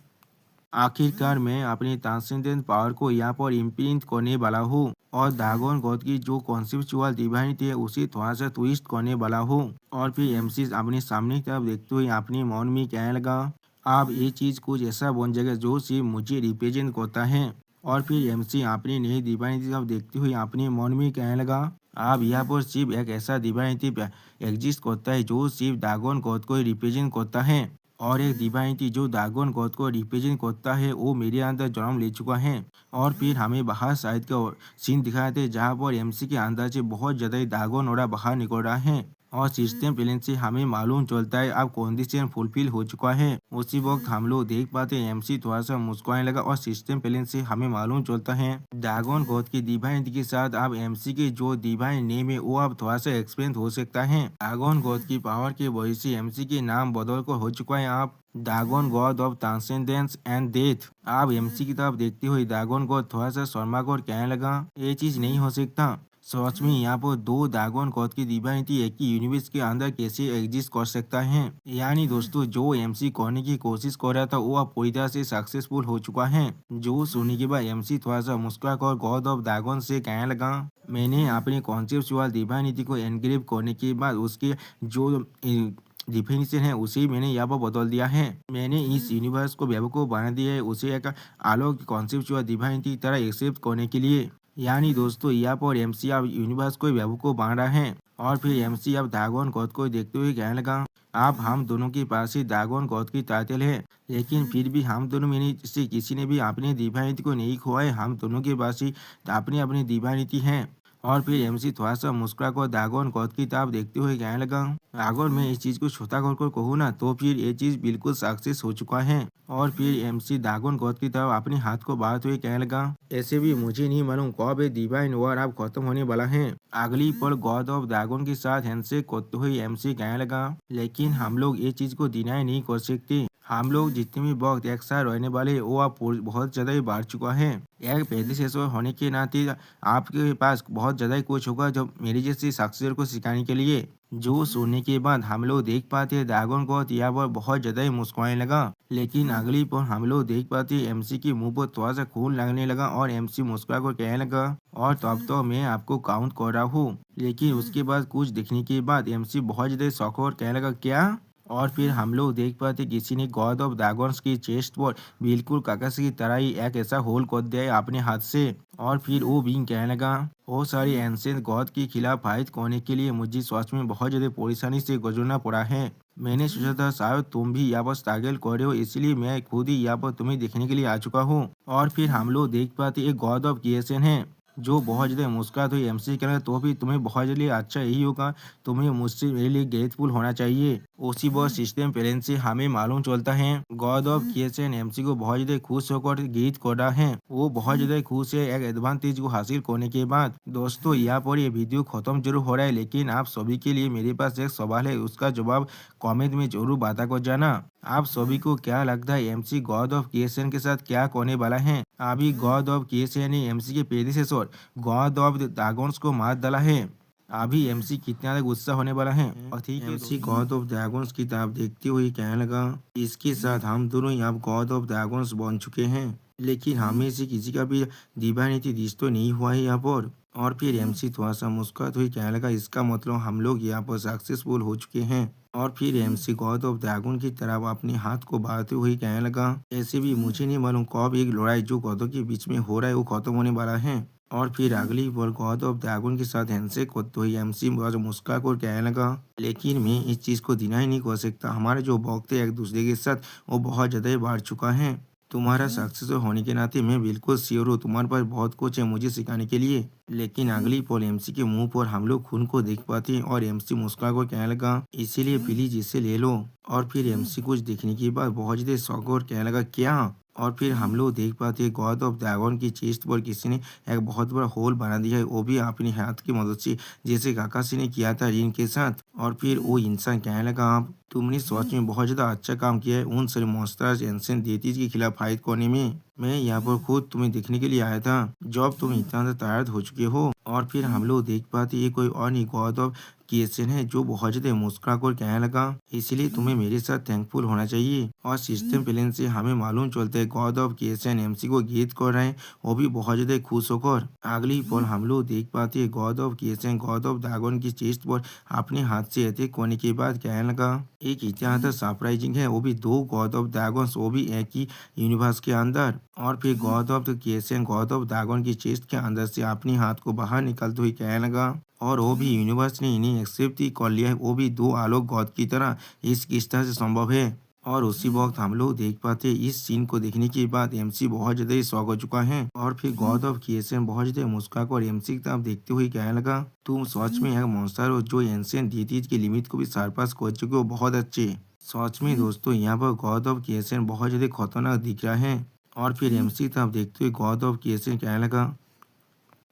आखिरकार मैं अपनी ट्रांसेंडेंट पावर को यहाँ पर इम्प्लीमेंट करने वाला हूँ और दागोन गॉड की जो कॉन्सेप्चुअल डिवाइनिटी है उसे थोड़ा सा ट्विस्ट करने वाला हूँ। और फिर एमसी अपने सामने की तरफ देखते हुए अपने मन में कहने लगा अब ये चीज कुछ ऐसा बन जाएगा जो सिर्फ मुझे रिप्रेजेंट करता है। और फिर एमसी अपनी नई डिवाइनिटी तरफ देखते हुए अपने मन में कहने लगा अब यहाँ पर सिर्फ एक ऐसा डिवाइनिटी एग्जिस्ट करता है जो सिर्फ दागोन गॉड को रिप्रेजेंट करता है और एक डिवाइनिटी जो दागोन गॉड को रिप्रेजेंट करता है वो मेरे अंदर जन्म ले चुका है। और फिर हमें बाहर साइड का सीन दिखाए थे जहाँ पर एमसी के अंदर से बहुत ज्यादा दागोन और बाहर निकल रहा है और सिस्टम प्लेन से हमें मालूम चलता है अब कंडीशन फुलफिल हो चुका है। उसी वक्त हम लोग देख पाते हैं एमसी थोड़ा सा मुस्कुराने लगा और सिस्टम प्लेन से हमें मालूम चलता है ड्रैगन गॉड की डिवाइन के साथ अब एमसी के जो डिवाइन नेम है वो अब थोड़ा सा एक्सपेंड हो सकता है। ड्रैगन गॉड की पावर की वजह से एमसी के नाम बदल कर हो चुका है आप dragon God of transcendence and death. आप एमसी की तरफ देखते हुए ड्रैगन गॉड थोड़ा सा शर्मा कर कहने लगा ये चीज नहीं हो सकता सच में यहाँ पर दो ड्रैगन गॉड की डिवाइनिटी एक ही यूनिवर्स के अंदर कैसे एग्जिस्ट कर सकता है। यानी दोस्तों जो एमसी करने की कोशिश कर रहा था वो अब पूरी तरह से सक्सेसफुल हो चुका है। जो सुनने के बाद एमसी थोड़ा सा मुस्कुरा कर गॉड ऑफ ड्रैगन से कहने लगा मैंने अपने कॉन्सेप्चुअल डिवाइनिटी को एनग्रेव करने के बाद उसके जो डिफिनेशन है उसे मैंने यहाँ पर बदल दिया है। मैंने इस यूनिवर्स को बेवकूफ बना दिया है उसे एक अलग कॉन्सेप्चुअल डिवाइनिटी की तरह एक्सेप्ट करने के लिए। यानी दोस्तों यहाँ पर एमसी अब यूनिवर्स को बेवकूफ बना रहा है। और फिर एमसी अब ड्रैगन गॉड को देखते हुए कहने लगा अब हम दोनों के पास ही ड्रैगन गॉड की टाइटल है लेकिन फिर भी हम दोनों में से किसी ने भी अपनी डिवाइनिटी को नहीं खोआ है हम दोनों के पास ही अपनी अपनी डिवाइनिटी है। और फिर एमसी थोड़ा सा मुस्कुरा कर ड्रैगन गॉड की तरफ देखते हुए कहने लगा अगर मैं इस चीज को छोटा कर कहूँ ना तो फिर ये चीज बिल्कुल सक्सेस हो चुका है। और फिर एमसी ड्रैगन गॉड की तरफ अपने हाथ को बढ़ाते हुए कहने लगा ऐसे भी मुझे नहीं मालूम कब ये डिवाइन वॉर अब खत्म होने वाला है। अगली पल गॉड ऑफ ड्रैगन के साथ हैंडशेक करते हुए एमसी कहने लगा लेकिन हम लोग ये चीज को डिनाई नहीं कर सकते हम लोग जितने भी वक्त एक साथ रहने वाले वो अब बहुत ज्यादा ही बढ़ चुका है। एक प्रेडिसेसर होने के नाते आपके पास बहुत ज्यादा ही कुछ होगा जो मेरी जैसी शख्सियत को सिखाने के लिए। जो सुनने के बाद हम लोग देख पाते हैं ड्रैगन को यहाँ पर बहुत ज्यादा ही मुस्कुराने लगा लेकिन अगली पर हम लोग देख पाते हैं एमसी की मुंह पर थोड़ा सा खून लगने लगा और एमसी मुस्कुरा कर कहने लगा और तब तो मैं आपको काउंट कर रहा हूँ। लेकिन उसके बाद कुछ दिखने के बाद एमसी बहुत ज्यादा शौक और कहने लगा क्या। और फिर हम लोग देख पाते किसी ने गॉड ऑफ ड्रैगन्स की चेस्ट पर बिल्कुल कागज की तरह ही एक ऐसा होल कर दिया है अपने हाथ से। और फिर वो बींग कहने लगा वो सारी एंशिएंट गॉड के खिलाफ फाइट करने के लिए मुझे सच में बहुत ज्यादा परेशानी से गुजरना पड़ा है। मैंने सोचा था शायद तुम भी यहाँ पर स्ट्रगल कर रहे हो इसलिए मैं खुद ही यहाँ पर तुम्हें देखने के लिए आ चुका हूँ। और फिर हम लोग देख पाते एक गॉड ऑफ क्रिएशन है जो बहुत ज्यादा मुस्कुराते हुए एमसी कहना तो भी तुम्हें बहुत ज्यादा अच्छा यही होगा तुम्हें मुझसे मेरे लिए ग्रेटफुल होना चाहिए। उसी बहुत सिस्टम पेरेंट से हमें मालूम चलता है गॉड ऑफ क्रिएशन एमसी को बहुत ज्यादा खुश होकर गीत कर रहा है वो बहुत ज्यादा खुश है एक एडवांटेज को हासिल करने के बाद। दोस्तों यहाँ पर ये वीडियो खत्म जरूर हो रहा है लेकिन आप सभी के लिए मेरे पास एक सवाल है उसका जवाब कमेंट में जरूर बता कर जाना। आप सभी को क्या लगता है एमसी गॉड ऑफ क्रिएशन के साथ क्या करने वाला है। अभी गॉड ऑफ क्रिएशन ने एमसी के प्रेडिसेसर गॉड ऑफ ड्रैगन्स को मार डाला है अभी एमसी कितना ज्यादा गुस्सा होने वाला है। और ठीक है एमसी गॉड ऑफ ड्रैगन्स की तरफ देखते हुए कहने लगा इसके साथ हम दोनों यहाँ गॉड ऑफ ड्रैगन्स बन चुके हैं लेकिन हमें से किसी का भी डिवाइनिटी रिश्ता तो नहीं हुआ है यहाँ पर। और फिर एमसी थोड़ा सा मुस्कुराते हुए कहने लगा इसका मतलब हम लोग यहाँ पर सक्सेसफुल हो चुके हैं। और फिर एमसी गॉड ऑफ ड्रैगन की तरफ अपने हाथ को बढ़ाते हुए कहने लगा ऐसे भी मुझे नहीं मालूम कब एक लड़ाई जो गॉडों के बीच में हो रहा है वो खत्म होने वाला है। और फिर अगली बार गॉड ऑफ ड्रैगन के साथ हैंडशेक होते हुए एमसी मुस्कुरा कर कहने लगा, लेकिन मैं इस चीज़ को डिनाई नहीं कर सकता। हमारे जो वक्त है एक दूसरे के साथ वो बहुत ज़्यादा ही बढ़ चुका है। तुम्हारा सक्सेसफुल होने के नाते मैं बिल्कुल श्योर हूँ तुम्हारे पास बहुत कुछ है मुझे सिखाने के लिए। लेकिन अगली पल एमसी के मुंह पर हम लोग खून को देख पाते हैं और एमसी मुस्कुरा कर कहने लगा, इसीलिए प्लीज इसे ले लो। और फिर एमसी कुछ देखने के बाद बहुत ज़्यादा शौक और कहने लगा, क्या? और फिर हम लोग देख पाते हैं गॉड ऑफ ड्रैगन की चेस्ट पर किसी ने एक बहुत बड़ा होल बना दिया है, वो भी अपनी हाथ की मदद से, जैसे काकाशी ने किया था रिन के साथ। और फिर वो इंसान कहने लगा, आप तुमने सच में बहुत ज्यादा अच्छा काम किया है उन सारे मॉन्स्टर्स एंशिएंट डेटीज के खिलाफ फाइट करने में। मैं यहाँ पर खुद तुम्हें देखने के लिए आया था जब तुम इतना ज्यादा टायर्ड हो चुके हो। और फिर हम लोग देख पाते ये कोई और नहीं गॉड ऑफ क्रिएशन है जो बहुत ज्यादा मुस्कुरा कर कहने लगा, इसलिए तुम्हें मेरे साथ थैंकफुल होना चाहिए। और सिस्टम प्लान से हमें मालूम चलता है गॉड ऑफ क्रिएशन एमसी को गीत कर रहे हैं, वो भी बहुत ज्यादा खुश होकर। अगली पल हम लोग देख पाते हैं God of creation God of dragon की चेस्ट पर अपने हाथ से अटैक करने के बाद कहने लगा, एक इतिहास सरप्राइजिंग है, वो भी दो गॉड ऑफ ड्रैगन्स, वो भी एक ही यूनिवर्स के अंदर। और फिर god of the creation God of dragon की चेस्ट के अंदर से अपने हाथ को बाहर निकलते हुए कहने लगा, और वो भी यूनिवर्स ने इन्हें एक्सेप्ट ही कर लिया है, वो भी दो आलोक गॉड की तरह इस किस तरह से संभव है। और उसी वक्त हम लोग देख पाते हैं इस सीन को देखने के बाद एमसी बहुत ज्यादा ही शॉक हो चुका है। और फिर गॉड ऑफ क्रिएशन बहुत ज्यादा मुस्कुरा कर एमसी की तरफ देखते हुए कहने लगा, तुम सच में एक मॉन्स्टर हो जो एंशिएंट डीटीज की लिमिट को भी सरपास कर चुके हो, बहुत अच्छे। सच में दोस्तों यहाँ पर गॉड ऑफ क्रिएशन बहुत ज्यादा खतरनाक दिख रहा है। और फिर एमसी की तरफ देखते हुए गॉड ऑफ क्रिएशन कहने लगा,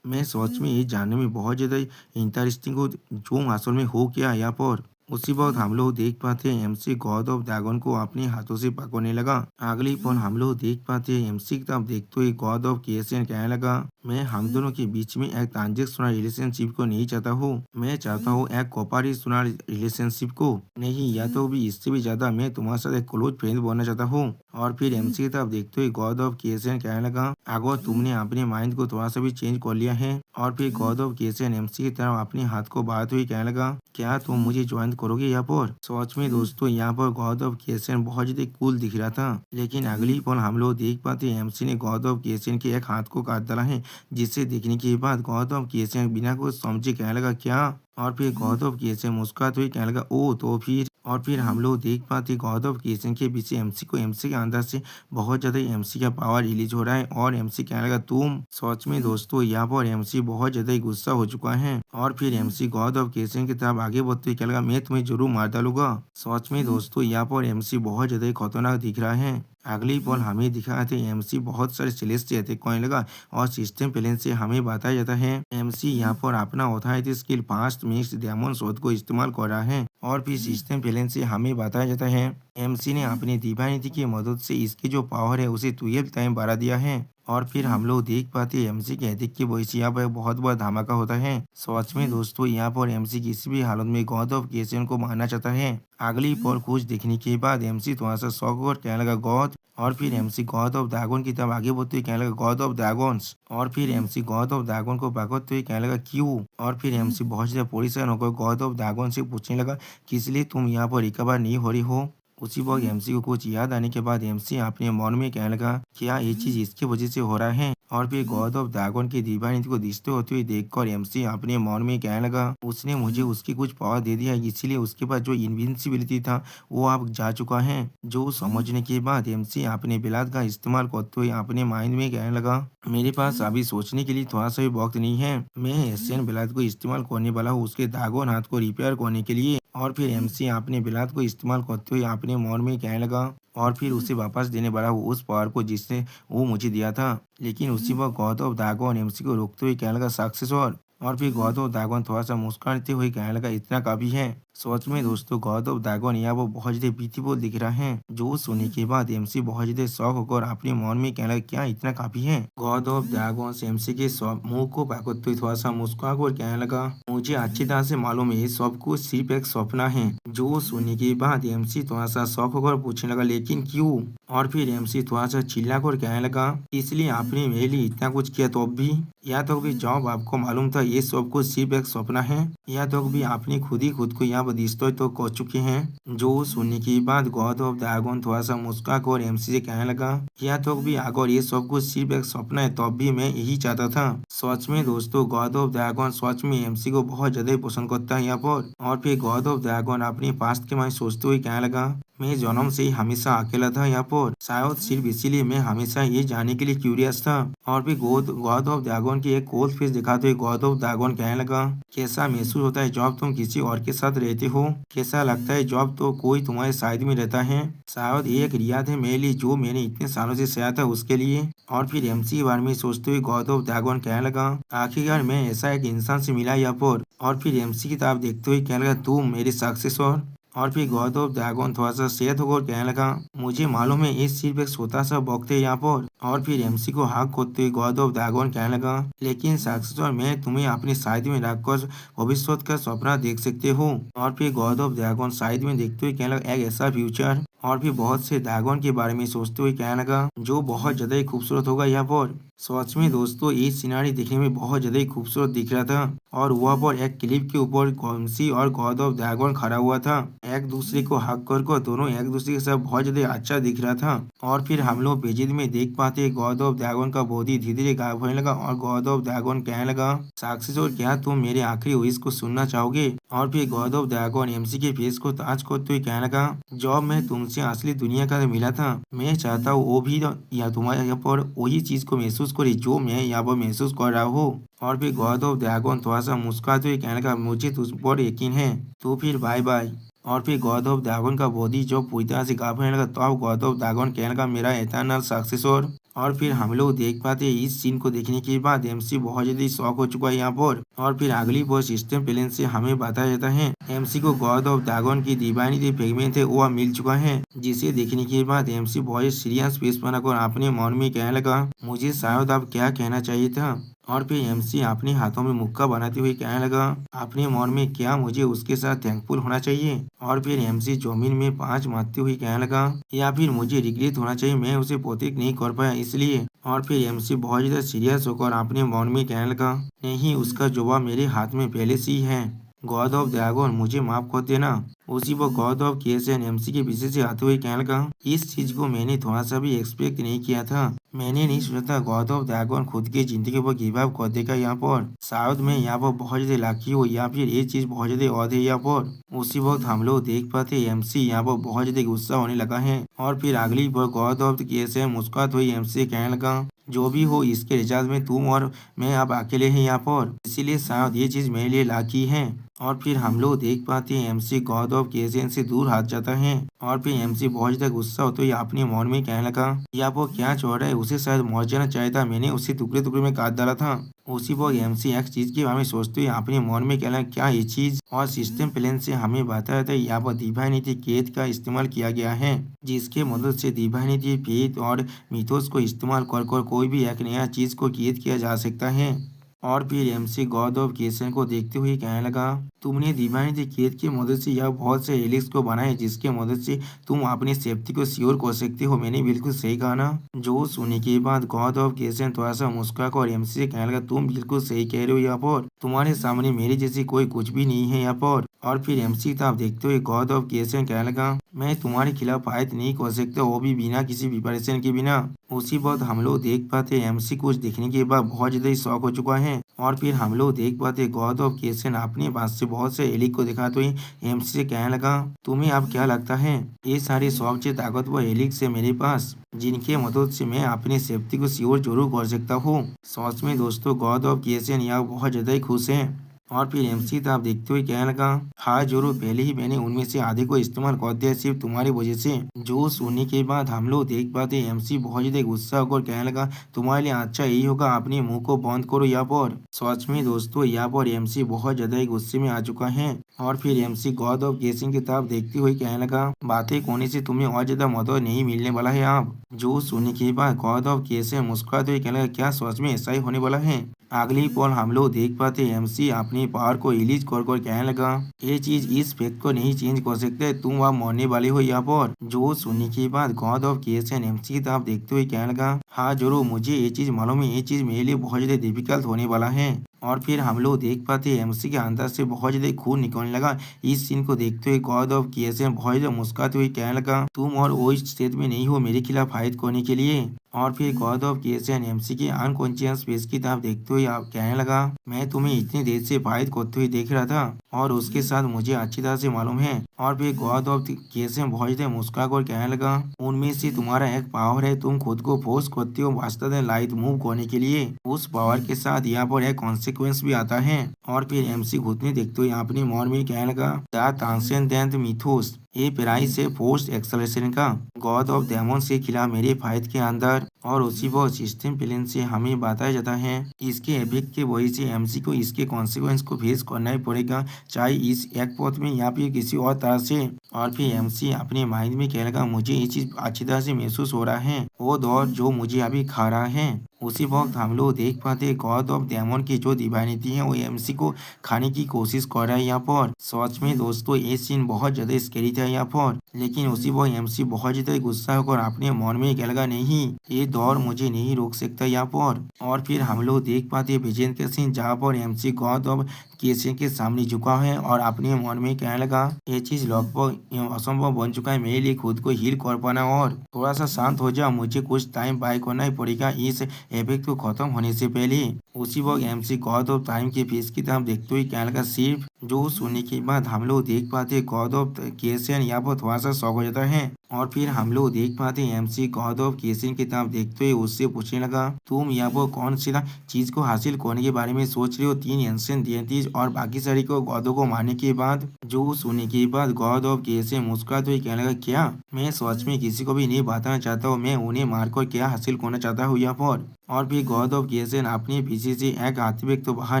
मैं सच में ये जानने में बहुत ज़्यादा इंटरेस्टिंग हूँ जो असल में हो क्या यहाँ पर। उसी वक्त हम लोग देख पाते हैं एमसी गॉड ऑफ ड्रैगन को अपने हाथों से पकड़ने लगा। अगली पल हम लोग देख पाते हैं एमसी की तरफ देखते हुए गॉड ऑफ क्रिएशन कहने लगा, मैं हम दोनों के बीच में एक ट्रांजेक्शनल रिलेशनशिप को नहीं चाहता हूँ, मैं चाहता हूँ एक कोऑपरेशनल रिलेशनशिप को। नहीं, या तो भी इससे भी ज्यादा मैं तुम्हारे साथ एक क्लोज फ्रेंड बनना चाहता हूँ। और फिर एमसी की तरफ देखते हुए गॉड ऑफ क्रिएशन कहने लगा, अगर तुमने अपने माइंड को थोड़ा सा भी चेंज कर लिया है। और फिर गॉड ऑफ क्रिएशन एमसी की तरफ अपने हाथ को बढ़ाते हुए कहने लगा, क्या तुम मुझे ज्वाइन करोगे यहाँ पर? सच में दोस्तों यहाँ पर गॉड ऑफ क्रिएशन बहुत ज्यादा कूल दिख रहा था। लेकिन अगली पल हम लोग देख पाते हैं एमसी ने गॉड ऑफ क्रिएशन के एक हाथ को काट डाला है, जिसे देखने के बाद गॉड ऑफ क्रिएशन बिना कुछ समझे कहने लगा, क्या? और फिर गॉड ऑफ क्रिएशन मुस्कुराते हुए कहने लगा, ओ तो फिर। और फिर हम लोग देख पाते गॉड ऑफ क्रिएशन के पीछे एमसी को एमसी के अंदर से बहुत ज्यादा एमसी का पावर रिलीज हो रहा है। और एमसी कहने लगा, तुम। सच में दोस्तों यहाँ पर एमसी बहुत ज्यादा ही गुस्सा हो चुका है। और फिर एमसी गॉड ऑफ क्रिएशन की तरफ आगे बढ़ते हुए कहने लगा, मैं तुम्हें जरूर मार डालूंगा। सच में दोस्तों यहाँ पर एमसी बहुत ज्यादा ही खतरनाक दिख रहा है। अगली पल हमें दिखा थे एमसी बहुत सारे सेलेस्टियल अटैक करने लगा और सिस्टम प्लेन से हमें बताया जाता है एमसी यहाँ पर अपना authorise skill fast mix diamond shot को इस्तेमाल कर रहा है। और फिर सिस्टम प्लेन से हमें बताया जाता है एमसी ने अपनी डिवाइनिटी की मदद से इसकी जो पावर है उसे 12 टाइम बढ़ा दिया है। और फिर हम लोग देख पाते हैं एमसी के अटैक की वजह से यहाँ पर बहुत बड़ा धमाका होता है। सच में दोस्तों यहाँ पर एमसी किसी भी हालत में गॉड ऑफ क्रिएशन को मारना चाहता है। अगली पल कुछ देखने के बाद एमसी थोड़ा सा शॉक और कहने लगा, गॉड। और फिर एमसी गॉड ऑफ ड्रैगन की तरफ आगे बढ़ते हुए कहने लगा, गॉड ऑफ ड्रैगन्स। और फिर एमसी गॉड ऑफ ड्रैगन को पकड़ते हुए कहने लगा, क्यों? और फिर एमसी बहुत ज्यादा परेशान होकर गॉड ऑफ ड्रैगन से पूछने लगा, किस लिए तुम यहाँ पर रिकवर नहीं हो रही हो? उसी वक्त एमसी को कुछ याद आने के बाद एमसी अपने मन में कहने लगा, क्या ये चीज इसकी वजह से हो रहा है? और फिर गॉड ऑफ ड्रैगन की डिवाइनिटी को दिखते होते हुए देखकर एमसी अपने मन में कहने लगा, उसने मुझे उसकी कुछ पावर दे दिया है, इसीलिए उसके पास जो इनविंसिबिलिटी था वो अब जा चुका है। जो समझने के बाद एमसी अपने बिलात का इस्तेमाल करते हुए अपने माइंड में कहने लगा, मेरे पास अभी सोचने के लिए थोड़ा सा भी वक्त नहीं है, मैं एशियन बिलात को इस्तेमाल करने वाला हूँ उसके ड्रैगन हाथ को रिपेयर करने के लिए। और फिर एमसी अपने बिलात को इस्तेमाल करते हुए अपने मन में कहने लगा, और फिर उसे वापस देने वाला हूँ उस पावर को जिसने वो मुझे दिया था। लेकिन उसी वक्त गॉड ऑफ ड्रैगन एमसी को रोकते हुए कहने लगा, सक्सेसर। और फिर गॉड ऑफ ड्रैगन थोड़ा सा मुस्कुराते हुए कहने लगा, इतना काफी है। सच में दोस्तों गॉड ऑफ ड्रैगन यहाँ वो बहुत ज्यादा ब्यूटीफुल दिख रहा है। जो सुनने के बाद एमसी बहुत ज्यादा शौक होकर अपने मन में कहने लगा, क्या इतना काफी है? गॉड ऑफ ड्रैगन एमसी के मुंह को पकड़ते हुए थोड़ा सा मुस्कुरा कर कहने लगा, मुझे अच्छी तरह से मालूम है ये सब कुछ सिर्फ एक सपना है। जो सुनने के बाद एमसी थोड़ा सा शौक होकर पूछने लगा, लेकिन क्यों? और फिर एमसी थोड़ा सा चिल्ला कर कहने लगा, इसलिए आपने मेरे लिए इतना कुछ किया तो भी, या तो भी जब आपको मालूम था ये सब कुछ सिर्फ एक सपना है, या तो भी आपने खुद ही खुद को यहाँ अब डिस्ट्रॉय तो कर चुके हैं। जो सुनने के बाद गॉड ऑफ ड्रैगन थोड़ा सा मुस्कुरा कर एमसी से कहने लगा, या तो भी अगर ये सब कुछ सिर्फ एक सपना है तब भी मैं यही चाहता था। सच में दोस्तों गॉड ऑफ ड्रैगन सच में एमसी को बहुत ज्यादा ही पसंद करता है यहाँ पर। और फिर गॉड ऑफ ड्रैगन अपने पास्ट के बारे में सोचते हुए कहने लगा, मैं जन्म से ही हमेशा अकेला था यहाँ पर, शायद सिर्फ इसीलिए मैं हमेशा ये जानने के लिए क्यूरियस था। और फिर गॉड गॉड ऑफ ड्रैगन की एक कोल्ड फेस दिखाते हुए गॉड ऑफ ड्रैगन कहने लगा, कैसा महसूस होता है जब तुम किसी और के साथ रहते हो? कैसा लगता है जब तो कोई तुम्हारे साइड में रहता है? शायद ये एक रियाद है मेरे लिए जो मैंने इतने सालों से सहा था उसके लिए। और फिर एमसी के बारे में सोचते हुए गॉड ऑफ ड्रैगन कहने लगा, आखिरकार मैं ऐसा एक इंसान से मिला यहाँ पर। और फिर एमसी की तरफ देखते हुए कहने लगा, तुम मेरे सक्सेसर। और फिर गॉड ऑफ ड्रैगन थोड़ा सा सेहत होकर कहने लगा, मुझे मालूम है ये सिर्फ एक छोटा सा वक्त है यहाँ पर। और फिर एमसी को हाक करते हुए गॉड ऑफ ड्रैगन कहने लगा, लेकिन सक्सेसर मैं तुम्हें अपनी साइड में रखकर भविष्य का सपना देख सकते हो। और फिर गॉड ऑफ ड्रैगन साइड में देखते हुए कहने लगा, एक ऐसा फ्यूचर। और फिर बहुत से ड्रैगन के बारे में सोचते हुए कहने लगा, जो बहुत ज्यादा ही खूबसूरत होगा यहाँ पर। सच में दोस्तों ये सिनारी देखने में बहुत ज्यादा ही खूबसूरत दिख रहा था। और वहाँ पर एक क्लिप के ऊपर कॉन्सी और गॉड ऑफ ड्रैगन खड़ा हुआ था, एक दूसरे को हक कर दोनों एक दूसरे के साथ बहुत ज्यादा अच्छा दिख रहा था। और फिर हम लोग पेजिद में देख पाते गॉड ऑफ ड्रैगन का बॉडी धीरे धीरे गायब होने लगा और गॉड ऑफ ड्रैगन कहने लगा, साक्षी और क्या तुम मेरे आखिरी विश को सुनना चाहोगे? और फिर गॉड ऑफ ड्रैगन एमसी के फेस को ताज करते हुए कहने लगा, जब मैं तुमसे असली दुनिया का मिला था मैं चाहता हूँ वो भी या तुम्हारे यहाँ पर वही चीज को महसूस करे जो मैं यहाँ पर महसूस कर रहा हूँ। और फिर गॉड ऑफ ड्रैगन थोड़ा सा मुस्कुराते हुए कहने लगा, मुझे तुझ पर यकीन है, तो फिर बाय बाय। और फिर गॉड ऑफ ड्रैगन का बॉडी जो पूरी तरह से गायब होने लगा, तो अब गॉड ऑफ ड्रैगन कहने लगा, मेरा एटर्नल सक्सेसर। और फिर हम लोग देख पाते हैं इस सीन को देखने के बाद एमसी बहुत ज्यादा शॉक हो चुका है यहाँ पर। और फिर अगली बार सिस्टम प्लेन से हमें बताया जाता है एमसी को गॉड ऑफ ड्रैगन की डिवाइनिटी फ्रेगमेंट है वो मिल चुका है, जिसे देखने के बाद एमसी बहुत सीरियस फेस बनाकर अपने मन में कहने लगा, मुझे शायद अब क्या कहना चाहिए था। और फिर एमसी अपने हाथों में मुक्का बनाते हुए कहने लगा, अपने मन में क्या मुझे उसके साथ थैंकफुल होना चाहिए? और फिर एमसी जमीन में पांच मारते हुए कहने लगा, या फिर मुझे रिग्रेट होना चाहिए मैं उसे प्रोटेक्ट नहीं कर पाया इसलिए। और फिर एमसी बहुत ज्यादा सीरियस होकर अपने मन में कहने लगा, नहीं, उसका जवाब मेरे हाथ में पहले से ही है। गॉड ऑफ ड्रैगन मुझे माफ कर देना। उसी वो गॉड ऑफ केसन एमसी के पीछे से आते हुए कहने लगा, इस चीज को मैंने थोड़ा सा भी एक्सपेक्ट नहीं किया था। मैंने नहीं सोचा था गॉड ऑफ ड्रैगन खुद की जिंदगी पर गिव अप कर देगा यहाँ पर। शायद मैं यहाँ पर बहुत ज्यादा लकी हूँ या फिर ये चीज बहुत ज्यादा और है यहाँ पर। उसी वक्त हम लोग देख पाते एमसी यहाँ पर बहुत ज्यादा गुस्सा होने लगा है। और फिर अगली बार गॉड ऑफ केसन मुस्कुराते हुए एमसी कहने लगा, जो भी हो इसके रिजल्ट में तुम और मैं अब अकेले हैं यहाँ पर, इसीलिए शायद ये चीज मेरे लिए लाकी है। और फिर हम लोग देख पाते हैं एमसी गॉड ऑफ केसन से दूर हट जाता है। और फिर एमसी बहुत ज्यादा गुस्सा होते हुए अपने मन में कहने लगा, या वो क्या चाह रहा है, उसे शायद मर जाना चाहता, मैंने उसे टुकड़े टुकड़े में काट डाला था। उसी पर एमसी एक चीज के बारे में सोचते हुए अपने मन में कहना, क्या ये चीज? और सिस्टम प्लेन से हमें बताया था यहाँ पर डिवाइनिटी केत का इस्तेमाल किया गया है, जिसके मदद से डिवाइनिटी फेथ और मिथोस को इस्तेमाल कर कोई भी एक नया चीज को केत किया जा सकता है। और फिर एमसी गॉड ऑफ केसन को देखते हुए कहने लगा, तुमने डिवाइनिटी केत की मदद से यह बहुत से एलिक्स को बनाए जिसके मदद से तुम अपनी सेफ्टी को सियोर कर सकते हो, मैंने बिल्कुल सही कहा ना? जो सुनने के बाद गॉड ऑफ केसन थोड़ा सा मुस्कुरा कर एमसी से कहने लगा, तुम बिल्कुल सही कह रहे हो यहाँ पर, तुम्हारे सामने मेरे जैसी कोई कुछ भी नहीं है यहाँ पर। और फिर एमसी की तरफ देखते हुए गॉड ऑफ केसन कहने लगा, मैं तुम्हारे खिलाफ फाइट नहीं कर सकता, वो भी बिना किसी प्रिपरेशन के बिना। उसी वक्त हम लोग देख पाते एमसी कुछ देखने के बाद बहुत ज्यादा शौक हो चुका है। और फिर हम लोग देख पाते गॉड ऑफ केसन अपने पास से बहुत से एलिक को दिखाते हुए एमसी से कहने लगा, तुम्हें अब क्या लगता है ये सारे सबसे ताकतवर एलिक से मेरे पास, जिनके मदद से मैं अपनी सेफ्टी को सियोर जरूर कर सकता हूँ। सच में दोस्तों गॉड ऑफ केसन यहाँ बहुत ज्यादा ही खुश है। और फिर एमसी आप देखते हुए कहने लगा, हाँ जरूर, पहले ही मैंने उनमें से आधे को इस्तेमाल कर दिया सिर्फ तुम्हारी वजह से। जो सुनने के बाद हम लोग देख पाते एमसी बहुत ज्यादा गुस्सा होकर कहने लगा, तुम्हारे लिए अच्छा यही होगा अपने मुंह को बंद करो यहाँ पर। सच में दोस्तों यहाँ पर एमसी बहुत ज्यादा ही गुस्से में आ चुका है। और फिर एमसी गॉड ऑफ केसन की तरफ देखते हुए कहने लगा, बातें कोने से तुम्हें और ज्यादा मदद नहीं मिलने वाला है आप। जो सुनने के बाद गॉड ऑफ केसन मुस्कुराते हुए कहने लगा, क्या सच में ऐसा ही होने वाला है? अगली पल हम लोग देख पाते एमसी अपनी पावर को रिलीज कर कहने लगा, ये चीज इस फैक्ट को नहीं चेंज कर सकते, तुम वहाँ मरने वाले हो यहाँ पर। जो सुनने के बाद गॉड ऑफ केसन एमसी की तरफ देखते हुए कहने लगा, हाँ जरूर, मुझे ये चीज मालूम है, ये चीज मेरे लिए बहुत ज्यादा डिफिकल्ट होने वाला है। और फिर हम लोग देख पाते हैं एमसी के अंदर से बहुत ज्यादा खून निकलने लगा। इस सीन को देखते हुए गॉड ऑफ केएसएन बहुत ज्यादा मुस्कुराते हुए कहने लगा, तुम और वो इस स्टेट में नहीं हो मेरे खिलाफ फाइट करने के लिए। और फिर गॉड ऑफ केएसएन एमसी के अनकॉन्शियस फेस की तरफ देखते हुए आप कहने लगा, मैं तुम्हें इतनी देर से फाइट करते हुए देख रहा था और उसके साथ मुझे अच्छी तरह से मालूम है। और फिर गॉड ऑफ केएसएन बहुत ज्यादा मुस्कुरा कर कहने लगा, उनमें से तुम्हारा एक पावर है, तुम खुद को फोर्स करते हो वास्तव में लाइट मूव करने के लिए। उस पावर के साथ यहाँ पर एक कॉन्सिक्वेंस भी आता है। और फिर एमसी घुटने देखते हुए अपने मौन में कहने लगा, द ट्रांसेंडेंट मिथोस, ये प्राइस है फोर्स एक्सेलरेशन का। गॉड ऑफ डेमन से खिलाफ मेरे फाइट के अंदर और उसी वो सिस्टम प्लेन से हमें बताया जाता है इसके इफेक्ट के वजह से एमसी को इसके कॉन्सिक्वेंस को फेस करना ही पड़ेगा, चाहे इस एक पथ में या फिर किसी और तरह से। और फिर एमसी अपने माइंड में कहने लगा, मुझे ये चीज अच्छी तरह से महसूस हो रहा है, वो दौर जो मुझे अभी खा रहा है। उसी वक्त हम लोग देख पाते गॉड ऑफ डेमन की जो डिवाइनिटी है वो एमसी को खाने की कोशिश कर रहा है यहाँ पर। सच में दोस्तों ये सीन बहुत ज्यादा स्कैरी था यहाँ पर। लेकिन उसी वक्त एमसी बहुत ज्यादा गुस्सा होकर अपने मन में कह लगा, नहीं ये दौर मुझे नहीं रोक सकता यहाँ पर। और फिर हम लोग देख पाते विजेंद्र का सीन जहाँ पर एमसी गॉड ऑफ केएसएन के सामने झुका है और अपने मन में कहने लगा, ये चीज लगभग असंभव बन चुका है मेरे लिए खुद को हील कर पाना, और थोड़ा सा शांत हो जाओ, मुझे कुछ टाइम बाय करना ही पड़ेगा इस इफेक्ट को खत्म होने से पहले। उसी वक्त एमसी गॉड ऑफ टाइम के फेस की तरफ देखते हुए कहने लगा, सिर्फ जो सुनने के बाद हम लोग देख पाते गॉड ऑफ केएसएन यहाँ पर थोड़ा सा शॉक हो जाता है। और फिर हम लोग देख पाते हैं एमसी गॉड ऑफ केएसएन की तरफ देखते हुए उससे पूछने लगा, तुम यहाँ पर कौन सी चीज को हासिल करने के बारे में सोच रहे हो, 3 एंशिएंट डियनीज और बाकी सारी को गॉडों को मारने के बाद। जो सुनने के बाद गॉड ऑफ केएसएन मुस्कुराते हुए कहने लगा, क्या मैं सच में किसी को भी नहीं बताना चाहता हूँ मैं उन्हें मारकर क्या हासिल करना चाहता हूँ यहाँ पर। और फिर गॉड ऑफ केएसएन अपने पीछे से एक आर्टिफैक्ट तो बाहर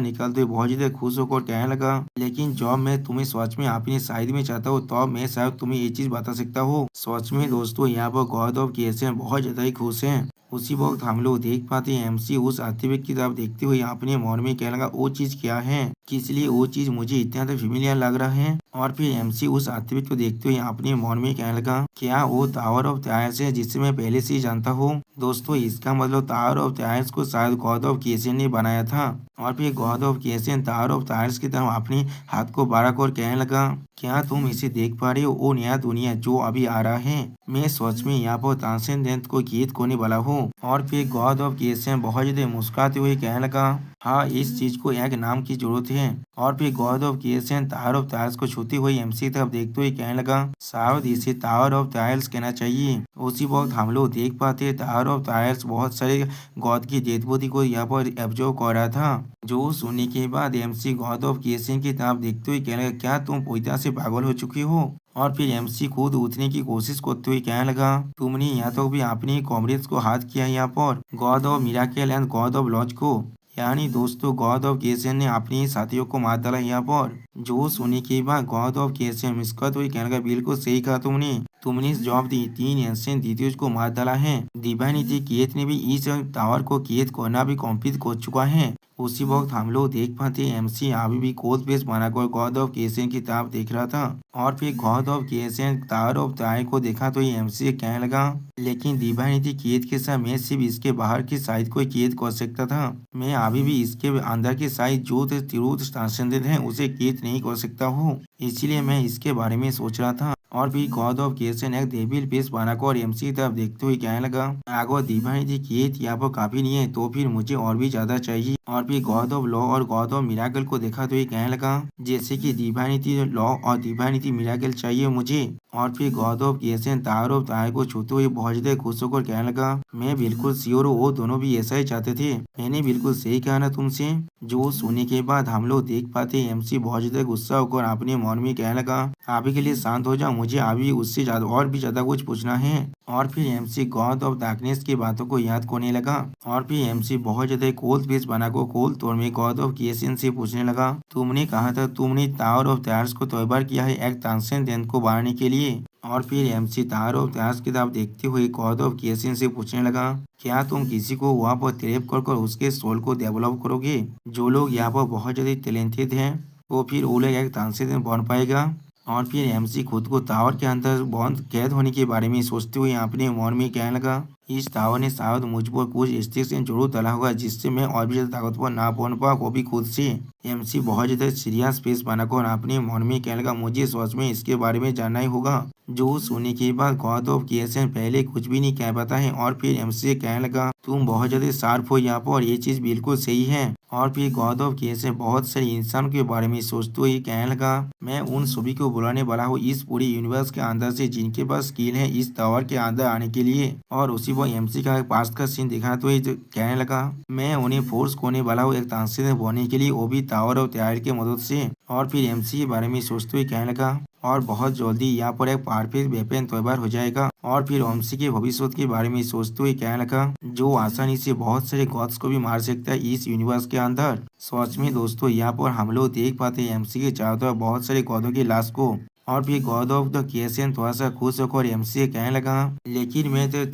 निकलते हुए बहुत ज्यादा खुश होकर कहने लगा, लेकिन जब मैं तुम्हें सच में अपनी साइड में चाहता हूँ तब मैं शायद तुम्हें ये चीज बता सकता हूँ। सच में दोस्तों यहाँ पर गॉड ऑफ केएसएन बहुत ज्यादा ही खुश है। उसी वक्त हम लोग देख पाते हैं एमसी उस आर्टिफैक्ट की तरफ देखते हुए अपने मन में कहने लगा, वो चीज क्या है, किस लिए वो चीज मुझे इतना तो फेमिलियर लग रहा है। और फिर एमसी उस आर्टिफैक्ट को देखते हुए अपने मन में कहने लगा, क्या वो टावर ऑफ टायर्स है जिसे मैं पहले से ही जानता हूँ। दोस्तों इसका मतलब टावर ऑफ टायर्स को शायद गॉड ऑफ केएसएन ने बनाया था। और फिर god of KSN tower of tyres की तरफ अपने हाथ को बढ़ा कर कहने लगा, क्या तुम इसे देख पा रहे हो, वो नया दुनिया जो अभी आ रहा है, मैं सच में यहाँ पर ट्रांसेंडेंट को गीत करने वाला हूँ। और फिर गॉड ऑफ केएसएन बहुत ज्यादा मुस्कुराते हुए कहने लगा, हाँ इस चीज को एक नाम की जरूरत है। और फिर god of KSN tower of tyres को छूती हुई एमसी तरफ देखते हुए कहने लगा, शायद इसे टावर ऑफ टायर्स कहना चाहिए। उसी वक्त हम लोग देख पाते टावर ऑफ टायर्स बहुत सारे गॉड की डेड बॉडी को यहाँ पर एब्जॉर्व कर रहा था। जो सुनने के बाद एमसी गॉड ऑफ केएसएन की तरफ देखते हुए कहने लगा, क्या तुम पूरी तरह से पागल हो चुकी हो। और फिर एमसी खुद उठने की कोशिश करते हुए कहने लगा, तुमने यहाँ तक भी अपने कॉमरेड्स को हाथ किया यहाँ पर, god of miracle and god of laws को, यानी दोस्तों गॉड ऑफ केएसएन ने अपने साथियों को मार डाला यहाँ पर। जो सुनने के बाद गॉड ऑफ केएसएन मुस्कुराते हुए कहने लगा, बिल्कुल सही कहा तुमने इस जॉब दी 3 एंशिएंट डियनीज को मार डाला है। डिवाइनिटी केथ ने भी इस टावर को केथ करना भी कंप्लीट कर चुका है। उसी वक्त हम लोग देख पाते एमसी अभी भी कोड बेस बनाकर गॉड ऑफ केएसएन की तरफ देख रहा था। और फिर god of KSN tower of tyre को देखा तो ये एमसी कहने लगा, लेकिन डिवाइनिटी केथ के साथ मैं सिर्फ इसके बाहर की साइड को केथ कर सकता था, मैं अभी भी इसके अंदर की साइड जो ट्रूथ ट्रांसेंडेंट है उसे केथ नहीं कर सकता हूँ, इसलिए मैं इसके बारे में सोच रहा था। और भी गॉड ऑफ केएसएन एक डेविल फेस बनाकर एमसी तरफ देखते हुए कहने लगा, अगर डिवाइनिटी केथ यहाँ पर काफी नहीं है तो फिर मुझे और भी ज्यादा चाहिए। और फिर गॉड ऑफ लॉ और गॉड ऑफ मिराकल को देखा तो ये कहने लगा, जैसे कि डिवाइनिटी लॉ और डिवाइनिटी मिराकल चाहिए मुझे। और फिर god of KSN tower of tyre को छूते हुए बहुत ज्यादा खुश होकर कहने लगा, मैं बिल्कुल श्योर हूँ वो दोनों भी ऐसा ही चाहते थे, मैंने बिल्कुल सही कहा ना तुमसे। जो सुनने के बाद हम लोग देख पाते एमसी बहुत ज्यादा गुस्सा होकर अपने मन में कहने लगा, अभी के लिए शांत हो जाओ, मुझे अभी उससे ज्यादा और भी ज्यादा कुछ पूछना है। और फिर एमसी गॉड ऑफ डार्कनेस की बातों को याद करने लगा। और फिर एमसी बहुत ज्यादा कोल्ड फेस बनाकर कोल्ड तौर में गॉड ऑफ केएसएन से पूछने लगा, तुमने कहा था तुमने टावर ऑफ टायर्स को तैयार किया है एक ट्रांसेंडेंट को बनाने के लिए। और फिर एमसी टावर ऑफ टायर्स की तरफ देखते हुए गॉड ऑफ केएसएन से पूछने लगा, क्या तुम किसी को वहाँ पर ट्रैप कर उसके सोल को डेवलप करोगे। जो लोग यहाँ पर बहुत ज्यादा टैलेंटेड हैं वो फिर वो लोग एक ट्रांसेंडेंट बन पाएगा। और फिर एमसी खुद को टावर के अंदर बंद कैद होने के बारे में सोचते हुए अपने मन में कहने लगा, इस टावर ने शायद मुझ पर कुछ स्टेशन जरूर डाला होगा जिससे मैं और भी ज्यादा ताकतवर ना बन पाऊँ, वो भी खुद से। एमसी बहुत ज्यादा सीरियस फेस बनाकर अपने मन में कहने लगा, मुझे सच में इसके बारे में जानना ही होगा। जो सुनने के बाद गॉड ऑफ क्रिएशन पहले कुछ भी नहीं कह पाता है और फिर एमसी से कहने लगा, तुम बहुत ज्यादा शार्प हो यहाँ पर, ये चीज बिल्कुल सही है। और फिर गॉड ऑफ क्रिएशन बहुत सारे इंसान के बारे में सोचते हुए कहने लगा, मैं उन सभी को बुलाने वाला हूँ इस पूरे यूनिवर्स के अंदर से जिनके पास स्किल है इस टावर के अंदर आने के लिए। और उसी वो एमसी का एक पास्ट का सीन दिखाते हुए जो कहने लगा, मैं उन्हें फोर्स करने वाला हूँ एक तानसेन बनने के लिए, वो भी टावर ऑफ त्यार की मदद से। और फिर एमसी के बारे में सोचते हुए कहने लगा, और बहुत जल्दी यहाँ पर एक परफेक्ट वेपन तैयार हो जाएगा। और फिर एमसी के भविष्य के बारे में सोचते हुए कहने लगा, जो आसानी से बहुत सारे गॉड्स को भी मार सकता है इस यूनिवर्स के अंदर। सच में दोस्तों यहाँ पर हम लोग देख पाते हैं एमसी के चारों तरफ बहुत सारे गॉडों की लाश को। और फिर गॉड ऑफ द क्रिएशन थोड़ा सा खुश होकर एमसी से कहने लगा, लेकिन मैं तो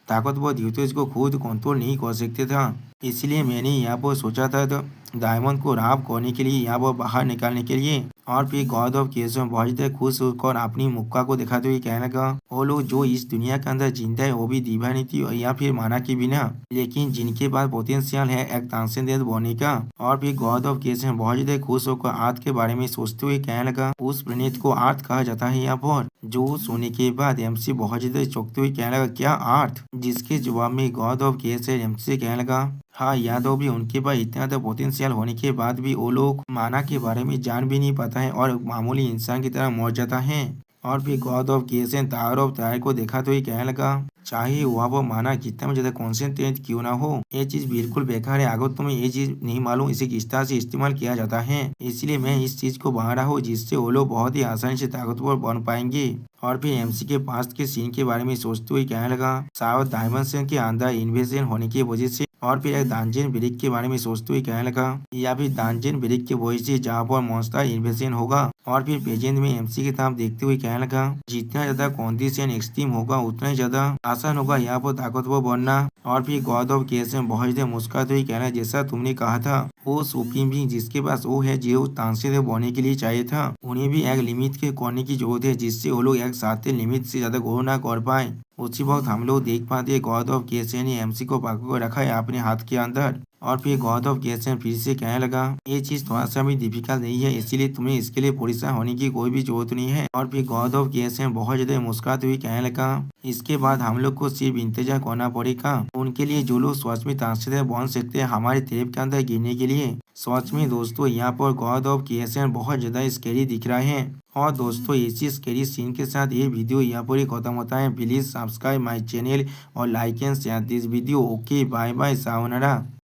ताकतवर ड्यूटेज को खुद कंट्रोल नहीं कर सकते था, इसलिए मैंने यहाँ पर सोचा था तो डायमंड को राफ करने के लिए यहाँ पर बाहर निकालने के लिए। और फिर गॉड ऑफ क्रिएशन बहुत ज्यादा खुश होकर अपनी मुक्का को दिखाते हुए कहने लगा, वो लोग जो इस दुनिया के अंदर जिंदा है वो भी डिवाइनिटी या फिर माना के बिना, लेकिन जिनके पास पोटेंशियल है एक ट्रांसेंडेंट बनने का। और फिर गॉड ऑफ क्रिएशन बहुत ज्यादा खुश होकर अर्थ के बारे में सोचते हुए कहने लगा, उस प्लेनेट को अर्थ कहा जाता है यहाँ पर। जो सुनने के बाद एमसी बहुत ज्यादा चौंकते हुए कहने लगा, क्या अर्थ? जिसके जवाब में गॉड ऑफ क्रिएशन एमसी से कहने लगा, हाँ यादव भी उनके पास इतना तो पोटेंशियल होने के बाद भी वो लोग माना के बारे में जान भी नहीं पाता है और मामूली इंसान की तरह मर जाता है। और फिर god of creation tower of tyre को देखा तो ये कहने लगा, चाहे वह वो माना कितना भी ज्यादा कॉन्सेंट्रेट क्यों ना हो, ये चीज बिल्कुल बेकार है। अगर तुम्हें ये चीज नहीं मालूम इसे किस तरह से इस्तेमाल किया जाता है, इसलिए मैं इस चीज को बना रहा हूँ जिससे वो लोग बहुत ही आसानी से ताकतवर बन पाएंगे। और फिर एमसी के पास्ट के सीन के बारे में सोचते हुए कहने लगा, शायद डायमेंशन के अंदर इन्वेजन होने की वजह से। और फिर एक दांजन ब्रिज के बारे में सोचते हुए कहने लगा, या फिर दांजन ब्रिज की वजह से जहाँ पर मॉन्स्टर इन्वेजन होगा। और फिर प्रेजेंट में एमसी की तरफ देखते हुए कहने लगा, जितना ज्यादा कंडीशन एक्सट्रीम होगा उतना ही ज्यादा आसान होगा यहाँ पर ताकतवर बनना। और फिर गॉड ऑफ क्रिएशन बहुत ज्यादा मुस्कुराते हुए कहना, जैसा तुमने कहा था वो सुप्रीम भी जिसके पास वो है जो तानसेन बनने के लिए चाहिए था, उन्हें भी एक लिमिट के करने की जरूरत है जिससे वो लोग एक साथ लिमिट से ज्यादा ग्रो ना कर पाए। उसी वक्त हम लोग देख पाते हैं गॉड ऑफ क्रिएशन ने एमसी को पकड़ कर रखा है अपने हाथ के अंदर। और फिर गॉड ऑफ क्रिएशन फिर से कहने लगा, ये चीज थोड़ा सा भी डिफिकल्ट नहीं है, इसीलिए तुम्हें इसके लिए परेशान होने की कोई भी जरूरत नहीं है। और फिर गॉड ऑफ क्रिएशन बहुत ज्यादा मुस्कुराते हुए कहने लगा, इसके बाद हम लोग को सिर्फ इंतजार करना पड़ेगा उनके लिए जो लोग सच में तानसेन बन सकते हैं हमारे ट्रैप के अंदर गिरने के लिए। सच में दोस्तों यहाँ पर गॉड ऑफ क्रिएशन बहुत ज्यादा स्कैरी दिख रहा है। और दोस्तों इसी स्कैरी सीन के साथ ये वीडियो यहाँ पर ही खत्म होता है। प्लीज सब्सक्राइब माई चैनल और like and share this video. Okay bye bye, sayonara.